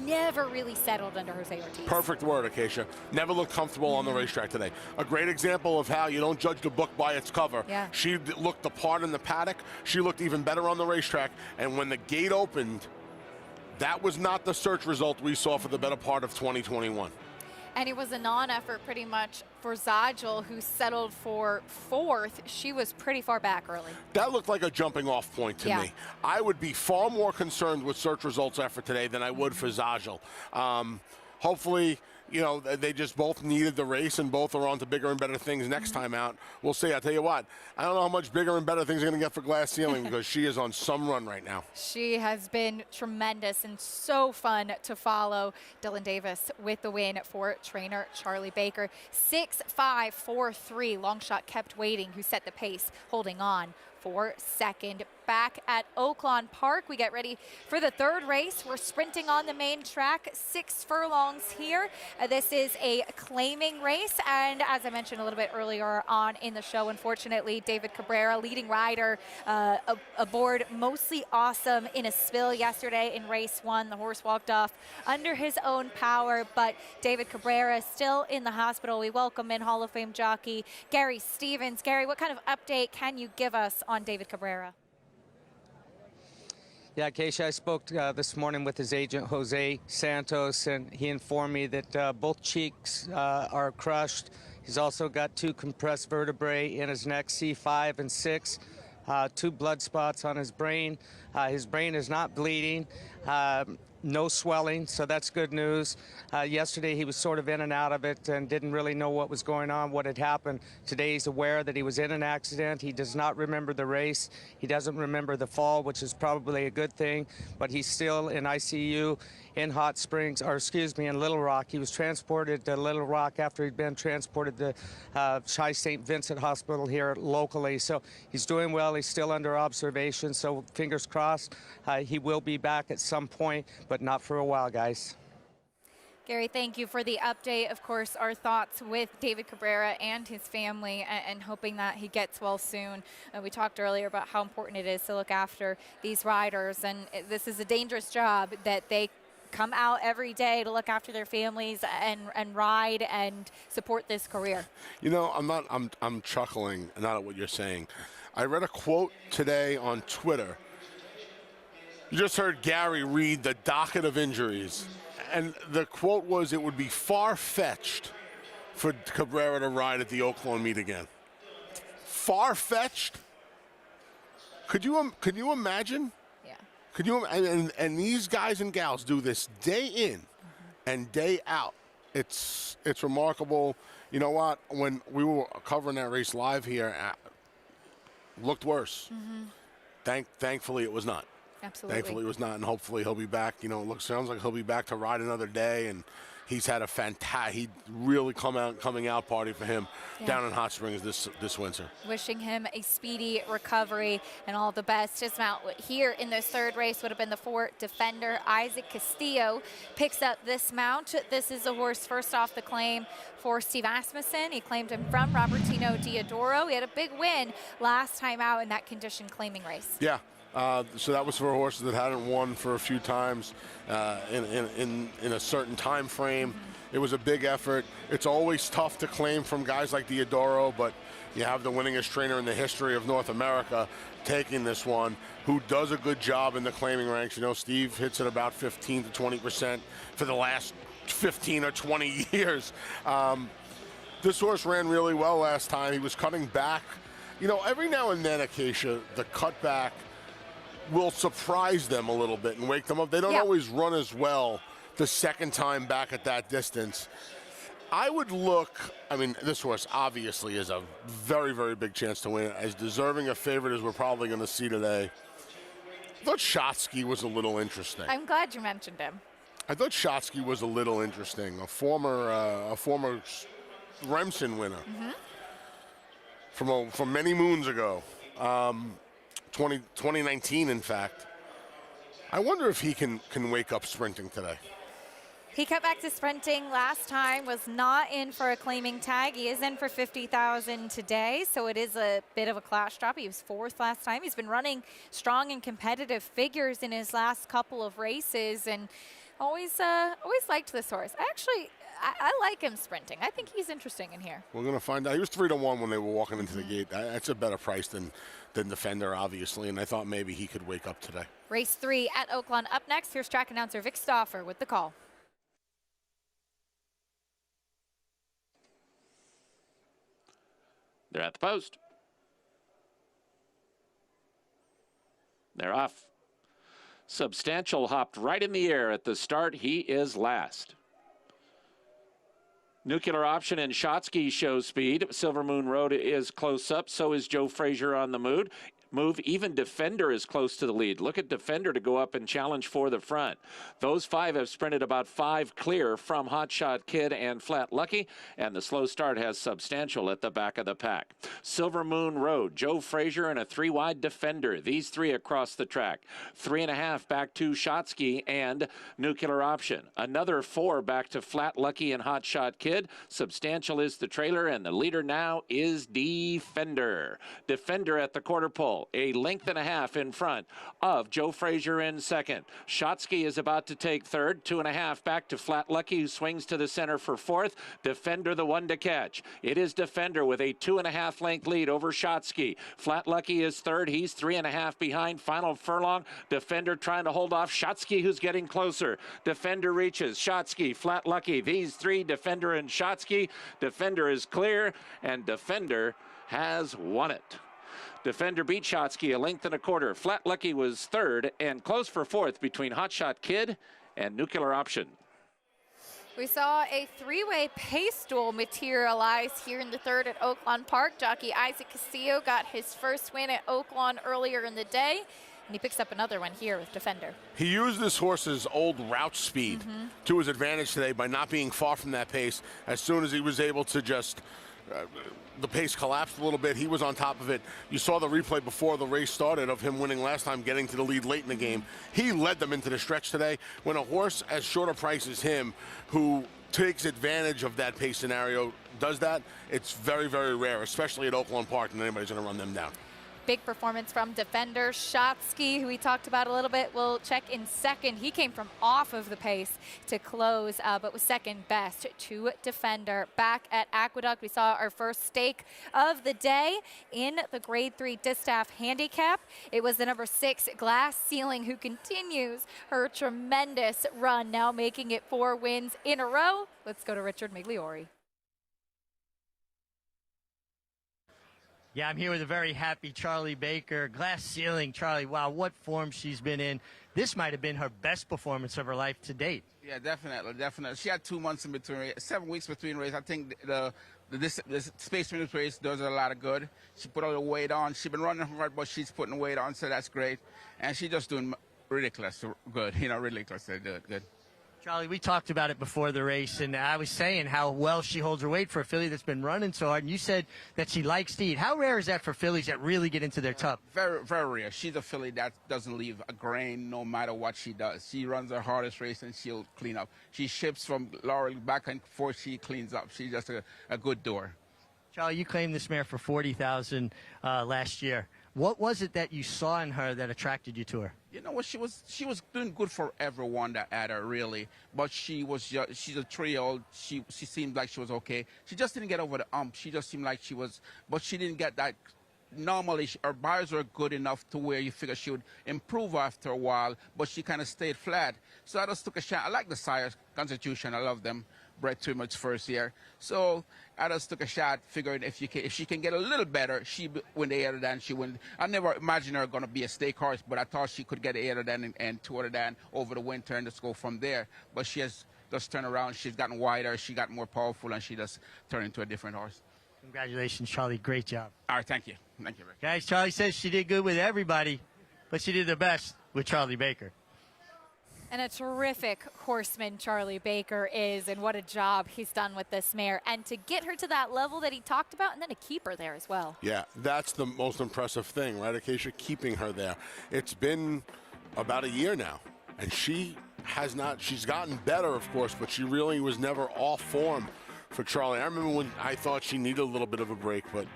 never really settled under Jose Ortiz. Perfect word, Acacia. Never looked comfortable on the racetrack today. A great example of how you don't judge the book by its cover. Yeah. She looked the part in the paddock. She looked even better on the racetrack. And when the gate opened, that was not the search result we saw for the better part of 2021. And it was a non-effort pretty much for Zagel, who settled for 4th. She was pretty far back early. That looked like a jumping off point to me. I would be far more concerned with search results effort today than I would for Zagel. Hopefully, you know, they just both needed the race, and both are on to bigger and better things next time out. We'll see. I'll tell you what, I don't know how much bigger and better things are going to get for Glass Ceiling because she is on some run right now. She has been tremendous and so fun to follow. Dylan Davis with the win for trainer Charlie Baker. 6-5-4-3. Longshot kept waiting, who set the pace, holding on for 2nd. Back at Oaklawn Park, we get ready for the 3rd race. We're sprinting on the main track, 6 furlongs here. This is a claiming race, and as I mentioned a little bit earlier on in the show, unfortunately, David Cabrera, leading rider aboard Mostly Awesome in a spill yesterday in race 1. The horse walked off under his own power, but David Cabrera is still in the hospital. We welcome in Hall of Fame jockey Gary Stevens. Gary, what kind of update can you give us on David Cabrera? Yeah, Keisha, I spoke this morning with his agent, Jose Santos, and he informed me that both cheeks are crushed. He's also got 2 compressed vertebrae in his neck, C5 and 6, 2 blood spots on his brain. His brain is not bleeding. No swelling, so that's good news. Yesterday he was sort of in and out of it and didn't really know what was going on, what had happened. Today he's aware that he was in an accident. He does not remember the race. He doesn't remember the fall, which is probably a good thing, but he's still in ICU in Hot Springs, or excuse me, in Little Rock. He was transported to Little Rock after he'd been transported to Chi St. Vincent Hospital here locally. So he's doing well. He's still under observation, so fingers crossed he will be back at some point, but not for a while, guys. Gary, thank you for the update. Of course, our thoughts with David Cabrera and his family, and hoping that he gets well soon. We talked earlier about how important it is to look after these riders, and this is a dangerous job that they come out every day to look after their families and ride and support this career. You know, I'm chuckling not at what you're saying. I read a quote today on Twitter. You just heard Gary read the docket of injuries, and the quote was, it would be far-fetched for Cabrera to ride at the Oaklawn meet again. Far-fetched? Could you imagine? Yeah. Could you? And these guys and gals do this day in and day out. It's remarkable. You know what? When we were covering that race live here, looked worse. Thankfully, it was not. Absolutely. Thankfully, it was not, and hopefully he'll be back. You know, sounds like he'll be back to ride another day, and he's had a he really coming out party for him down in Hot Springs this winter. Wishing him a speedy recovery and all the best. His mount here in this 3rd race would have been the 4 defender. Isaac Castillo picks up this mount. This is a horse first off the claim for Steve Asmussen. He claimed him from Robertino Diodoro. He had a big win last time out in that condition claiming race. Yeah. So that was for horses that hadn't won for a few times in a certain time frame. It was a big effort. It's always tough to claim from guys like Diodoro, but you have the winningest trainer in the history of North America taking this one, who does a good job in the claiming ranks. You know, Steve hits at about 15 to 20% for the last 15 or 20 years. This horse ran really well last time. He was cutting back. You know, every now and then, Acacia, the cutback will surprise them a little bit and wake them up. They don't always run as well the second time back at that distance. I would look, I mean, this horse obviously is a very, very big chance to win. As deserving a favorite as we're probably going to see today. I thought Shotsky was a little interesting. I'm glad you mentioned him. I thought Shotsky was a little interesting. A former Remsen winner from many moons ago, 2019 in fact. I wonder if he can wake up sprinting today. He cut back to sprinting last time, was not in for a claiming tag. He is in for 50,000 today, so it is a bit of a class drop. He was 4th last time. He's been running strong and competitive figures in his last couple of races, and always liked this horse. I like him sprinting. I think he's interesting in here. We're going to find out. He was 3-1 when they were walking into the gate. That's a better price than Defender, obviously, and I thought maybe he could wake up today. Race 3 at Oaklawn. Up next, here's track announcer Vic Stauffer with the call. They're at the post. They're off. Substantial hopped right in the air at the start. He is last. Nuclear Option and Shotsky show speed. Silver Moon Road is close up. So is Joe Frazier on the move. Even Defender is close to the lead. Look at Defender to go up and challenge for the front. Those 5 have sprinted about 5 clear from Hot Shot Kid and Flat Lucky, and the slow start has Substantial at the back of the pack. Silver Moon Road, Joe Frazier, and a 3-wide Defender. These 3 across the track. 3.5 back to Shotsky and Nuclear Option. Another 4 back to Flat Lucky and Hot Shot Kid. Substantial is the trailer, and the leader now is Defender. Defender at the quarter pole. A length and a half in front of Joe Frazier in second. Shotsky is about to take third. 2.5 back to Flat Lucky, who swings to the center for 4th. Defender the one to catch. It is Defender with a 2.5 length lead over Shotsky. Flat Lucky is third. He's 3.5 behind. Final furlong. Defender trying to hold off Shotsky, who's getting closer. Defender reaches. Shotsky, Flat Lucky. These 3, Defender and Shotsky. Defender is clear, and Defender has won it. Defender beat Shotsky a length and a quarter. Flat Lucky was third and close for 4th between Hot Shot Kid and Nuclear Option. We saw a 3-way pace duel materialize here in the 3rd at Oaklawn Park. Jockey Isaac Castillo got his first win at Oaklawn earlier in the day, and he picks up another one here with Defender. He used this horse's old route speed to his advantage today by not being far from that pace. As soon as he was able to just the pace collapsed a little bit. He was on top of it. You saw the replay before the race started of him winning last time, getting to the lead late in the game. He led them into the stretch today. When a horse as short a price as him, who takes advantage of that pace scenario, does that, it's very, very rare, especially at Oaklawn Park, and anybody's going to run them down. Big performance from Defender. Shotsky, who we talked about a little bit, will check in second. He came from off of the pace to close, but was second best to Defender. Back at Aqueduct, we saw our first stake of the day in the Grade 3 Distaff handicap. It was the number 6 Glass Ceiling, who continues her tremendous run, now making it 4 wins in a row. Let's go to Richard Migliori. Yeah, I'm here with a very happy Charlie Baker. Glass Ceiling, Charlie, wow, what form she's been in. This might have been her best performance of her life to date. Yeah, definitely. She had 2 months in between, 7 weeks between races. I think the Space Minutes race does her a lot of good. She put all the weight on. She's been running hard, but she's putting weight on, so that's great. And she's just doing ridiculous good, ridiculously good. Charlie, we talked about it before the race, and I was saying how well she holds her weight for a filly that's been running so hard, and you said that she likes to eat. How rare is that for fillies that really get into their tub? Very, very rare. She's a filly that doesn't leave a grain no matter what she does. She runs her hardest race, and she'll clean up. She ships from Laurel back and forth. She cleans up. She's just a good doer. Charlie, you claimed this mare for $40,000 last year. What was it that you saw in her that attracted you to her? You know what, she was doing good for everyone that had her, really. But she's a 3-year-old. She seemed like she was okay. She just didn't get over the ump. She just seemed like she was, but she didn't get that normally her bars were good enough to where you figure she would improve after a while, but she kind of stayed flat. So I just took a shot. I like the sire Constitution. I love them. Bred too much first year. So I just took a shot, figuring if she can get a little better, she win the 8 Dan. She win. I never imagined her going to be a stake horse, but I thought she could get 8 Dan and 2 Dan over the winter and just go from there. But she has just turned around. She's gotten wider. She got more powerful, and she just turned into a different horse. Congratulations, Charlie. Great job. All right, thank you. Thank you, Rick. Guys, Charlie says she did good with everybody, but she did the best with Charlie Baker. And a terrific horseman Charlie Baker is, and what a job he's done with this mare. And to get her to that level that he talked about, and then to keep her there as well. Yeah, that's the most impressive thing, right, Acacia? Keeping her there. It's been about a year now, and she has not, she's gotten better, of course, but she really was never off form for Charlie. I remember when I thought she needed a little bit of a break, but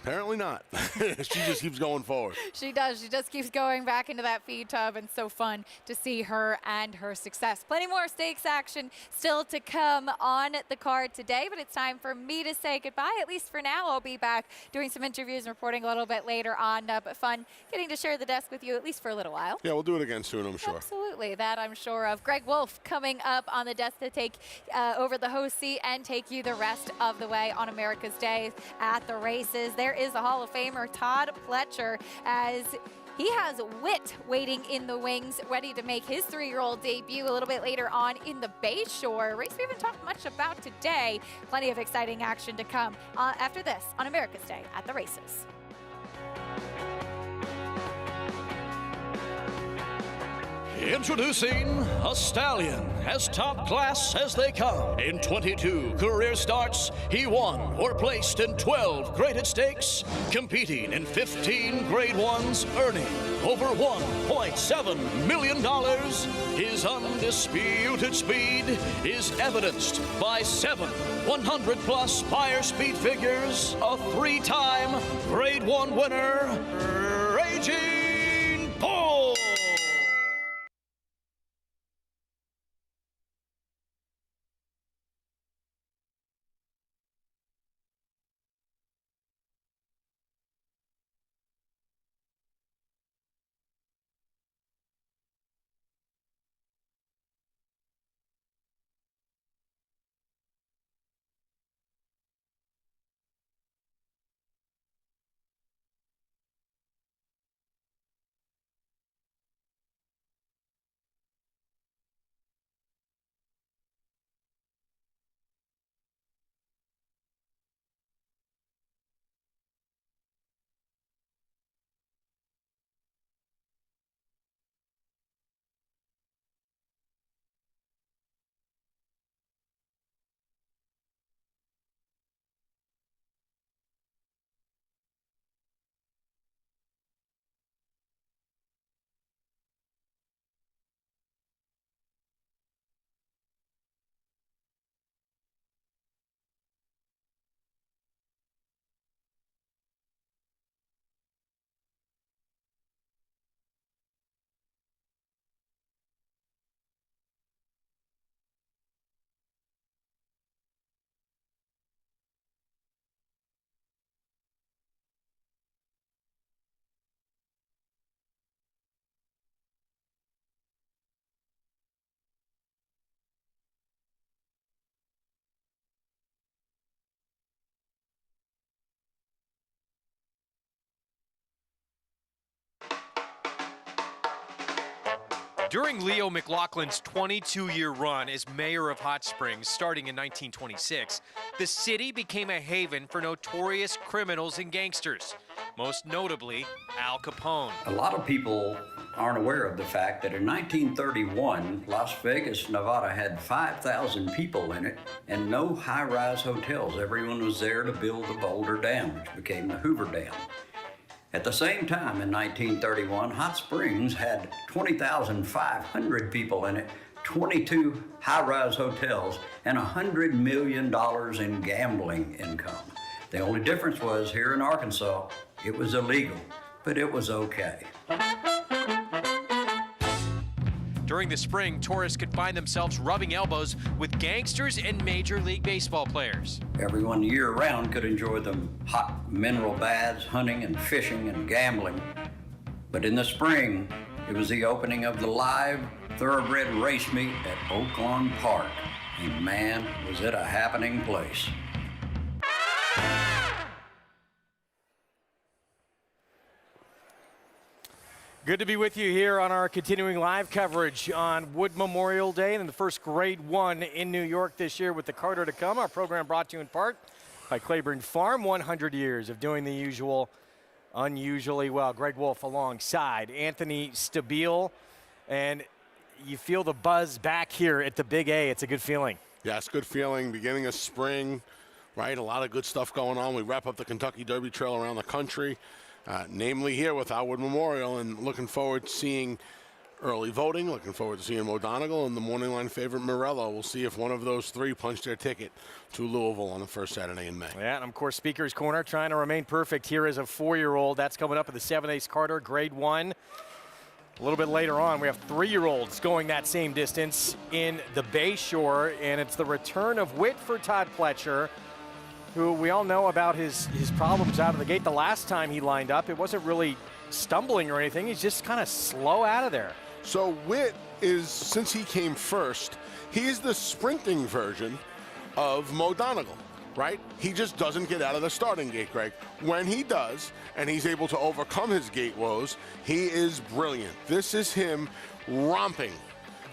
apparently not. She just keeps going forward. She does. She just keeps going back into that feed tub, and so fun to see her and her success. Plenty more stakes action still to come on the card today, but it's time for me to say goodbye. At least for now, I'll be back doing some interviews and reporting a little bit later on, but fun getting to share the desk with you at least for a little while. Yeah, we'll do it again soon, I'm sure. Absolutely. That I'm sure of. Greg Wolf coming up on the desk to take over the host seat and take you the rest of the way on America's Day at the races. There is the Hall of Famer Todd Pletcher, as he has wit waiting in the wings, ready to make his 3-year-old debut a little bit later on in the Bayshore race we haven't talked much about today. Plenty of exciting action to come after this on America's Day at the races. Introducing a stallion, as top class as they come. In 22 career starts, he won or placed in 12 graded stakes, competing in 15 grade ones, earning over $1.7 million. His undisputed speed is evidenced by 7 100-plus buyer speed figures, a 3-time grade 1 winner, Raging Bull. During Leo McLaughlin's 22-year run as mayor of Hot Springs, starting in 1926, the city became a haven for notorious criminals and gangsters, most notably Al Capone. A lot of people aren't aware of the fact that in 1931, Las Vegas, Nevada had 5,000 people in it and no high-rise hotels. Everyone was there to build the Boulder Dam, which became the Hoover Dam. At the same time, in 1931, Hot Springs had 20,500 people in it, 22 high-rise hotels, and $100 million in gambling income. The only difference was here in Arkansas, it was illegal, but it was okay. During the spring, tourists could find themselves rubbing elbows with gangsters and Major League Baseball players. Everyone year-round could enjoy the hot mineral baths, hunting and fishing and gambling. But in the spring, it was the opening of the live thoroughbred race meet at Oaklawn Park. And man, was it a happening place. Good to be with you here on our continuing live coverage on Wood Memorial Day and the first Grade 1 in New York this year with the Carter to come. Our program brought to you in part by Claiborne Farm, 100 years of doing the usual unusually well. Greg Wolf alongside Anthony Stabile, and you feel the buzz back here at the Big A. It's a good feeling. Yeah, it's a good feeling. Beginning of spring, right? A lot of good stuff going on. We wrap up the Kentucky Derby Trail around the country. Namely here with our Wood Memorial, and looking forward to seeing early voting, looking forward to seeing Mo Donegal and the morning line favorite Morello. We'll see if one of those three punch their ticket to Louisville on the first Saturday in May. Yeah, and of course, Speaker's Corner trying to remain perfect here as a 4-year-old. That's coming up at the 7/8 Carter, Grade 1. A little bit later on, we have 3-year-olds going that same distance in the Bayshore, and it's the return of wit for Todd Pletcher, who we all know about his problems out of the gate. The last time he lined up, it wasn't really stumbling or anything. He's just kind of slow out of there. So Witt is, since he came first, he's the sprinting version of Mo Donegal, right? He just doesn't get out of the starting gate, Greg. When he does, and he's able to overcome his gate woes, he is brilliant. This is him romping.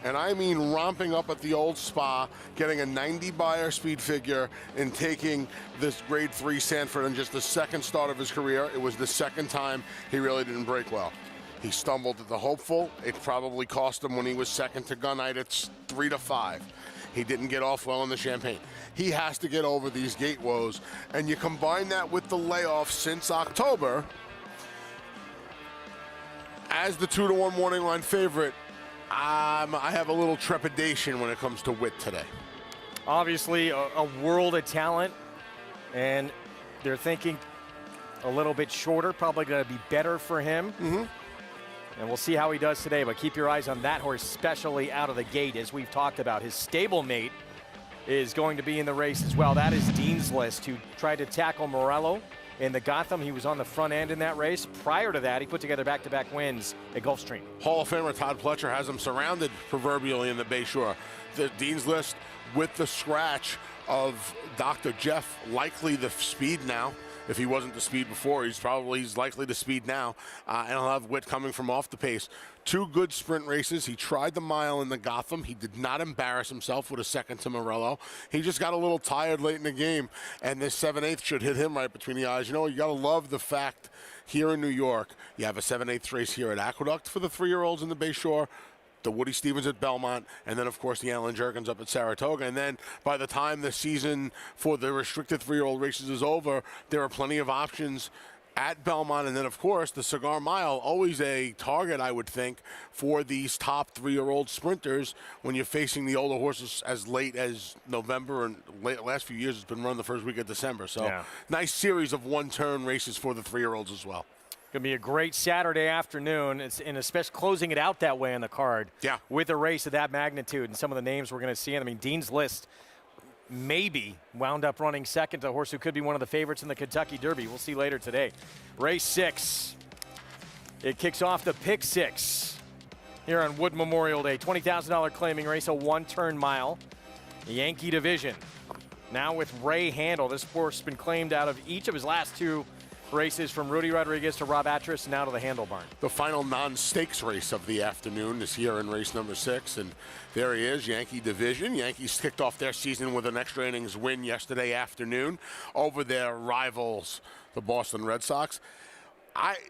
And I mean romping up at the old spa, getting a 90 Beyer speed figure and taking this Grade 3 Sanford in just the second start of his career. It was the second time he really didn't break well. He stumbled at the Hopeful. It probably cost him when he was second to Gunite. It's 3-5. He didn't get off well in the Champagne. He has to get over these gate woes. And you combine that with the layoff since October, as the 2-1 morning line favorite, I have a little trepidation when it comes to Witt today. Obviously, a world of talent, and they're thinking a little bit shorter, probably going to be better for him. Mm-hmm. And we'll see how he does today, but keep your eyes on that horse, especially out of the gate, as we've talked about. His stablemate is going to be in the race as well. That is Dean's List, who tried to tackle Morello in the Gotham. He was on the front end in that race. Prior to that, he put together back-to-back wins at Gulfstream. Hall of Famer Todd Pletcher has him surrounded proverbially in the Bayshore. The Dean's List with the scratch of Dr. Jeff, likely the speed now. If he wasn't the speed before, he's likely the speed now. And he'll have Witt coming from off the pace. 2 good sprint races. He tried the mile in the Gotham. He did not embarrass himself with a second to Morello. He just got a little tired late in the game, and this 7/8 should hit him right between the eyes. You know, you got to love the fact here in New York, you have a 7/8 race here at Aqueduct for the 3-year-olds in the Bayshore, the Woody Stevens at Belmont, and then, of course, the Alan Jerkins up at Saratoga. And then by the time the season for the restricted 3-year-old races is over, there are plenty of options at Belmont. And then, of course, the Cigar Mile, always a target, I would think, for these top 3-year-old sprinters when you're facing the older horses as late as November, and last few years it's been run the first week of December. So yeah, nice series of one-turn races for the 3-year-olds as well. Going to be a great Saturday afternoon, and especially closing it out that way on the card. Yeah. With a race of that magnitude and some of the names we're going to see. I mean, Dean's List maybe wound up running second to a horse who could be one of the favorites in the Kentucky Derby. We'll see later today. Race 6. It kicks off the Pick 6 here on Wood Memorial Day. $20,000 claiming race, a 1-turn mile. Yankee division. Now with Ray Handel. This horse has been claimed out of each of his last 2 races, from Rudy Rodriguez to Rob Atras, and now to the Handel Barn. The final non-stakes race of the afternoon is here in race number 6, and there he is, Yankee division. Yankees kicked off their season with an extra innings win yesterday afternoon over their rivals, the Boston Red Sox.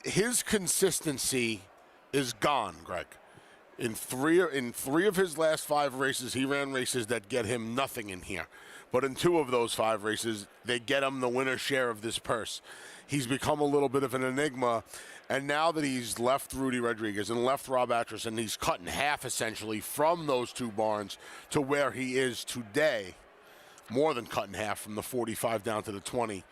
His consistency is gone, Greg. In three of his last 5 races, he ran races that get him nothing in here. But in 2 of those 5 races, they get him the winner's share of this purse. He's become a little bit of an enigma, and now that he's left Rudy Rodriguez and left Rob Atras, and he's cut in half essentially from those 2 barns to where he is today, more than cut in half from the 45 down to the 20.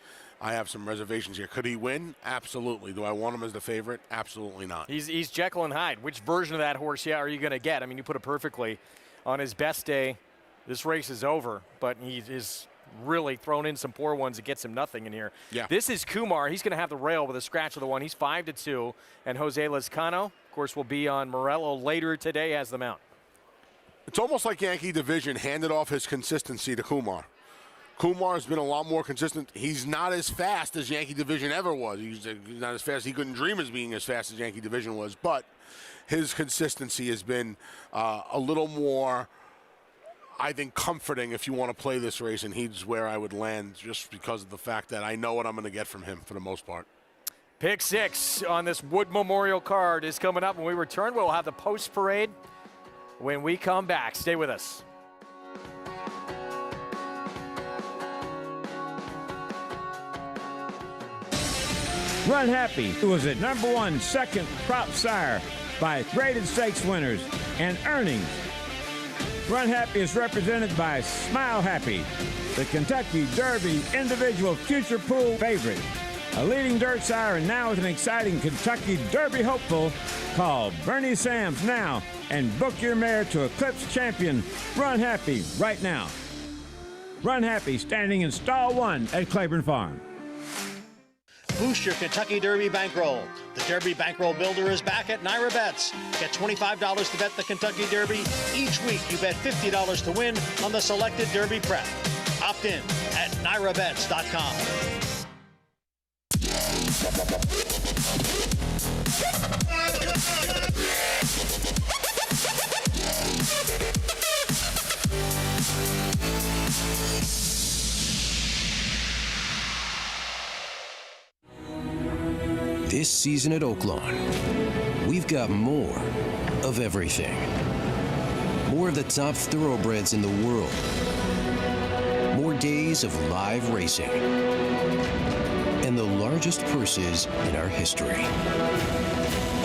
I have some reservations here. Could he win? Absolutely. Do I want him as the favorite? Absolutely not. He's Jekyll and Hyde. Which version of that horse are you going to get? I mean, you put it perfectly. On his best day, this race is over, but he is really thrown in some poor ones. It gets him nothing in here. Yeah. This is Kumar. He's going to have the rail with a scratch of the one. He's 5-2. And Jose Lezcano, of course, will be on Morello later today as the mount. It's almost like Yankee Division handed off his consistency to Kumar. Kumar's been a lot more consistent. He's not as fast as Yankee Division ever was. He's not as fast. He couldn't dream of being as fast as Yankee Division was. But his consistency has been a little more, I think, comforting if you want to play this race, and he's where I would land just because of the fact that I know what I'm going to get from him for the most part. Pick 6 on this Wood Memorial card is coming up. When we return, we'll have the post parade when we come back. Stay with us. Run Happy, who was at #1 second prop sire by graded stakes winners and earnings. Run Happy is represented by Smile Happy, the Kentucky Derby individual future pool favorite. A leading dirt sire and now with an exciting Kentucky Derby hopeful. Call Bernie Sams now and book your mare to Eclipse champion Run Happy right now. Run Happy standing in stall 1 at Claiborne Farm. Boost your Kentucky Derby bankroll. The Derby Bankroll Builder is back at NYTHA Bets. Get $25 to bet the Kentucky Derby. Each week you bet $50 to win on the selected Derby prep. Opt in at NYTHABets.com. This season at Oaklawn, we've got more of everything. More of the top thoroughbreds in the world. More days of live racing. And the largest purses in our history.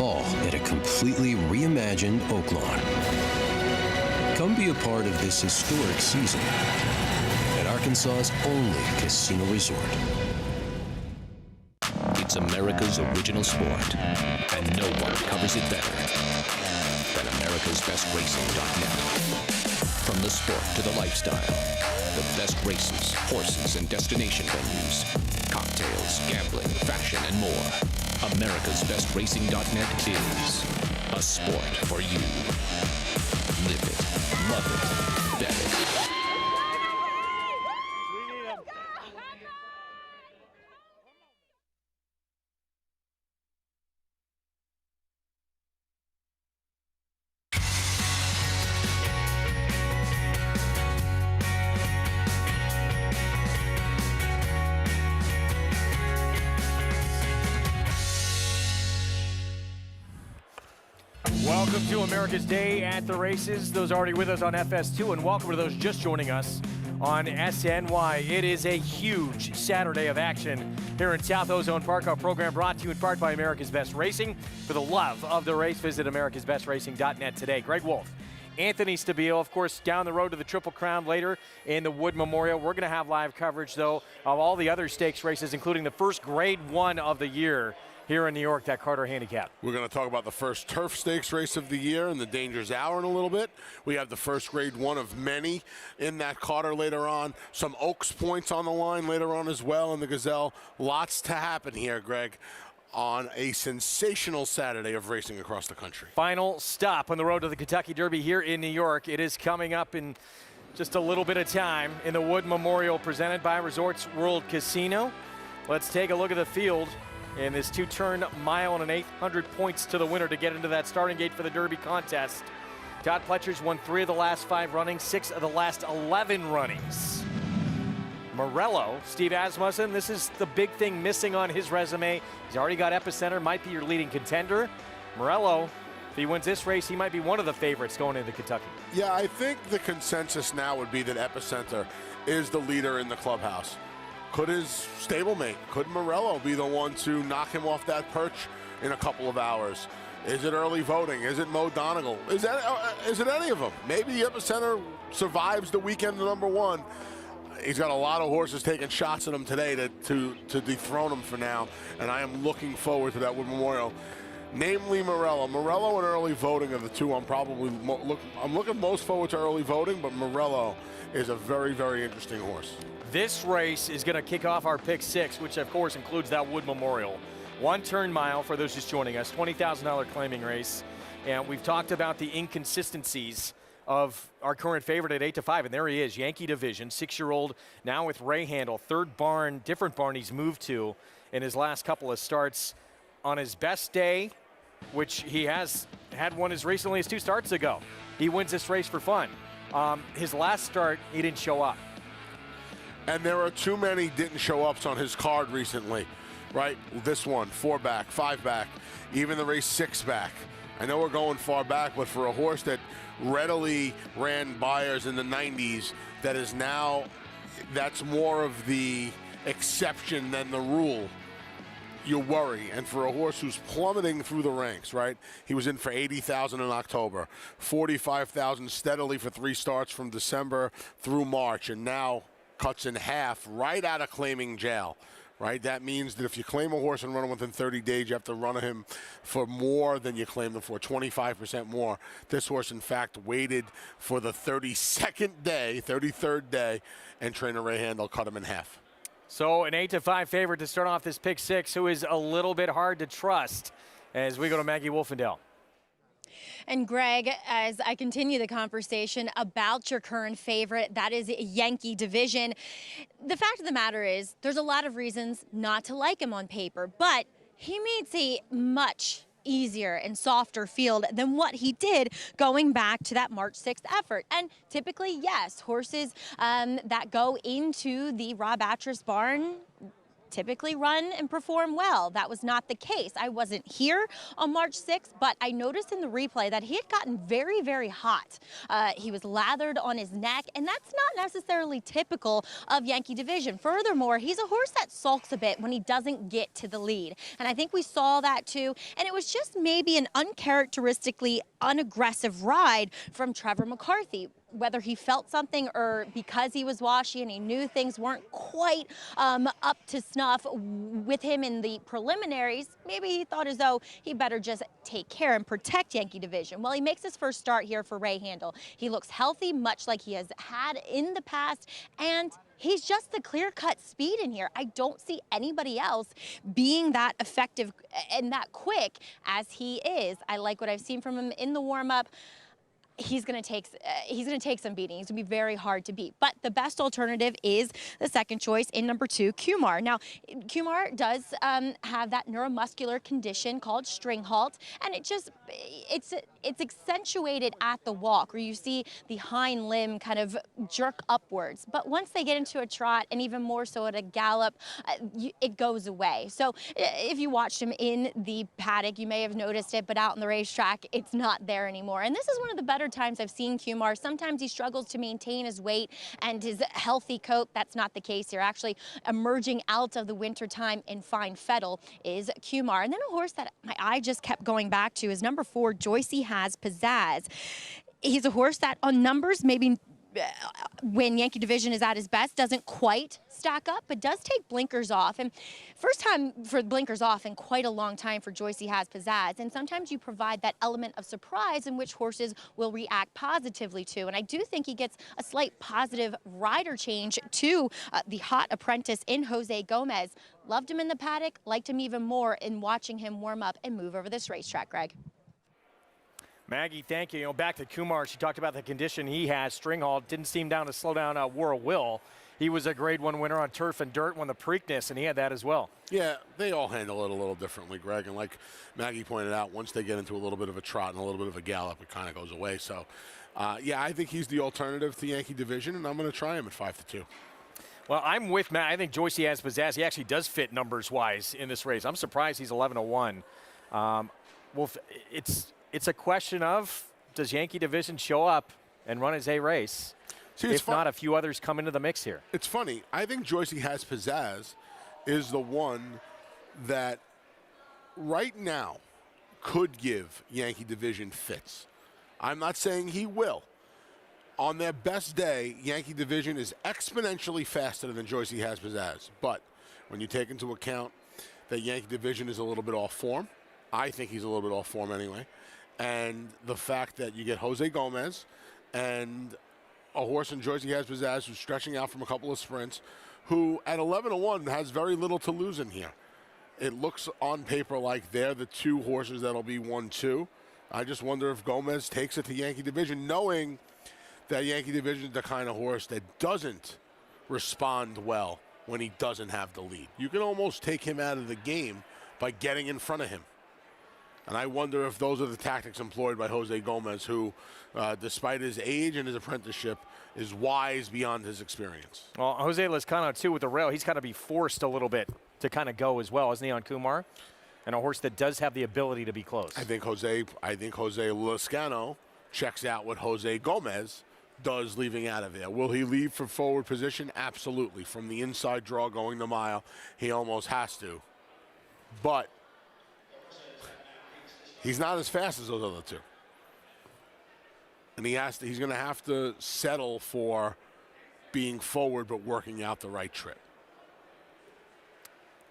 All at a completely reimagined Oaklawn. Come be a part of this historic season at Arkansas's only casino resort. It's America's original sport, and no one covers it better than America'sBestRacing.net. From the sport to the lifestyle, the best races, horses, and destination venues, cocktails, gambling, fashion, and more. America'sBestRacing.net is a sport for you. Live it, love it, bet it. Welcome to America's Day at the Races. Those already with us on FS2, and welcome to those just joining us on SNY. It is a huge Saturday of action here in South Ozone Park. Our program brought to you in part by America's Best Racing. For the love of the race, visit americasbestracing.net today. Greg Wolf, Anthony Stabile, of course, down the road to the Triple Crown later in the Wood Memorial. We're going to have live coverage, though, of all the other stakes races, including the first Grade 1 of the year here in New York, that Carter Handicap. We're going to talk about the first turf stakes race of the year and the Danger's Hour in a little bit. We have the first Grade 1 of many in that Carter later on. Some Oaks points on the line later on as well in the Gazelle. Lots to happen here, Greg, on a sensational Saturday of racing across the country. Final stop on the road to the Kentucky Derby here in New York. It is coming up in just a little bit of time in the Wood Memorial, presented by Resorts World Casino. Let's take a look at the field in this 2-turn mile and an 800 points to the winner to get into that starting gate for the Derby contest. Todd Pletcher's won 3 of the last 5 runnings, 6 of the last 11 runnings. Morello, Steve Asmussen, this is the big thing missing on his resume. He's already got Epicenter, might be your leading contender. Morello, if he wins this race, he might be one of the favorites going into Kentucky. Yeah, I think the consensus now would be that Epicenter is the leader in the clubhouse. Could his stablemate, could Morello be the one to knock him off that perch in a couple of hours? Is it early voting? Is it Mo Donegal? Is it any of them? Maybe Epicenter survives the weekend to #1. He's got a lot of horses taking shots at him today to dethrone him for now, and I am looking forward to that Wood Memorial. Namely Morello. Morello and early voting are the two I'm probably I'm looking most forward to early voting, but Morello is a very, very interesting horse. This race is going to kick off our pick 6, which of course includes that Wood Memorial. 1 turn mile for those just joining us, $20,000 claiming race. And we've talked about the inconsistencies of our current favorite at 8-5, and there he is, Yankee Division, 6-year-old, now with Ray Handle, third barn, different barn he's moved to in his last couple of starts. On his best day, which he has had one as recently as 2 starts ago, he wins this race for fun. His last start, he didn't show up. And there are too many didn't show ups on his card recently, right? This one, 4 back, 5 back, even the race 6 back. I know we're going far back, but for a horse that readily ran buyers in the 90s, that is now, that's more of the exception than the rule. You worry. And for a horse who's plummeting through the ranks, right? He was in for 80,000 in October, 45,000 steadily for 3 starts from December through March, and now cuts in half right out of claiming jail. Right, that means that if you claim a horse and run him within 30 days, you have to run him for more than you claimed him for, 25% more. This horse, in fact, waited for the 33rd day, and trainer Ray Handle cut him in half. So an 8-5 favorite to start off this pick 6, who is a little bit hard to trust as we go to Maggie Wolfendale. And Greg, as I continue the conversation about your current favorite, that is Yankee Division, the fact of the matter is there's a lot of reasons not to like him on paper, but he meets a much easier and softer field than what he did going back to that March 6th effort. And typically, yes, horses that go into the Rob Atras barn typically run and perform well. That was not the case. I wasn't here on March 6th, but I noticed in the replay that he had gotten very, very hot. He was lathered on his neck, and that's not necessarily typical of Yankee Division. Furthermore, he's a horse that sulks a bit when he doesn't get to the lead, and I think we saw that too, and it was just maybe an uncharacteristically unaggressive ride from Trevor McCarthy. Whether he felt something or because he was washy and he knew things weren't quite up to snuff with him in the preliminaries, maybe he thought as though he better just take care and protect Yankee Division. Well, he makes his first start here for Ray Handle. He looks healthy, much like he has had in the past, and he's just the clear-cut speed in here. I don't see anybody else being that effective and that quick as he is. I like what I've seen from him in the warm-up. He's going to take some beating. He's going to be very hard to beat. But the best alternative is the second choice in number 2, Kumar. Now, Kumar does have that neuromuscular condition called string halt, and it's accentuated at the walk, where you see the hind limb kind of jerk upwards. But once they get into a trot, and even more so at a gallop, it goes away. So if you watched him in the paddock, you may have noticed it, but out on the racetrack, it's not there anymore. And this is one of the better times I've seen Kumar. Sometimes he struggles to maintain his weight and his healthy coat. That's not the case here. Actually, emerging out of the winter time in fine fettle is Kumar. And then a horse that my eye just kept going back to is number 4, Joycey Has Pizzazz. He's a horse that on numbers maybe when Yankee Division is at his best doesn't quite stack up, but does take blinkers off. And first time for blinkers off in quite a long time for Joycey Has Pizzazz. And sometimes you provide that element of surprise in which horses will react positively to. And I do think he gets a slight positive rider change to the hot apprentice in Jose Gomez. Loved him in the paddock, liked him even more in watching him warm up and move over this racetrack, Greg. Maggie, thank you. Back to Kumar, she talked about the condition he has. String halt didn't seem down to slow down War of Will. He was a Grade 1 winner on turf and dirt, won the Preakness, and he had that as well. Yeah, they all handle it a little differently, Greg. And like Maggie pointed out, once they get into a little bit of a trot and a little bit of a gallop, it kind of goes away. So, yeah, I think he's the alternative to Yankee Division, and I'm going to try him at 5-2. Well, I'm with Matt. I think Joycey Has Pizzazz. He actually does fit numbers-wise in this race. I'm surprised he's 11-1. Well, it's a question of, does Yankee Division show up and run his A race? See, if not, a few others come into the mix here. It's funny. I think Joycey Has Pizzazz is the one that right now could give Yankee Division fits. I'm not saying he will. On their best day, Yankee Division is exponentially faster than Joycey Has Pizzazz. But when you take into account that Yankee Division is a little bit off form, I think he's a little bit off form anyway, and the fact that you get Jose Gomez and a horse in Joycey Has Pizzazz who's stretching out from a couple of sprints, who at 11-1 has very little to lose in here. It looks on paper like they're the two horses that'll be 1-2. I just wonder if Gomez takes it to Yankee Division, knowing that Yankee Division is the kind of horse that doesn't respond well when he doesn't have the lead. You can almost take him out of the game by getting in front of him. And I wonder if those are the tactics employed by Jose Gomez, who, despite his age and his apprenticeship, is wise beyond his experience. Well, Jose Lezcano, too, with the rail, he's got to be forced a little bit to kind of go as well, isn't he, on Kumar? And a horse that does have the ability to be close. I think Jose Lezcano checks out what Jose Gomez does leaving out of there. Will he leave for forward position? Absolutely. From the inside draw going the mile, he almost has to. But he's not as fast as those other two. And he's going to have to settle for being forward but working out the right trip.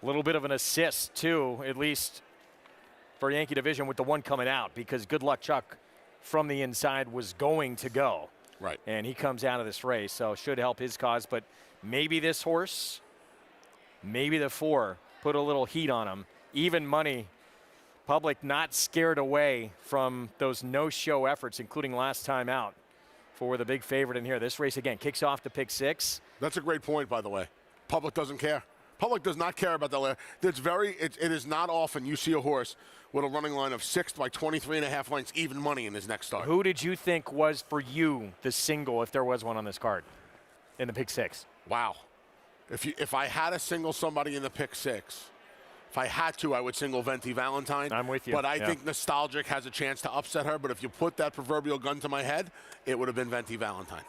A little bit of an assist, too, at least for Yankee Division with the one coming out, because Good Luck Chuck from the inside was going to go. Right. And he comes out of this race, so should help his cause. But maybe this horse, maybe the 4, put a little heat on him. Even money, public not scared away from those no-show efforts, including last time out for the big favorite in here. This race, again, kicks off to pick 6. That's a great point, by the way. Public doesn't care. Public does not care about that. It is not often you see a horse with a running line of 6 by 23.5 lengths, even money in his next start. Who did you think was, for you, the single, if there was one on this card, in the pick 6? Wow. If I had to single somebody in the pick 6, if I had to, I would single Venti Valentine. I'm with you. But I think Nostalgic has a chance to upset her. But if you put that proverbial gun to my head, it would have been Venti Valentine.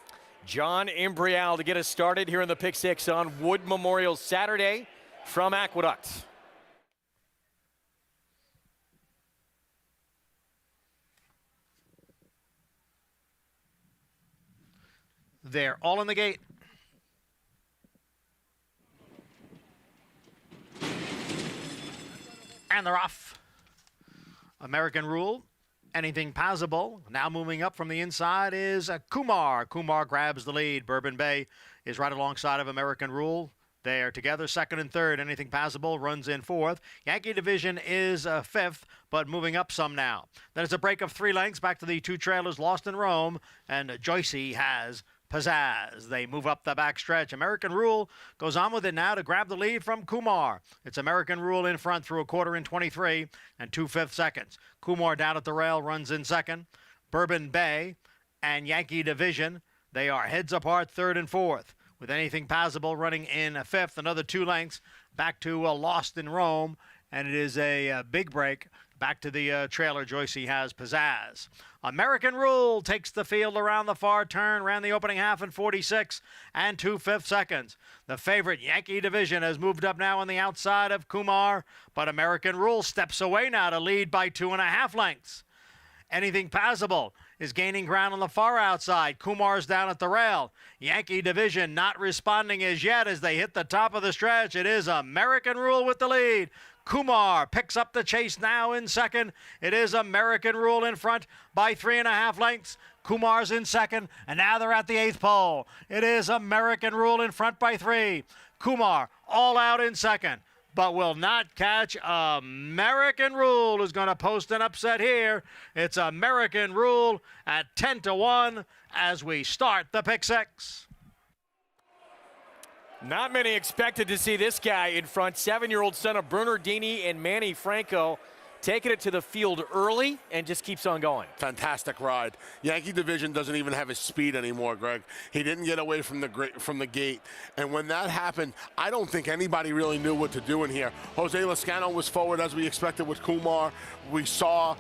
John Imbrial to get us started here in the pick 6 on Wood Memorial Saturday from Aqueduct. They're all in the gate. And they're off. American Rule. Anything passable. Now moving up from the inside is Kumar. Kumar grabs the lead. Bourbon Bay is right alongside of American Rule. They are together, 2nd and 3rd. Anything passable runs in 4th. Yankee Division is 5th, but moving up some now. Then it's a break of 3 lengths back to the 2 trailers, Lost in Rome, and Joycey Has Pizzazz. They move up the backstretch. American Rule goes on with it now to grab the lead from Kumar. It's American Rule in front through a quarter in 23 and 2/5 seconds. Kumar down at the rail runs in 2nd. Bourbon Bay and Yankee Division, they are heads apart 3rd and 4th. With Anything Passable running in 5th, another 2 lengths back to Lost in Rome, and it is a big break back to the trailer. Joycey Has Pizzazz. American Rule takes the field around the far turn, ran the opening half in 46 and 2/5 seconds. The favorite Yankee Division has moved up now on the outside of Kumar, but American Rule steps away now to lead by 2.5 lengths. Anything Passable is gaining ground on the far outside. Kumar's down at the rail. Yankee Division not responding as yet as they hit the top of the stretch. It is American Rule with the lead. Kumar picks up the chase now in 2nd. It is American Rule in front by 3.5 lengths. Kumar's in 2nd, and now they're at the 8th pole. It is American Rule in front by 3. Kumar all out in 2nd, but will not catch American Rule, who's going to post an upset here. It's American Rule at 10-1 as we start the pick 6. Not many expected to see this guy in front. 7-year-old son of Bernardini and Manny Franco, taking it to the field early and just keeps on going. Fantastic ride. Yankee Division doesn't even have his speed anymore, Greg. He didn't get away from the gate. And when that happened, I don't think anybody really knew what to do in here. Jose Lezcano was forward as we expected with Kumar. We saw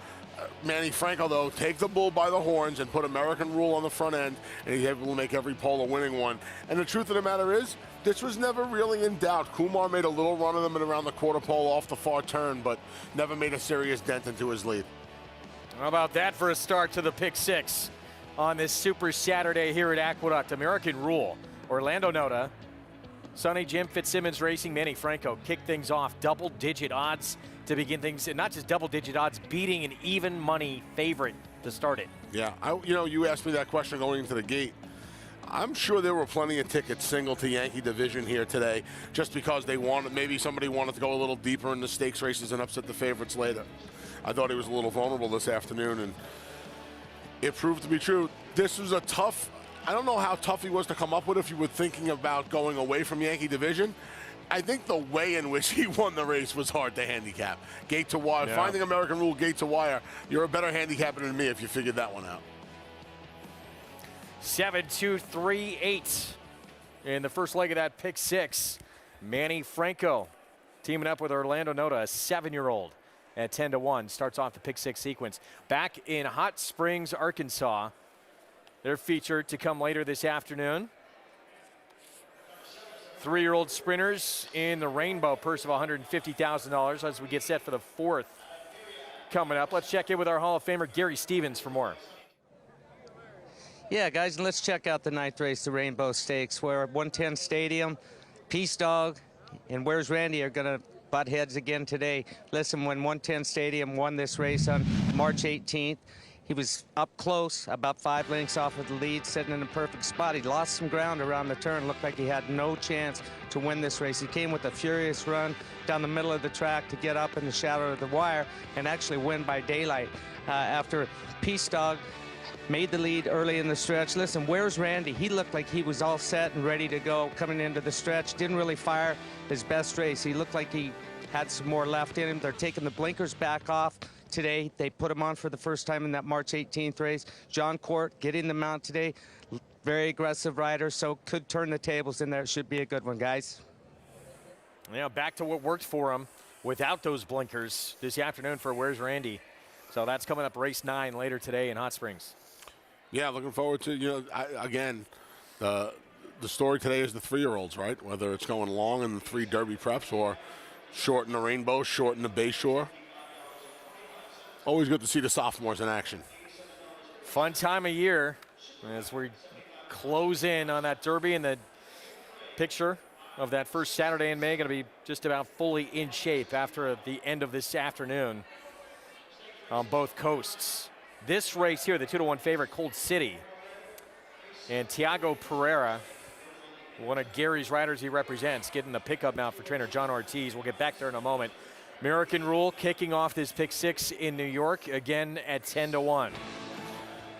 Manny Franco, though, take the bull by the horns and put American Rule on the front end, and he's able to make every pole a winning one. And the truth of the matter is, this was never really in doubt. Kumar made a little run of them and around the quarter pole off the far turn, but never made a serious dent into his lead. How about that for a start to the pick 6 on this Super Saturday here at Aqueduct. American Rule, Orlando NYTHA, Sonny Jim Fitzsimmons Racing, Manny Franco kick things off. Double-digit odds to begin things, and not just double-digit odds, beating an even money favorite to start it. Yeah, you asked me that question going into the gate. I'm sure there were plenty of tickets single to Yankee division here today, just because they wanted, maybe somebody wanted to go a little deeper in the stakes races and upset the favorites later. I thought he was a little vulnerable this afternoon, and it proved to be true. This was a tough, I don't know how tough he was to come up with if you were thinking about going away from Yankee division. I think the way in which he won the race was hard to handicap. Gate to wire, finding American Rule gate to wire. You're a better handicapper than me if you figured that one out. 7-2-3-8 in the first leg of that pick 6. Manny Franco teaming up with Orlando NYTHA, a 7-year-old at 10-1, starts off the pick 6 sequence. Back in Hot Springs, Arkansas, their feature to come later this afternoon. 3-year-old sprinters in the Rainbow purse of $150,000 as we get set for the 4th coming up. Let's check in with our Hall of Famer Gary Stevens for more. Yeah, guys, let's check out the 9th race, the Rainbow Stakes. We're at 110 Stadium. Peace Dog and Where's Randy are going to butt heads again today. Listen, when 110 Stadium won this race on March 18th, he was up close, about 5 lengths off of the lead, sitting in a perfect spot. He lost some ground around the turn. Looked like he had no chance to win this race. He came with a furious run down the middle of the track to get up in the shadow of the wire and actually win by daylight after Peace Dog made the lead early in the stretch. Listen, Where's Randy? He looked like he was all set and ready to go coming into the stretch. Didn't really fire his best race. He looked like he had some more left in him. They're taking the blinkers back off today. They put him on for the first time in that March 18th race. John Court getting the mount today. Very aggressive rider, so could turn the tables in there. It should be a good one, guys. Yeah, back to what worked for him without those blinkers this afternoon for Where's Randy. So that's coming up race 9 later today in Hot Springs. Yeah, looking forward to, again, the story today is the 3-year-olds, right? Whether it's going long in the 3 Derby preps or short in the Rainbow, short in the Bayshore. Always good to see the sophomores in action. Fun time of year as we close in on that Derby, and the picture of that first Saturday in May going to be just about fully in shape after the end of this afternoon on both coasts. This race here, the 2-1 favorite, Cold City. And Tiago Pereira, one of Gary's riders he represents, getting the pickup now for trainer John Ortiz. We'll get back there in a moment. American Rule kicking off this pick 6 in New York, again at 10-1.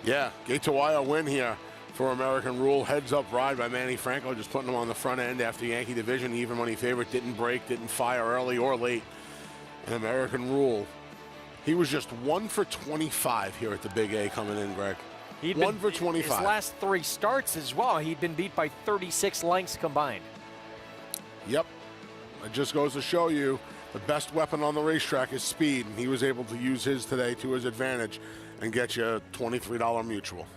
Yeah, gate to wire win here for American Rule. Heads up ride by Manny Franco, just putting him on the front end after Yankee division. Even money favorite, didn't break, didn't fire early or late. And American Rule, he was just 1 for 25 here at the Big A coming in, Greg. He'd 1 for 25. His last 3 starts as well, he'd been beat by 36 lengths combined. Yep. It just goes to show you the best weapon on the racetrack is speed, and he was able to use his today to his advantage and get you a $23 mutual.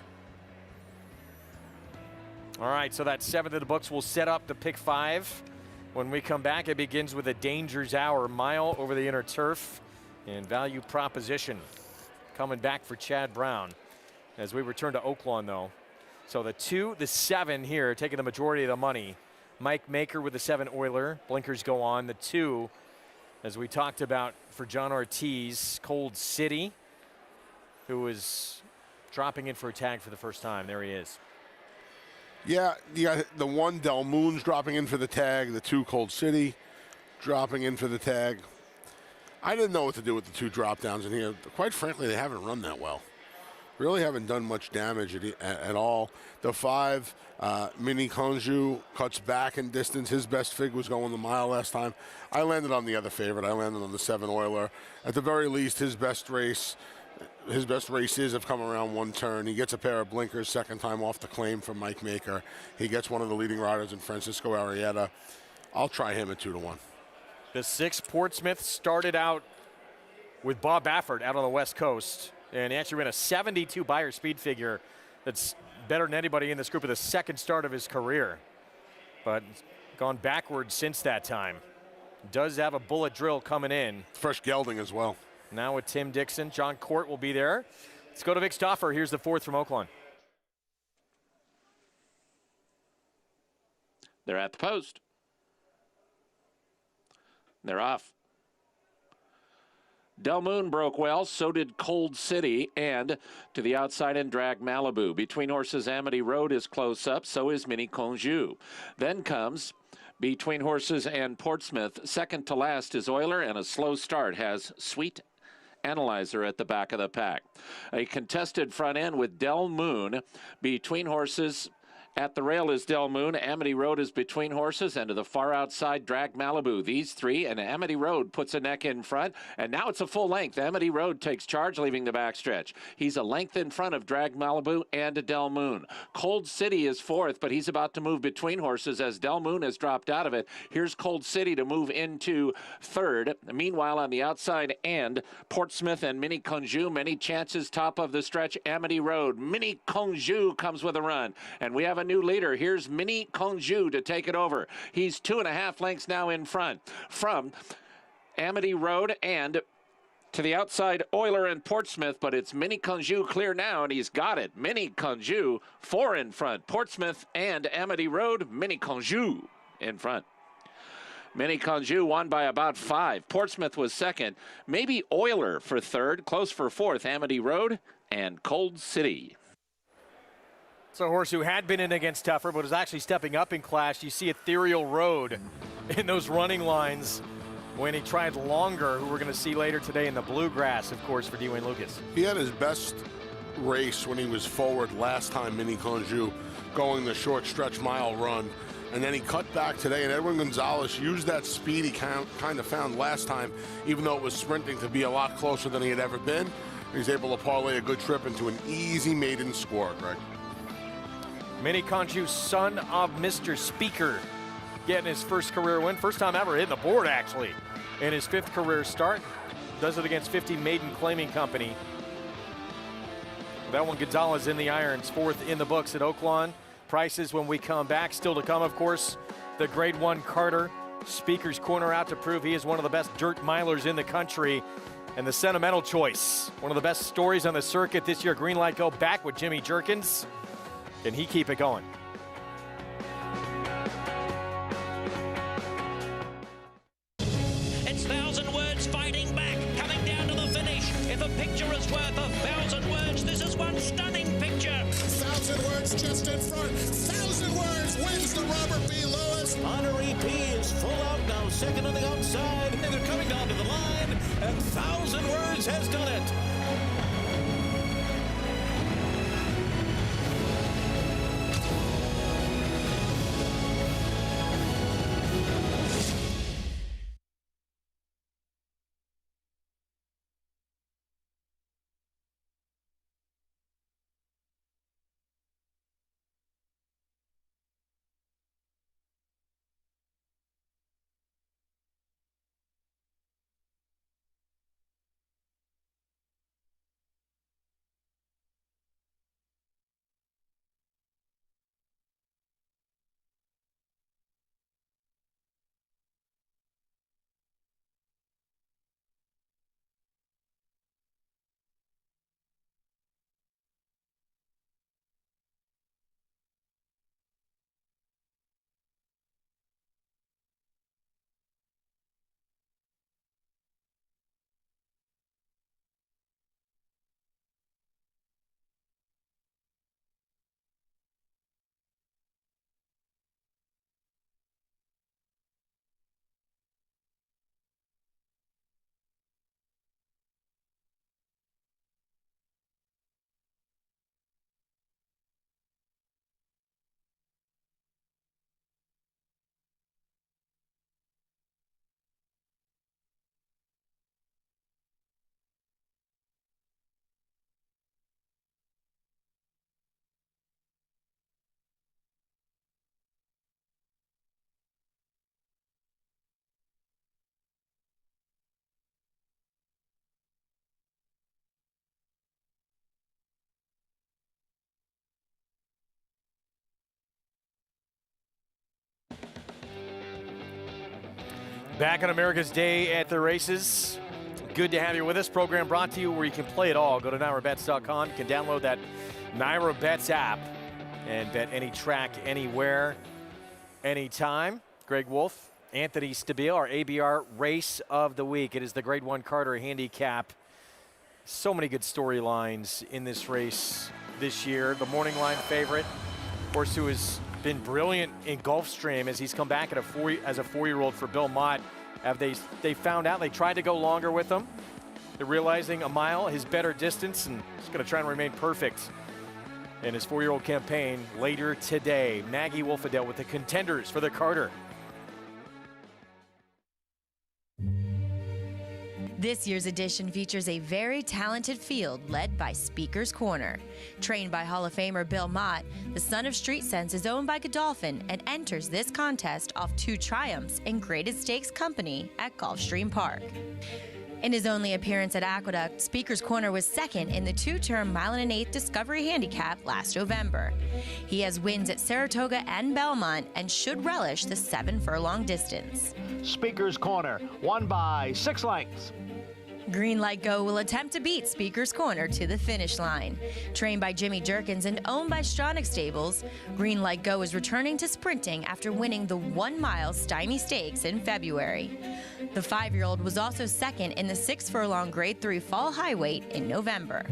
All right, so that 7th of the books will set up the pick 5. When we come back, it begins with a Danger's Hour mile over the inner turf and value proposition coming back for Chad Brown as we return to Oaklawn, though. So the 2, the 7 here taking the majority of the money. Mike Maker with the 7 Oiler. Blinkers go on. The 2, as we talked about for John Ortiz, Cold City, who is dropping in for a tag for the first time. There he is. Yeah, you got the 1 Del Moon's dropping in for the tag. The 2 Cold City dropping in for the tag. I didn't know what to do with the 2 drop downs in here. Quite frankly, they haven't run that well. Really haven't done much damage at all. The 5, Mini Konju, cuts back in distance. His best fig was going the mile last time. I landed on the other favorite. I landed on the 7 Oiler. At the very least, his best races have come around 1 turn. He gets a pair of blinkers, 2nd time off the claim from Mike Maker. He gets one of the leading riders in Francisco Arrieta. I'll try him at 2-1. The 6 Portsmouth started out with Bob Baffert out on the West Coast, and he actually ran a 72 Beyer speed figure that's better than anybody in this group at the 2nd start of his career, but gone backwards since that time. Does have a bullet drill coming in. Fresh gelding as well. Now with Tim Dixon. John Court will be there. Let's go to Vic Stauffer. Here's the 4th from Oaklawn. They're at the post. They're off. Del Moon broke well, so did Cold City, and to the outside and drag Malibu. Between horses, Amity Road is close up, so is Mini Conjou. Then comes Between Horses and Portsmouth. Second to last is Euler, and a slow start has Sweet Analyzer at the back of the pack. A contested front end with Del Moon. Between Horses at the rail is Del Moon. Amity Road is Between Horses, and to the far outside, Drag Malibu. These three, and Amity Road puts a neck in front, and now it's a full length. Amity Road takes charge, leaving the backstretch. He's a length in front of Drag Malibu and Del Moon. Cold City is fourth, but he's about to move Between Horses as Del Moon has dropped out of it. Here's Cold City to move into third. Meanwhile, on the outside and Portsmouth and Mini Conjou, many chances top of the stretch, Amity Road. Mini Conjou comes with a run, and we have a new leader. Here's Mini Conjou to take it over. He's 2.5 lengths now in front from Amity Road and to the outside Euler and Portsmouth, but it's Mini Conjou clear now, and he's got it. Mini Conjou 4 in front. Portsmouth and Amity Road, Mini Conjou in front. Mini Conjou won by about 5. Portsmouth was second. Maybe Euler for third. Close for fourth, Amity Road and Cold City. It's a horse who had been in against tougher, but is actually stepping up in class. You see Ethereal Road in those running lines when he tried longer, who we're going to see later today in the Bluegrass, of course, for Dwayne Lucas. He had his best race when he was forward last time, Mini Conjou, going the short stretch mile run. And then he cut back today, and Edwin Gonzalez used that speed he kind of found last time, even though it was sprinting, to be a lot closer than he had ever been. He's able to parlay a good trip into an easy maiden score, Greg. Mini Conjou, son of Mr. Speaker, getting his first career win. First time ever hitting the board, actually, in his 5th career start. Does it against 50 Maiden Claiming Company. That one, Gonzalez in the irons, 4th in the books at Oaklawn. Prices when we come back. Still to come, of course, the Grade 1 Carter. Speaker's Corner out to prove he is one of the best dirt milers in the country. And the Sentimental Choice, one of the best stories on the circuit this year. Green Light Go back with Jimmy Jerkins. Can he keep it going? It's 1,000 words fighting back, coming down to the finish. If a picture is worth 1,000 words, this is one stunning picture. 1,000 words just in front. 1,000 words wins the Robert B. Lewis. Honoree P is full out now, second on the outside. And they're coming down to the line, and 1,000 words has done it. Back on America's Day at the Races. Good to have you with us. Program brought to you where you can play it all. Go to NYRABets.com. You can download that NYRA Bets app and bet any track, anywhere. anytime. Greg Wolf, Anthony Stabile, our ABR race of the week. It is the Grade 1 Carter handicap. So many good storylines in this race this year. The morning line favorite, horse who has been brilliant in Gulfstream as he's come back at as a 4-year-old for Belmont. They found out, they tried to go longer with him. They're realizing a mile, his better distance, and he's going to try and remain perfect in his 4-year-old campaign later today. Maggie Wolfadell with the contenders for the Carter. This year's edition features a very talented field led by Speaker's Corner. Trained by Hall of Famer Bill Mott, the son of Street Sense is owned by Godolphin and enters this contest off 2 triumphs in graded stakes company at Gulfstream Park. In his only appearance at Aqueduct, Speaker's Corner was second in the 2-term mile and an eighth Discovery Handicap last November. He has wins at Saratoga and Belmont and should relish the 7-furlong distance. Speaker's Corner, won by 6 lengths. Green Light Go will attempt to beat Speaker's Corner to the finish line. Trained by Jimmy Jerkins and owned by Stronach Stables, Green Light Go is returning to sprinting after winning the 1-mile Stymie Stakes in February. The 5-year-old was also second in the 6-furlong Grade 3 Fall High Weight in November.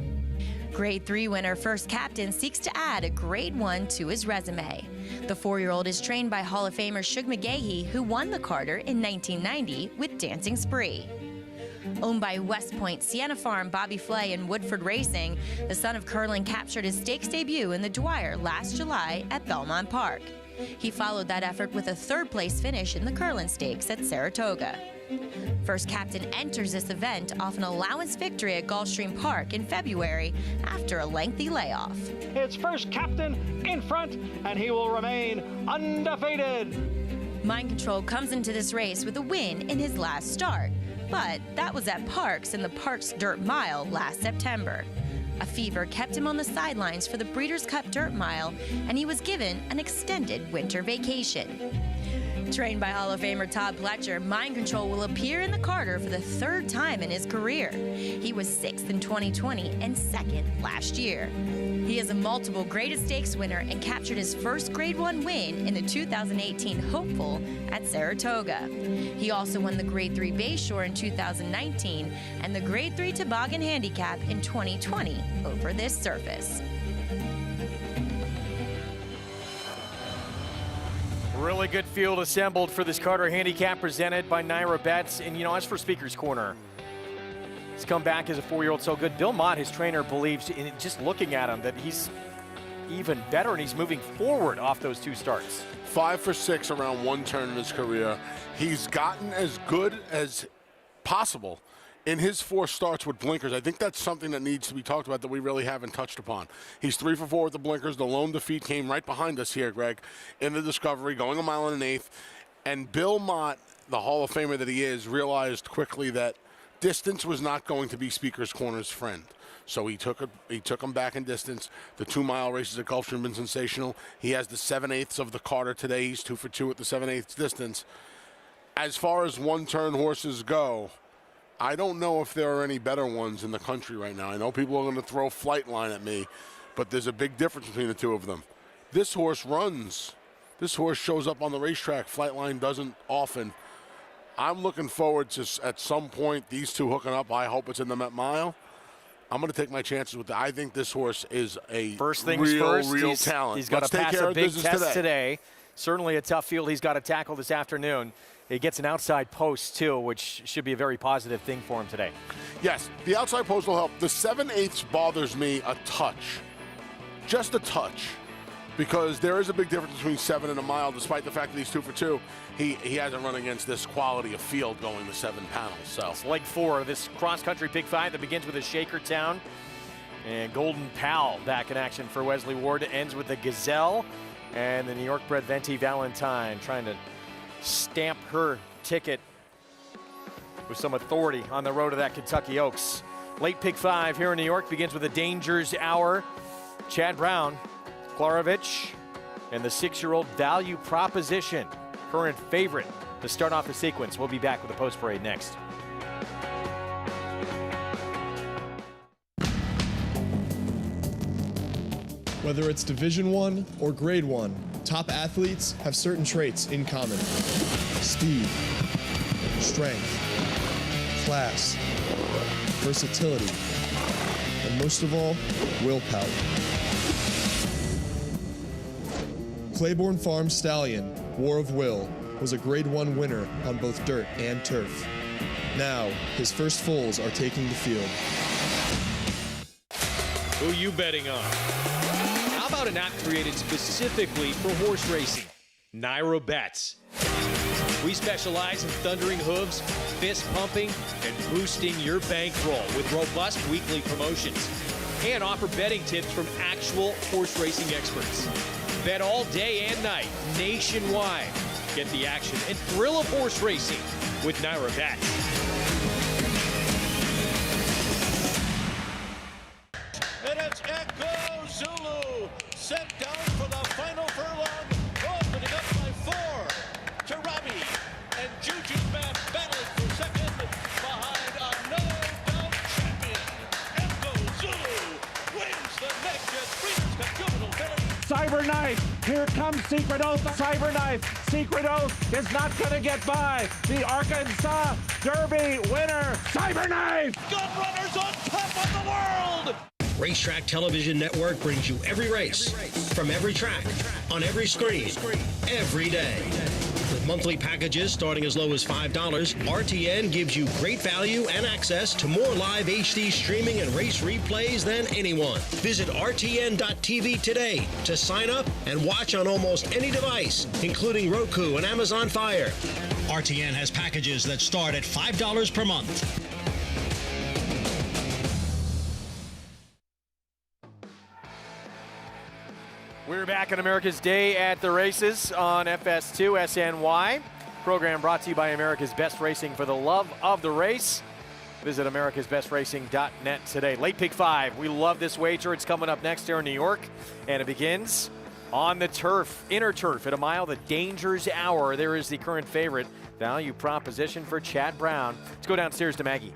Grade 3 winner First Captain seeks to add a Grade 1 to his resume. The 4-year-old is trained by Hall of Famer Shug McGahee, who won the Carter in 1990 with Dancing Spree. Owned by West Point, Sienna Farm, Bobby Flay, and Woodford Racing, the son of Curlin captured his stakes debut in the Dwyer last July at Belmont Park. He followed that effort with a 3rd-place finish in the Curlin Stakes at Saratoga. First Captain enters this event off an allowance victory at Gulfstream Park in February after a lengthy layoff. It's First Captain in front, and he will remain undefeated. Mind Control comes into this race with a win in his last start, but that was at Parks in the Parks Dirt Mile last September. A fever kept him on the sidelines for the Breeders' Cup Dirt Mile, and he was given an extended winter vacation. Trained by Hall of Famer Todd Pletcher, Mind Control will appear in the Carter for the 3rd time in his career. He was 6th in 2020 and 2nd last year. He is a multiple graded stakes winner and captured his first Grade 1 win in the 2018 Hopeful at Saratoga. He also won the Grade 3 Bayshore in 2019 and the Grade 3 Toboggan Handicap in 2020 over this surface. Really good field assembled for this Carter handicap presented by NYTHA. And, as for Speaker's Corner, he's come back as a 4-year-old so good. Bill Mott, his trainer, believes in just looking at him that he's even better and he's moving forward off those 2 starts. 5 for 6 around 1 turn in his career. He's gotten as good as possible in his 4 starts with blinkers. I think that's something that needs to be talked about that we really haven't touched upon. He's 3 for 4 with the blinkers. The lone defeat came right behind us here, Greg, in the Discovery, going a mile and an eighth. And Bill Mott, the Hall of Famer that he is, realized quickly that distance was not going to be Speaker's Corner's friend. So he took him back in distance. The 2-mile races at Gulfstream have been sensational. He has the 7/8 of the Carter today. He's 2 for 2 with the 7/8 distance. As far as 1-turn horses go, I don't know if there are any better ones in the country right now. I know people are going to throw Flightline at me, but there's a big difference between the 2 of them. This horse runs. This horse shows up on the racetrack. Flightline doesn't often. I'm looking forward to, at some point, these 2 hooking up. I hope it's in the Met Mile. I'm going to take my chances with that. I think this horse is a first things first, real talent. He's got to pass a big test today. Certainly a tough field he's got to tackle this afternoon. He gets an outside post, too, which should be a very positive thing for him today. Yes, the outside post will help. The 7/8 bothers me a touch, just a touch, because there is a big difference between 7 and a mile, despite the fact that he's 2 for 2. He hasn't run against this quality of field going the 7 panels. So it's leg 4 of this cross-country Big 5 that begins with a Shakertown. And Golden Pal back in action for Wesley Ward. Ends with the Gazelle and the New York-bred Venti Valentine trying to stamp her ticket with some authority on the road to that Kentucky Oaks. Late pick 5 here in New York begins with a Dangers Hour. Chad Brown, Klarovich, and the 6-year-old Value Proposition, current favorite to start off the sequence. We'll be back with the post parade next. Whether it's Division I or Grade 1, top athletes have certain traits in common: speed, strength, class, versatility, and most of all, willpower. Claiborne Farm Stallion, War of Will, was a Grade 1 winner on both dirt and turf. Now, his first foals are taking the field. Who you betting on? How about an app created specifically for horse racing? NYTHA Bets. We specialize in thundering hooves, fist pumping, and boosting your bankroll with robust weekly promotions. And offer betting tips from actual horse racing experts. Bet all day and night, nationwide. Get the action and thrill of horse racing with NYTHA Bets. And it's Echo Zulu, set down for the final furlong, opening up by 4. Tarabi and Juju's man battling for second behind a no-doubt champion. Echo Zulu wins the naked Breeders' Cup Juvenile Filly. Cyberknife, here comes Secret Oath. Cyberknife, Secret Oath is not going to get by. The Arkansas Derby winner, Cyberknife. Gun runners on top of the world. Racetrack Television Network brings you every race, from every track, on every screen, every day. With monthly packages starting as low as $5, RTN gives you great value and access to more live HD streaming and race replays than anyone. Visit RTN.tv today to sign up and watch on almost any device, including Roku and Amazon Fire. RTN has packages that start at $5 per month. We're back on America's Day at the Races on FS2 SNY. Program brought to you by America's Best Racing for the love of the race. Visit americasbestracing.net today. Late Pick 5. We love this wager. It's coming up next here in New York, and it begins on the turf, inner turf at a mile, the Danger's Hour. There is the current favorite value proposition for Chad Brown. Let's go downstairs to Maggie.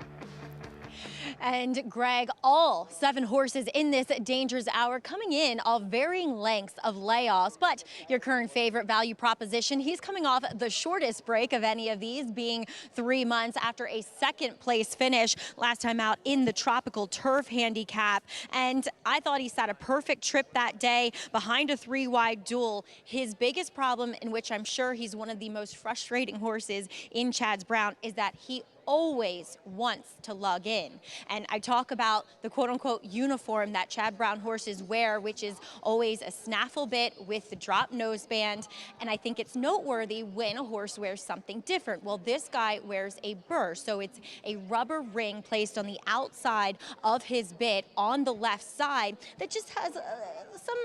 And Greg, all 7 horses in this Danger's Hour coming in all varying lengths of layoffs, but your current favorite value proposition, he's coming off the shortest break of any of these, being 3 months after a second place finish last time out in the Tropical Turf Handicap. And I thought he sat a perfect trip that day behind a 3-wide duel. His biggest problem, in which I'm sure he's one of the most frustrating horses in Chad Brown, is that he always wants to lug in. And I talk about the quote-unquote uniform that Chad Brown horses wear, which is always a snaffle bit with the drop noseband. And I think it's noteworthy when a horse wears something different. Well, this guy wears a burr, so it's a rubber ring placed on the outside of his bit on the left side that just has some,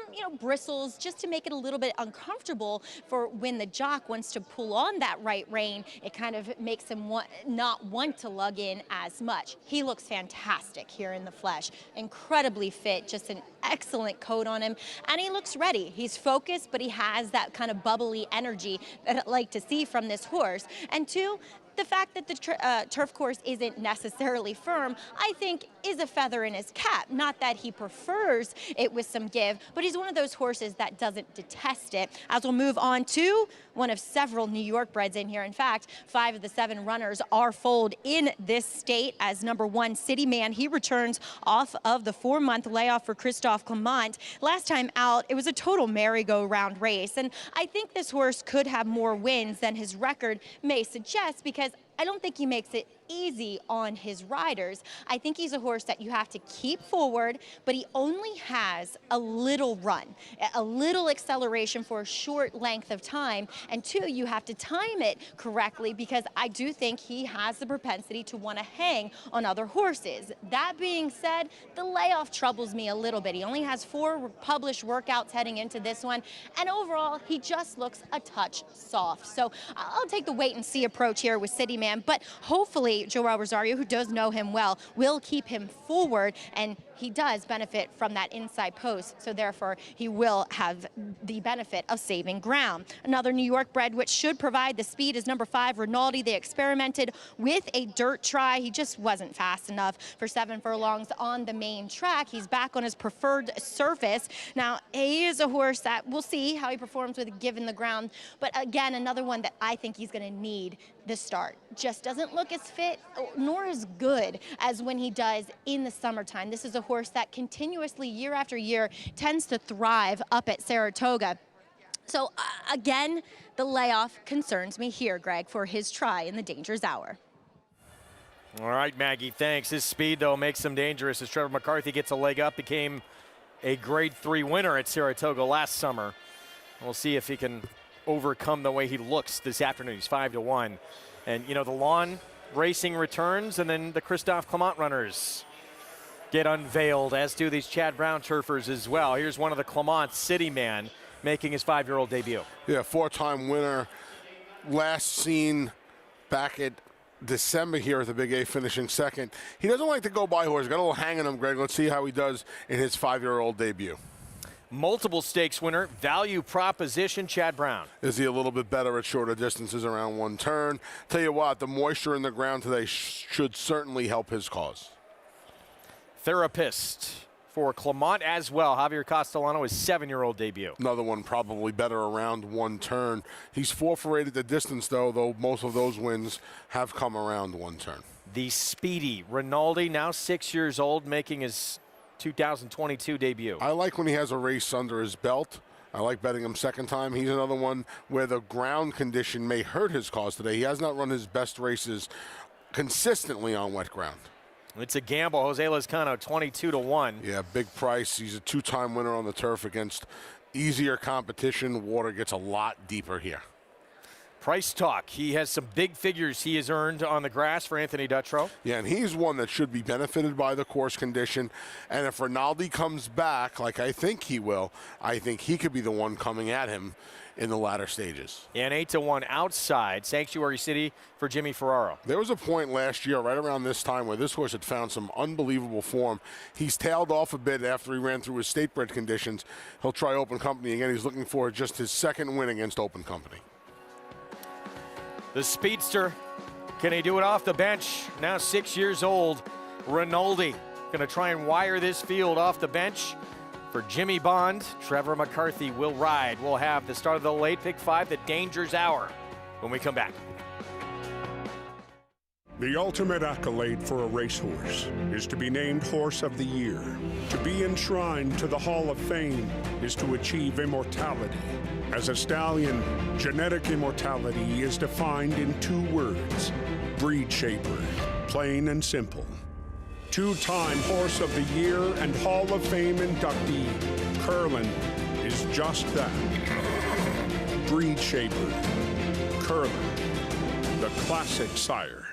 bristles, just to make it a little bit uncomfortable for when the jock wants to pull on that right rein. It kind of makes him not want to lug in as much. He looks fantastic here in the flesh. Incredibly fit, just an excellent coat on him, and he looks ready. He's focused, but he has that kind of bubbly energy that I like to see from this horse. And 2, the fact that the turf course isn't necessarily firm, I think, is a feather in his cap. Not that he prefers it with some give, but he's one of those horses that doesn't detest it. As we'll move on to one of several New York breds in here. In fact, 5 of the 7 runners are foaled in this state as number 1 City Man. He returns off of the 4-month layoff for Christophe Clement. Last time out, it was a total merry-go-round race, and I think this horse could have more wins than his record may suggest, because I don't think he makes it easy on his riders. I think he's a horse that you have to keep forward, but he only has a little run, a little acceleration for a short length of time. And 2, you have to time it correctly, because I do think he has the propensity to want to hang on other horses. That being said, the layoff troubles me a little bit. He only has 4 published workouts heading into this one, and overall, he just looks a touch soft. So I'll take the wait and see approach here with City Man, but hopefully Joel Rosario, who does know him well, will keep him forward, and he does benefit from that inside post, so therefore he will have the benefit of saving ground. Another New York bred which should provide the speed is number 5, Rinaldi. They experimented with a dirt try. He just wasn't fast enough for 7 furlongs on the main track. He's back on his preferred surface. Now, he is a horse that we'll see how he performs with given the ground, but again, another one that I think he's going to need this start. Just doesn't look as fit nor as good as when he does in the summertime. This is a horse that continuously, year after year, tends to thrive up at Saratoga. So again, the layoff concerns me here, Greg, for his try in the danger's hour. All right, Maggie, thanks. His speed, though, makes him dangerous as Trevor McCarthy gets a leg up, became a Grade 3 winner at Saratoga last summer. We'll see if he can overcome the way he looks this afternoon. He's 5-1. And, you know, the lawn racing returns, and then the Christophe Clement runners get unveiled, as do these Chad Brown turfers as well. Here's one of the Clement City Man making his 5-year-old debut. Yeah, 4-time winner. Last seen back at December here at the Big A, finishing second. He doesn't like to go by horse. Got a little hang on him, Greg. Let's see how he does in his 5-year-old debut. Multiple stakes winner, value proposition, Chad Brown. Is he a little bit better at shorter distances around one turn? Tell you what, the moisture in the ground today should certainly help his cause. Therapist for Clement as well. Javier Castellano, his 7-year-old debut. Another one probably better around one turn. He's 4 for 8 at the distance, though most of those wins have come around one turn. The speedy Rinaldi, now 6 years old, making his 2022 debut. I like when he has a race under his belt. I like betting him second time. He's another one where the ground condition may hurt his cause today. He has not run his best races consistently on wet ground. It's a gamble. Jose Lezcano, 22-1. Yeah, big price. He's a 2-time winner on the turf against easier competition. Water gets a lot deeper here. Price talk. He has some big figures he has earned on the grass for Anthony Dutrow. Yeah, and he's one that should be benefited by the course condition. And if Rinaldi comes back, like I think he will, I think he could be the one coming at him in the latter stages. And 8-1 outside Sanctuary City for Jimmy Ferraro. There was a point last year, right around this time, where this horse had found some unbelievable form. He's tailed off a bit after he ran through his state-bred conditions. He'll try Open Company again. He's looking for just his second win against Open Company. The speedster, can he do it off the bench? Now 6 years old, Rinaldi going to try and wire this field off the bench for Jimmy Bond. Trevor McCarthy will ride. We'll have the start of the late pick 5, the Danger's Hour, when we come back. The ultimate accolade for a racehorse is to be named Horse of the Year. To be enshrined to the Hall of Fame is to achieve immortality. As a stallion, genetic immortality is defined in 2 words: breed shaper, plain and simple. 2-time Horse of the Year and Hall of Fame inductee, Curlin is just that. Breed shaper, Curlin, the classic sire.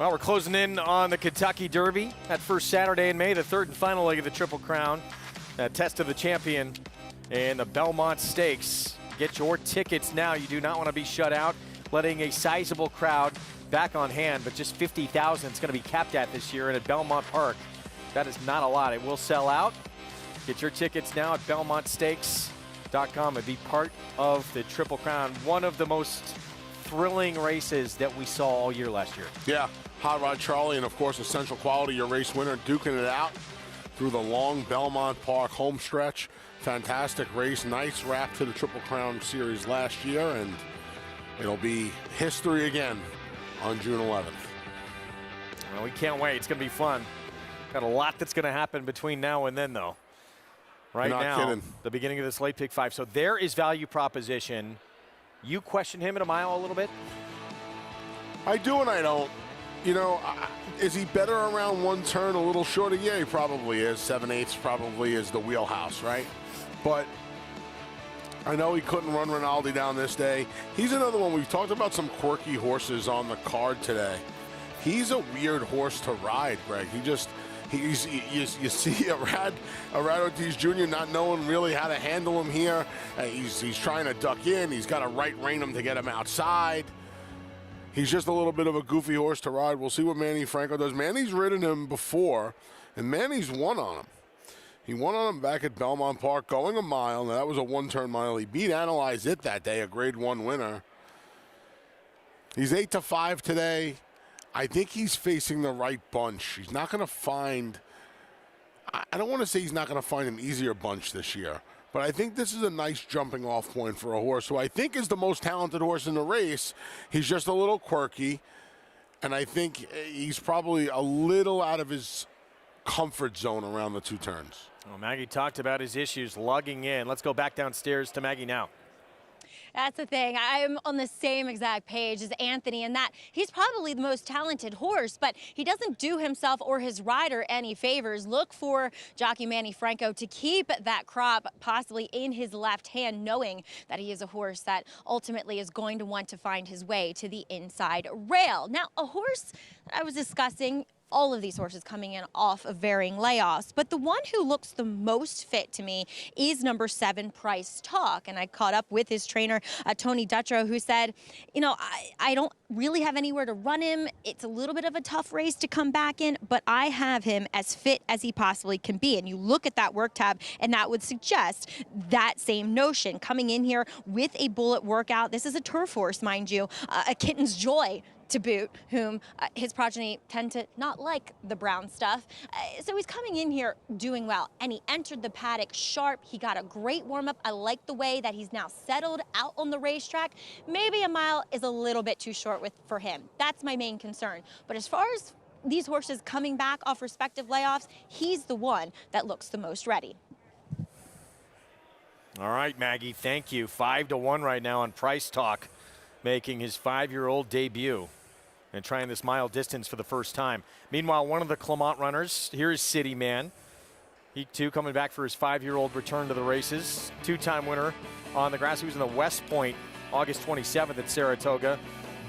Well, we're closing in on the Kentucky Derby. That first Saturday in May, the third and final leg of the Triple Crown. Test of the Champion and the Belmont Stakes. Get your tickets now. You do not want to be shut out. Letting a sizable crowd back on hand, but just 50,000 is going to be capped at this year. And at Belmont Park, that is not a lot. It will sell out. Get your tickets now at BelmontStakes.com and be part of the Triple Crown. One of the most thrilling races that we saw all year last year. Yeah, Hot Rod Charlie and, of course, Essential Quality, your race winner, duking it out through the long Belmont Park home stretch. Fantastic race. Nice wrap to the Triple Crown Series last year, and it'll be history again on June 11th. Well, we can't wait. It's going to be fun. Got a lot that's going to happen between now and then, though. Right now, the beginning of this late pick 5. So there is value proposition. You question him at a mile a little bit? I do and I don't. You know, is he better around one turn, a little shorter? Yeah, he probably is. 7/8 probably is the wheelhouse, right? But I know he couldn't run Rinaldi down this day. He's another one. We've talked about some quirky horses on the card today. He's a weird horse to ride, Greg. You see a Rad Ortiz Jr. not knowing really how to handle him here. He's trying to duck in. He's got to right rein him to get him outside. He's just a little bit of a goofy horse to ride. We'll see what Manny Franco does. Manny's ridden him before, and Manny's won on him. He won on him back at Belmont Park, going a mile. Now, that was a one-turn mile. He beat Analyze It that day, a Grade 1 winner. He's 8-5 today. I think he's facing the right bunch. He's not going to find – I don't want to say he's not going to find an easier bunch this year, but I think this is a nice jumping off point for a horse who I think is the most talented horse in the race. He's just a little quirky, and I think he's probably a little out of his comfort zone around the 2 turns. Well, Maggie talked about his issues lugging in. Let's go back downstairs to Maggie now. That's the thing. I'm on the same exact page as Anthony in that he's probably the most talented horse, but he doesn't do himself or his rider any favors. Look for jockey Manny Franco to keep that crop possibly in his left hand, knowing that he is a horse that ultimately is going to want to find his way to the inside rail. Now, a horse that I was discussing, all of these horses coming in off of varying layoffs, but the one who looks the most fit to me is number 7, Price Talk. And I caught up with his trainer, Tony Dutrow, who said, you know, I don't really have anywhere to run him. It's a little bit of a tough race to come back in, but I have him as fit as he possibly can be. And you look at that work tab, and that would suggest that same notion. Coming in here with a bullet workout. This is a turf horse, mind you, a Kitten's Joy to boot, whom his progeny tend to not like the brown stuff. So he's coming in here doing well, and he entered the paddock sharp. He got a great warm-up. I like the way that he's now settled out on the racetrack. Maybe a mile is a little bit too short for him. That's my main concern. But as far as these horses coming back off respective layoffs, he's the one that looks the most ready. All right, Maggie, thank you. 5-1 right now on Price Talk, making his 5-year-old debut and trying this mile distance for the first time. Meanwhile, one of the Clement runners, here is City Man. He, too, coming back for his 5-year-old return to the races. 2-time winner on the grass. He was in the West Point August 27th at Saratoga,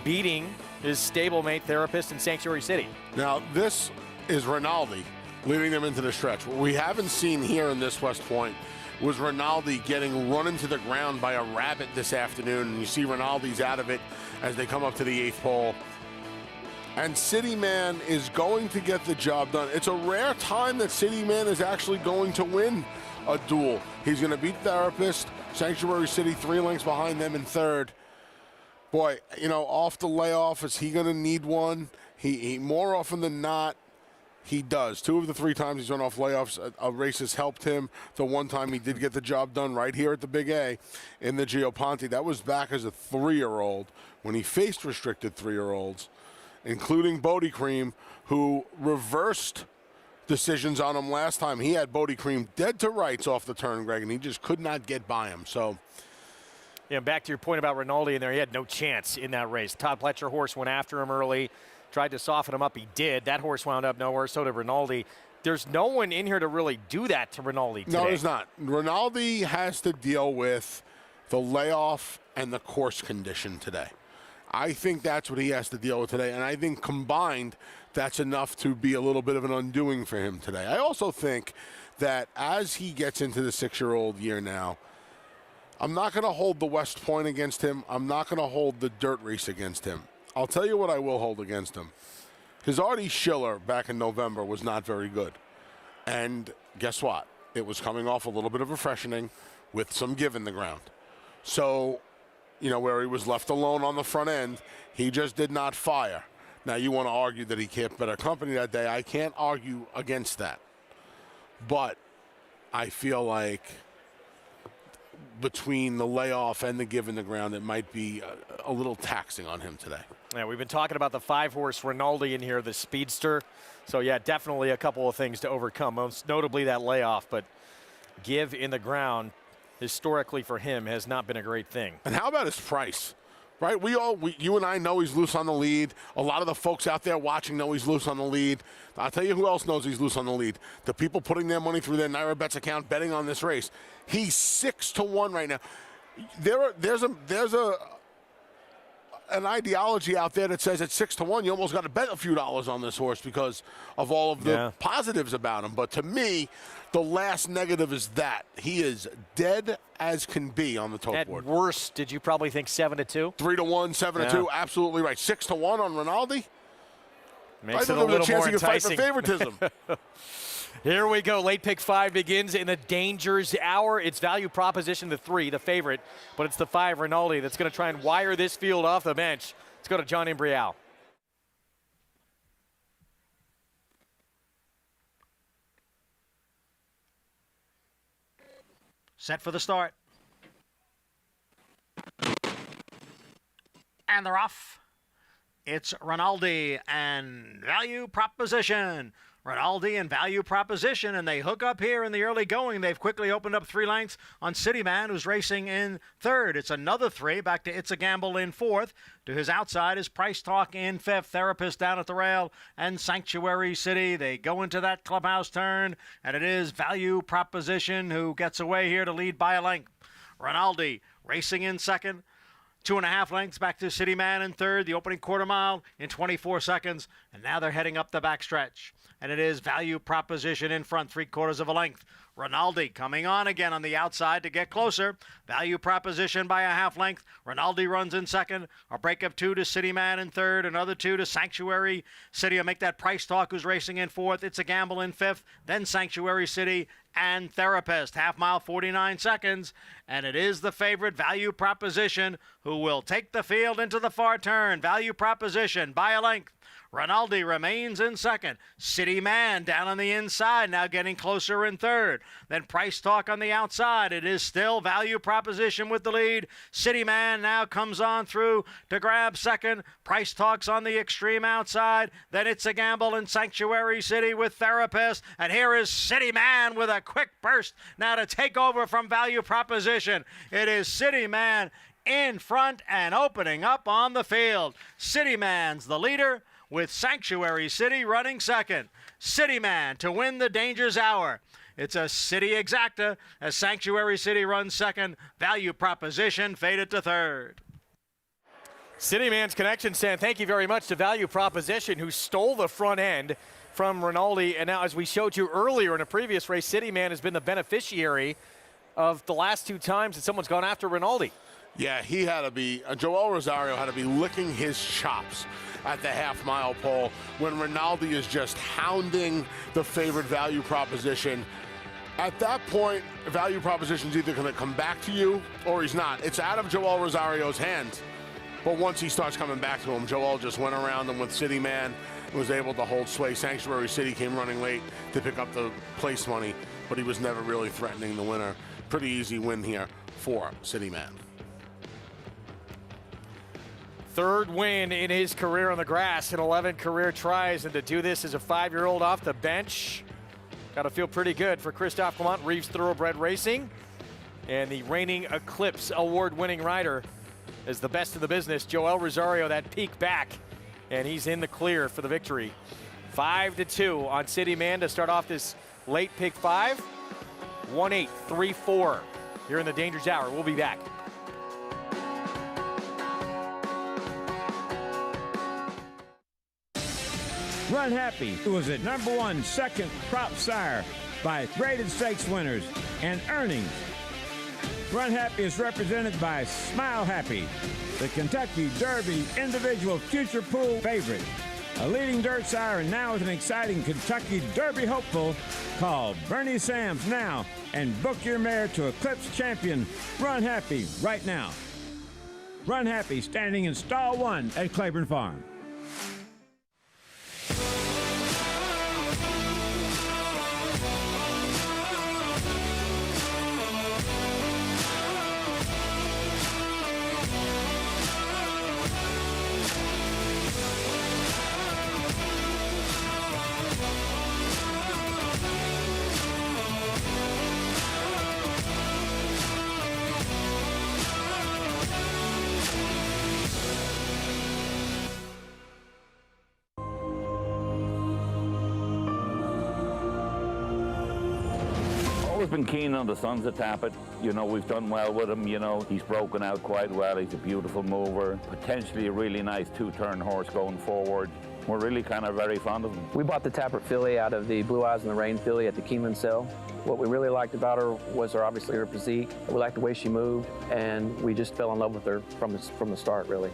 beating his stablemate therapist in Sanctuary City. Now, this is Rinaldi leading them into the stretch. What we haven't seen here in this West Point was Rinaldi getting run into the ground by a rabbit this afternoon. And you see Rinaldi's out of it as they come up to the 8th pole. And City Man is going to get the job done. It's a rare time that City Man is actually going to win a duel. He's going to beat Therapist, Sanctuary City 3 lengths behind them in 3rd. Boy, you know, off the layoff, is he going to need one? He more often than not, he does. 2 of the 3 times he's run off layoffs, a race has helped him. The one time he did get the job done right here at the Big A in the Geoponte. That was back as a 3-year-old when he faced restricted 3-year-olds, including Bodie Cream, who reversed decisions on him last time. He had Bodie Cream dead to rights off the turn, Greg, and he just could not get by him. So, yeah, back to your point about Rinaldi in there, he had no chance in that race. Todd Pletcher horse went after him early, tried to soften him up. He did. That horse wound up nowhere, so did Rinaldi. There's no one in here to really do that to Rinaldi today. No, there's not. Rinaldi has to deal with the layoff and the course condition today. I think that's what he has to deal with today, and I think combined, that's enough to be a little bit of an undoing for him today. I also think that as he gets into the 6-year-old year now, I'm not going to hold the West Point against him. I'm not going to hold the dirt race against him. I'll tell you what I will hold against him. His Artie Schiller back in November was not very good. And guess what? It was coming off a little bit of a freshening with some give in the ground. So, you know, where he was left alone on the front end, he just did not fire. Now, you want to argue that he kept better company that day. I can't argue against that. But I feel like between the layoff and the give in the ground, it might be a little taxing on him today. Yeah, we've been talking about the 5-horse Rinaldi in here, the speedster. So, yeah, definitely a couple of things to overcome, most notably that layoff. But give in the ground, historically for him, has not been a great thing. And how about his price? Right, you and I know he's loose on the lead. A lot of the folks out there watching know he's loose on the lead. I'll tell you who else knows he's loose on the lead. The people putting their money through their NYTHA account betting on this race. He's 6-1 right now. There's an ideology out there that says at 6-1 you almost got to bet a few dollars on this horse because of all of the positives about him. But to me, the last negative is that he is dead as can be on the tote board. At worst, did you probably think 7-2? 3-1, 7-2, absolutely right. 6-1 on Rinaldi. Makes it a little more enticing. Fight for favoritism. Here we go. Late pick 5 begins in the Dangers Hour. It's value proposition the 3, the favorite, but it's the 5 Rinaldi that's going to try and wire this field off the bench. Let's go to John Imbrial. Set for the start. And they're off. It's Rinaldi and value proposition. Rinaldi and value proposition, and they hook up here in the early going. They've quickly opened up 3 lengths on City Man, who's racing in 3rd. It's another 3 back to It's a Gamble in 4th. To his outside is Price Talk in 5th. Therapist down at the rail, and Sanctuary City. They go into that clubhouse turn, and it is value proposition who gets away here to lead by a length. Rinaldi racing in 2nd. 2.5 lengths back to City Man in 3rd. The opening quarter mile in 24 seconds. And now they're heading up the backstretch. And it is value proposition in front, 3/4 of a length. Rinaldi coming on again on the outside to get closer. Value proposition by a 1/2 length. Rinaldi runs in 2nd. A break of 2 to City Man in 3rd. Another 2 to Sanctuary City. I'll make that Price Talk, who's racing in 4th. It's a Gamble in 5th. Then Sanctuary City and Therapist. 1/2 mile, 49 seconds. And it is the favorite, value proposition, who will take the field into the far turn. Value proposition by a length. Rinaldi remains in 2nd. City Man down on the inside, now getting closer in 3rd. Then Price Talk on the outside. It is still value proposition with the lead. City Man now comes on through to grab 2nd. Price Talk's on the extreme outside. Then It's a Gamble in Sanctuary City with Therapist. And here is City Man with a quick burst now to take over from value proposition. It is City Man in front and opening up on the field. City Man's the leader, with Sanctuary City running 2nd. City Man to win the Dangers Hour. It's a City exacta as Sanctuary City runs 2nd. Value proposition faded to 3rd. City Man's connection, Sam. Thank you very much to value proposition, who stole the front end from Rinaldi. And now, as we showed you earlier in a previous race, City Man has been the beneficiary of the last 2 times that someone's gone after Rinaldi. Yeah, he had to be, Joel Rosario had to be licking his chops at the 1/2 mile pole when Rinaldi is just hounding the favorite value proposition. At that point, value proposition's either going to come back to you or he's not. It's out of Joel Rosario's hands. But once he starts coming back to him, Joel just went around him with City Man and was able to hold sway. Sanctuary City came running late to pick up the place money, but he was never really threatening the winner. Pretty easy win here for City Man. 3rd win in his career on the grass in 11 career tries, and to do this as a 5-year-old off the bench, got to feel pretty good for Christophe Clement, Reeves Thoroughbred Racing, and the reigning Eclipse award-winning rider is the best in the business. Joel Rosario, that peak back, and he's in the clear for the victory. 5-2 on City Man to start off this late pick 5. 1-8, 3-4 here in the Dangers Hour. We'll be back. Run Happy was a #1 second crop sire by graded stakes winners and earnings. Run Happy is represented by Smile Happy, the Kentucky Derby individual future pool favorite. A leading dirt sire and now with an exciting Kentucky Derby hopeful. Call Bernie Sams now and book your mare to Eclipse champion Run Happy right now. Run Happy standing in stall 1 at Claiborne Farm. Always been keen on the sons of Tappet. You know, we've done well with him. You know, he's broken out quite well. He's a beautiful mover, potentially a really nice two-turn horse going forward. We're really kind of very fond of him. We bought the Tappert filly out of the Blue Eyes and the Rain filly at the Keeneland sale. What we really liked about her was obviously her physique. We liked the way she moved, and we just fell in love with her from the start, really.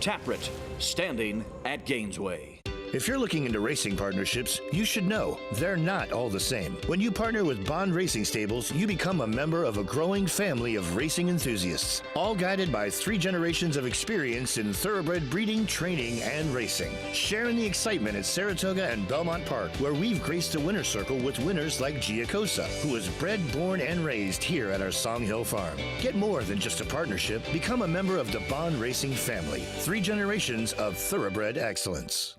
Tappert, standing at Gainesway. If you're looking into racing partnerships, you should know they're not all the same. When you partner with Bond Racing Stables, you become a member of a growing family of racing enthusiasts, all guided by 3 generations of experience in thoroughbred breeding, training, and racing. Share in the excitement at Saratoga and Belmont Park, where we've graced a winner's circle with winners like Giacosa, who was bred, born, and raised here at our Song Hill Farm. Get more than just a partnership. Become a member of the Bond Racing family. 3 generations of thoroughbred excellence.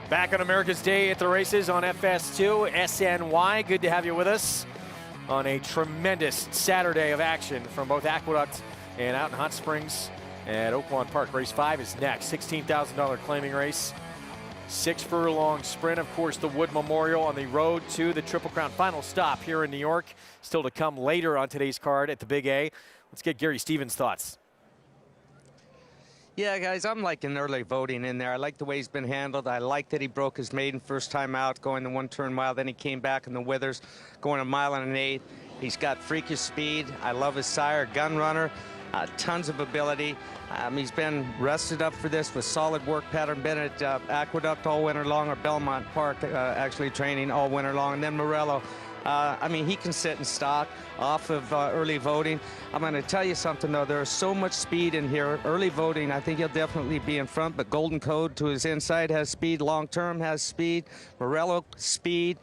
Back on America's Day at the races on FS2 SNY. Good to have you with us on a tremendous Saturday of action from both Aqueduct and out in Hot Springs at Oaklawn Park. Race 5 is next. $16,000 claiming race. 6 furlong sprint. Of course, the Wood Memorial on the road to the Triple Crown. Final stop here in New York. Still to come later on today's card at the Big A. Let's get Gary Stevens' thoughts. Yeah, guys, I'm liking early voting in there. I like the way he's been handled. I like that he broke his maiden first time out, going the 1-turn mile. Then he came back in the Withers, going 1 mile and 1/8. He's got freakish speed. I love his sire, gun runner, tons of ability. He's been rested up for this with solid work pattern. Been at Aqueduct all winter long, or Belmont Park actually training all winter long. And then Morello. I mean, he can sit and stock off of early voting. I'm going to tell you something, though. There's so much speed in here. Early voting, I think he'll definitely be in front, but Golden Code to his inside has speed. Long term has speed. Morello, speed.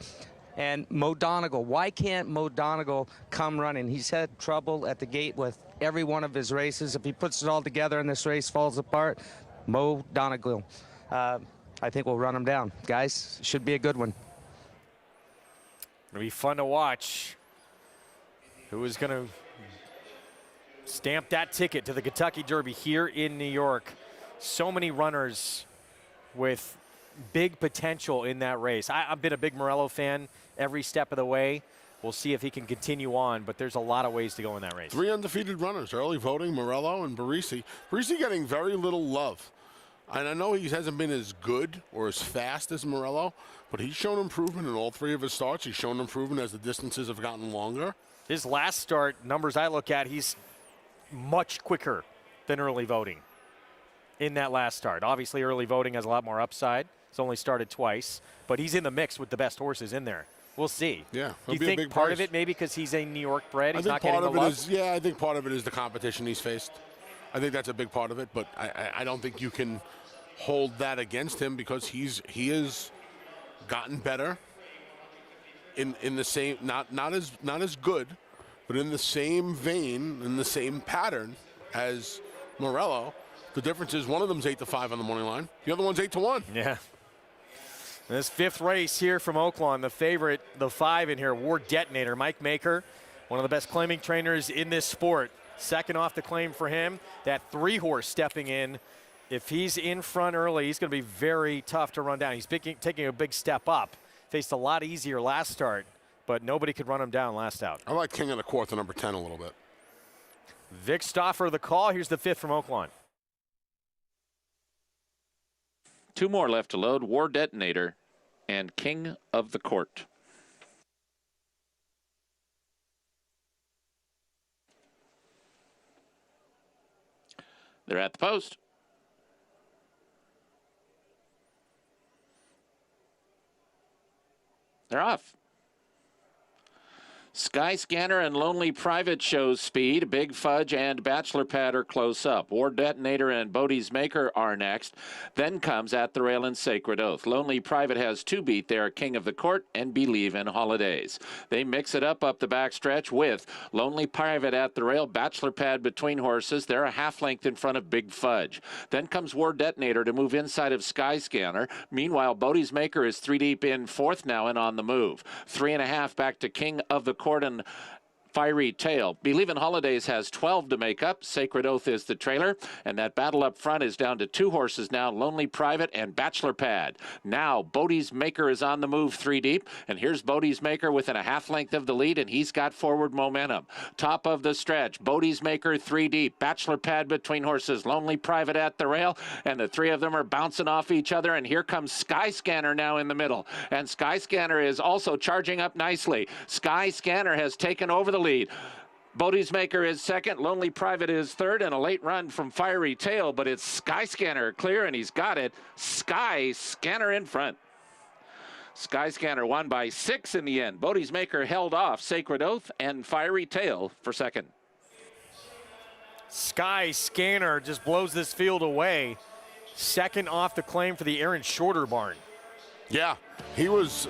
And Mo Donegal. Why can't Mo Donegal come running? He's had trouble at the gate with every one of his races. If he puts it all together and this race falls apart, Mo Donegal, I think we'll run him down. Guys, should be a good one. It'll be fun to watch. Who is going to stamp that ticket to the Kentucky Derby here in New York? So many runners with big potential in that race. I've been a big Morello fan every step of the way. We'll see if he can continue on, but there's a lot of ways to go in that race. 3 undefeated runners, early voting, Morello and Barisi. Barisi getting very little love. And I know he hasn't been as good or as fast as Morello, but he's shown improvement in all 3 of his starts. He's shown improvement as the distances have gotten longer. His last start, numbers I look at, he's much quicker than early voting in that last start. Obviously, early voting has a lot more upside. He's only started twice, but he's in the mix with the best horses in there. We'll see. Yeah, do you think part of it maybe because he's a New York bred, he's not getting the love? Yeah, I think part of it is the competition he's faced. I think that's a big part of it, but I don't think you can hold that against him because he has gotten better in the same not as good, but in the same vein, in the same pattern as Morello. The difference is one of them's 8-5 on the morning line. The other one's 8-1. Yeah. This 5th race here from Oaklawn, the favorite, the 5 in here, War Detonator. Mike Maker, one of the best claiming trainers in this sport. Second off the claim for him. That 3-horse stepping in. If he's in front early, he's going to be very tough to run down. He's taking a big step up. Faced a lot easier last start, but nobody could run him down last out. I like King of the Court, the number 10, a little bit. Vic Stauffer, the call. Here's the 5th from Oaklawn. 2 more left to load, War Detonator and King of the Court. They're at the post. They're off. Sky Scanner and Lonely Private shows speed. Big Fudge and Bachelor Pad are close up. War Detonator and Bodie's Maker are next. Then comes At the Rail and Sacred Oath. Lonely Private has 2 beat there, King of the Court and Believe in Holidays. They mix it up the backstretch with Lonely Private at the rail, Bachelor Pad between horses. They're a half length in front of Big Fudge. Then comes War Detonator to move inside of Sky Scanner. Meanwhile, Bodie's Maker is 3 deep in 4th now and on the move. 3.5 back to King of the Court and Fiery Tail. Believe in Holidays has 12 to make up. Sacred Oath is the trailer, and that battle up front is down to 2 horses now, Lonely Private and Bachelor Pad. Now, Bodie's Maker is on the move 3 deep, and here's Bodie's Maker within a half length of the lead, and he's got forward momentum. Top of the stretch, Bodie's Maker 3 deep, Bachelor Pad between horses, Lonely Private at the rail, and the 3 of them are bouncing off each other, and here comes Sky Scanner now in the middle, and Sky Scanner is also charging up nicely. Sky Scanner has taken over the lead. Bodie's Maker is 2nd, Lonely Private is 3rd, and a late run from Fiery Tail, but it's Sky Scanner clear, and he's got it. Sky Scanner in front. Sky Scanner won by 6 in the end. Bodie's Maker held off Sacred Oath and Fiery Tail for 2nd. Sky Scanner just blows this field away. 2nd off the claim for the Aaron Shorter barn. Yeah, he was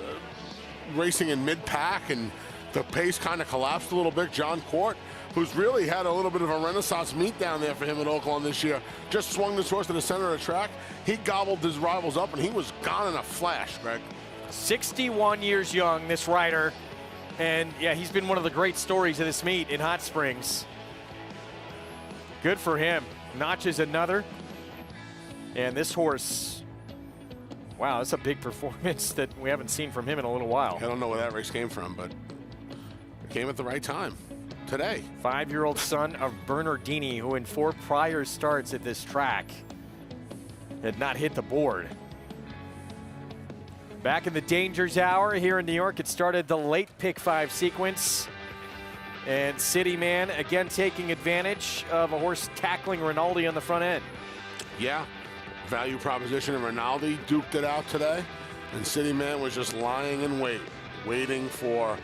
racing in mid-pack, and the pace kind of collapsed a little bit. John Court, who's really had a little bit of a renaissance meet down there for him at Oaklawn this year, just swung this horse to the center of the track. He gobbled his rivals up, and he was gone in a flash, Greg. 61 years young, this rider. And, yeah, he's been one of the great stories of this meet in Hot Springs. Good for him. Notches another. And this horse, wow, that's a big performance that we haven't seen from him in a little while. I don't know where that race came from, but it came at the right time today. 5-year-old son of Bernardini, who in 4 prior starts at this track had not hit the board. Back in the Dangers Hour here in New York, it started the late pick 5 sequence. And City Man again taking advantage of a horse tackling Rinaldi on the front end. Yeah, value proposition, and Rinaldi duked it out today. And City Man was just lying in wait, waiting for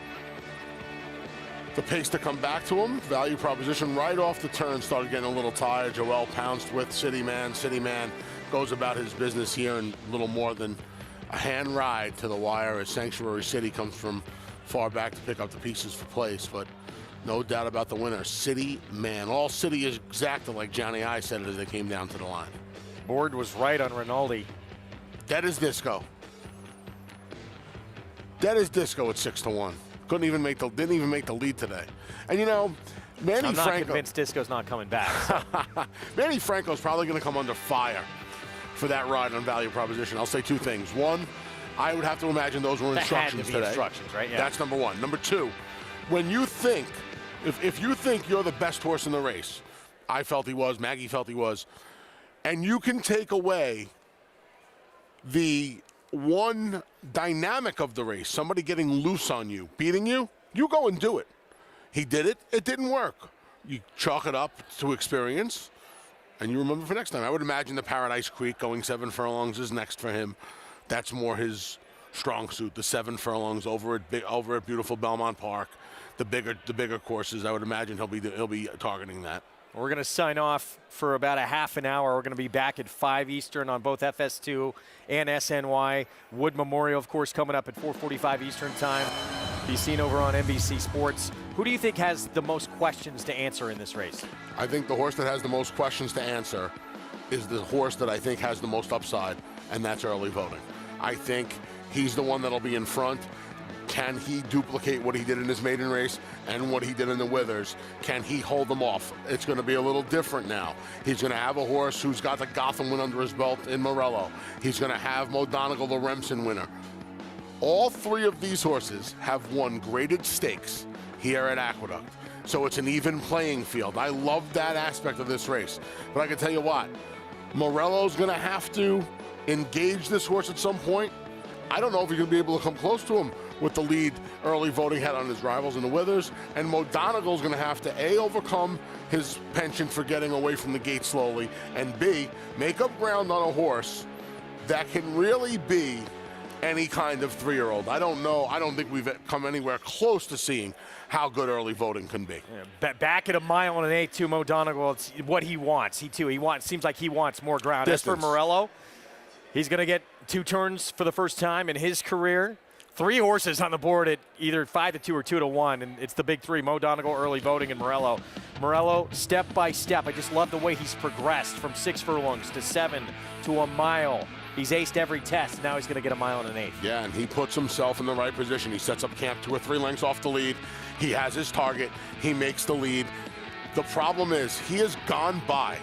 the pace to come back to him. Value proposition right off the turn started getting a little tired. Joel pounced with City Man. City Man goes about his business here in little more than a hand ride to the wire as Sanctuary City comes from far back to pick up the pieces for place. But no doubt about the winner, City Man. All City is exactly like Johnny I said it as they came down to the line. Board was right on Rinaldi. Dead as disco. Dead as disco at 6-1. Didn't even make the lead today. And you know, Manny I'm not Franco, convinced Disco's not coming back. So. Manny Franco's probably going to come under fire for that ride on value proposition. I'll say 2 things. 1, I would have to imagine those were instructions today. Instructions, right? Yeah. That's number 1. Number 2, when you think, if you think you're the best horse in the race, I felt he was, Maggie felt he was, and you can take away the one dynamic of the race, somebody getting loose on you, beating you, you go and do it. He did it. It didn't work. You chalk it up to experience, and you remember for next time. I would imagine the Paradise Creek going 7 furlongs is next for him. That's more his strong suit. The 7 furlongs over at beautiful Belmont Park, the bigger courses. I would imagine he'll be targeting that. We're going to sign off for about a half an hour. We're going to be back at 5 Eastern on both FS2 and SNY. Wood Memorial, of course, coming up at 4:45 Eastern time. Be seen over on NBC Sports. Who do you think has the most questions to answer in this race? I think the horse that has the most questions to answer is the horse that I think has the most upside, and that's Early Voting. I think he's the one that'll be in front. Can he duplicate what he did in his maiden race and what he did in the Withers? Can he hold them off? It's going to be a little different now. He's going to have a horse who's got the Gotham win under his belt in Morello. He's going to have Mo Donegal, the Remsen winner. All 3 of these horses have won graded stakes here at Aqueduct. So it's an even playing field. I love that aspect of this race. But I can tell you what, Morello's going to have to engage this horse at some point. I don't know if he's going to be able to come close to him with the lead early voting head on his rivals in the Withers. And Mo Donegal's going to have to A, overcome his penchant for getting away from the gate slowly, and B, make up ground on a horse that can really be any kind of 3-year-old. I don't know. I don't think we've come anywhere close to seeing how good early voting can be. Yeah, back at 1.1 1/8 to Mo Donegal, it's what he wants. Seems like he wants more ground. Distance. As for Morello, he's going to get 2 turns for the first time in his career. 3 horses on the board at either 5-2 or 2-1, and it's the big 3, Mo Donegal, early voting, and Morello. Morello, step by step. I just love the way he's progressed from 6 furlongs to 7 to a mile. He's aced every test. Now he's going to get 1.1 1/8. Yeah, and he puts himself in the right position. He sets up camp 2 or 3 lengths off the lead. He has his target. He makes the lead. The problem is he has gone by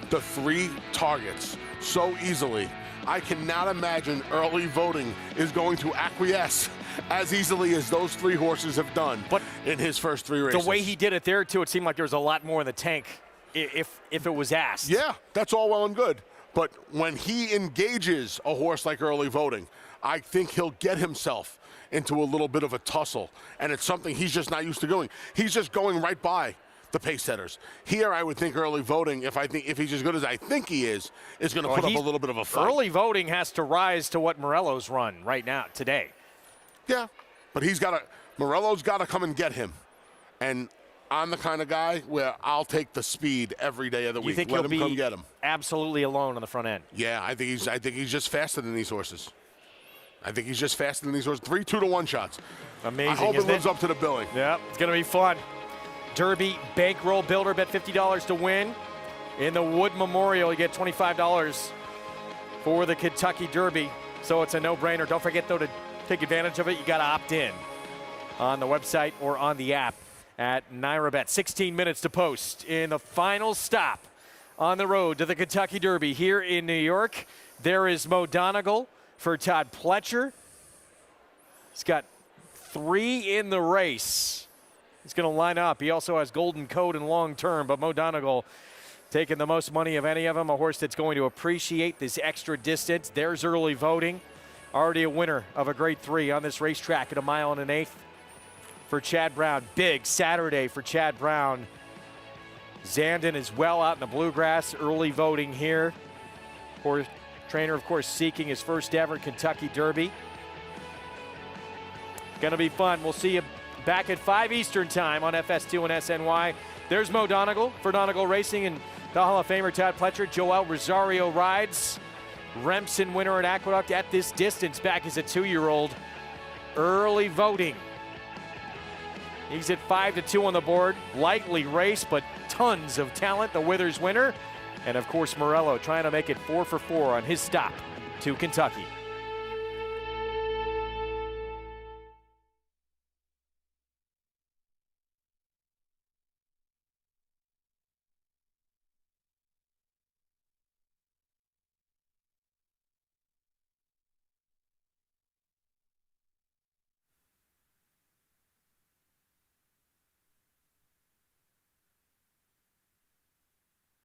the 3 targets so easily. I cannot imagine early voting is going to acquiesce as easily as those 3 horses have done in his first 3 races. The way he did it there, too, it seemed like there was a lot more in the tank if it was asked. Yeah, that's all well and good. But when he engages a horse like early voting, I think he'll get himself into a little bit of a tussle. And it's something he's just not used to doing. He's just going right by the pace setters. Here, I would think early voting, if he's as good as I think he is going to put up a little bit of a fight. Early voting has to rise to what Morello's run right now, today. Yeah, but Morello's got to come and get him. And I'm the kind of guy where I'll take the speed every day of the week. You think Let he'll him come be get him. absolutely alone on the front end? Yeah, I think he's just faster than these horses. I think he's just faster than these horses. 3 2-1 shots. Amazing. I hope it lives up to the billing. Yeah, it's going to be fun. Derby bankroll builder, bet $50 to win. In the Wood Memorial, you get $25 for the Kentucky Derby. So it's a no-brainer. Don't forget, though, to take advantage of it. You got to opt in on the website or on the app at NYRA Bet. 16 minutes to post in the final stop on the road to the Kentucky Derby here in New York. There is Mo Donegal for Todd Pletcher. He's got 3 in the race. He's going to line up. He also has Golden Code and Long Term, but Mo Donegal taking the most money of any of them, a horse that's going to appreciate this extra distance. There's early voting. Already a winner of a grade 3 on this racetrack at 1.1 1/8 for Chad Brown. Big Saturday for Chad Brown. Zandon is well out in the bluegrass. Early voting here. Trainer, of course, seeking his first ever Kentucky Derby. Going to be fun. We'll see you back at 5 Eastern time on FS2 and SNY. There's Mo Donegal for Donegal Racing and the Hall of Famer Todd Pletcher. Joel Rosario rides. Remsen winner at Aqueduct at this distance back as a 2-year-old. Early voting. He's at 5-2 on the board. Likely race, but tons of talent. The Withers winner. And of course, Morello trying to make it 4 for 4 on his stop to Kentucky.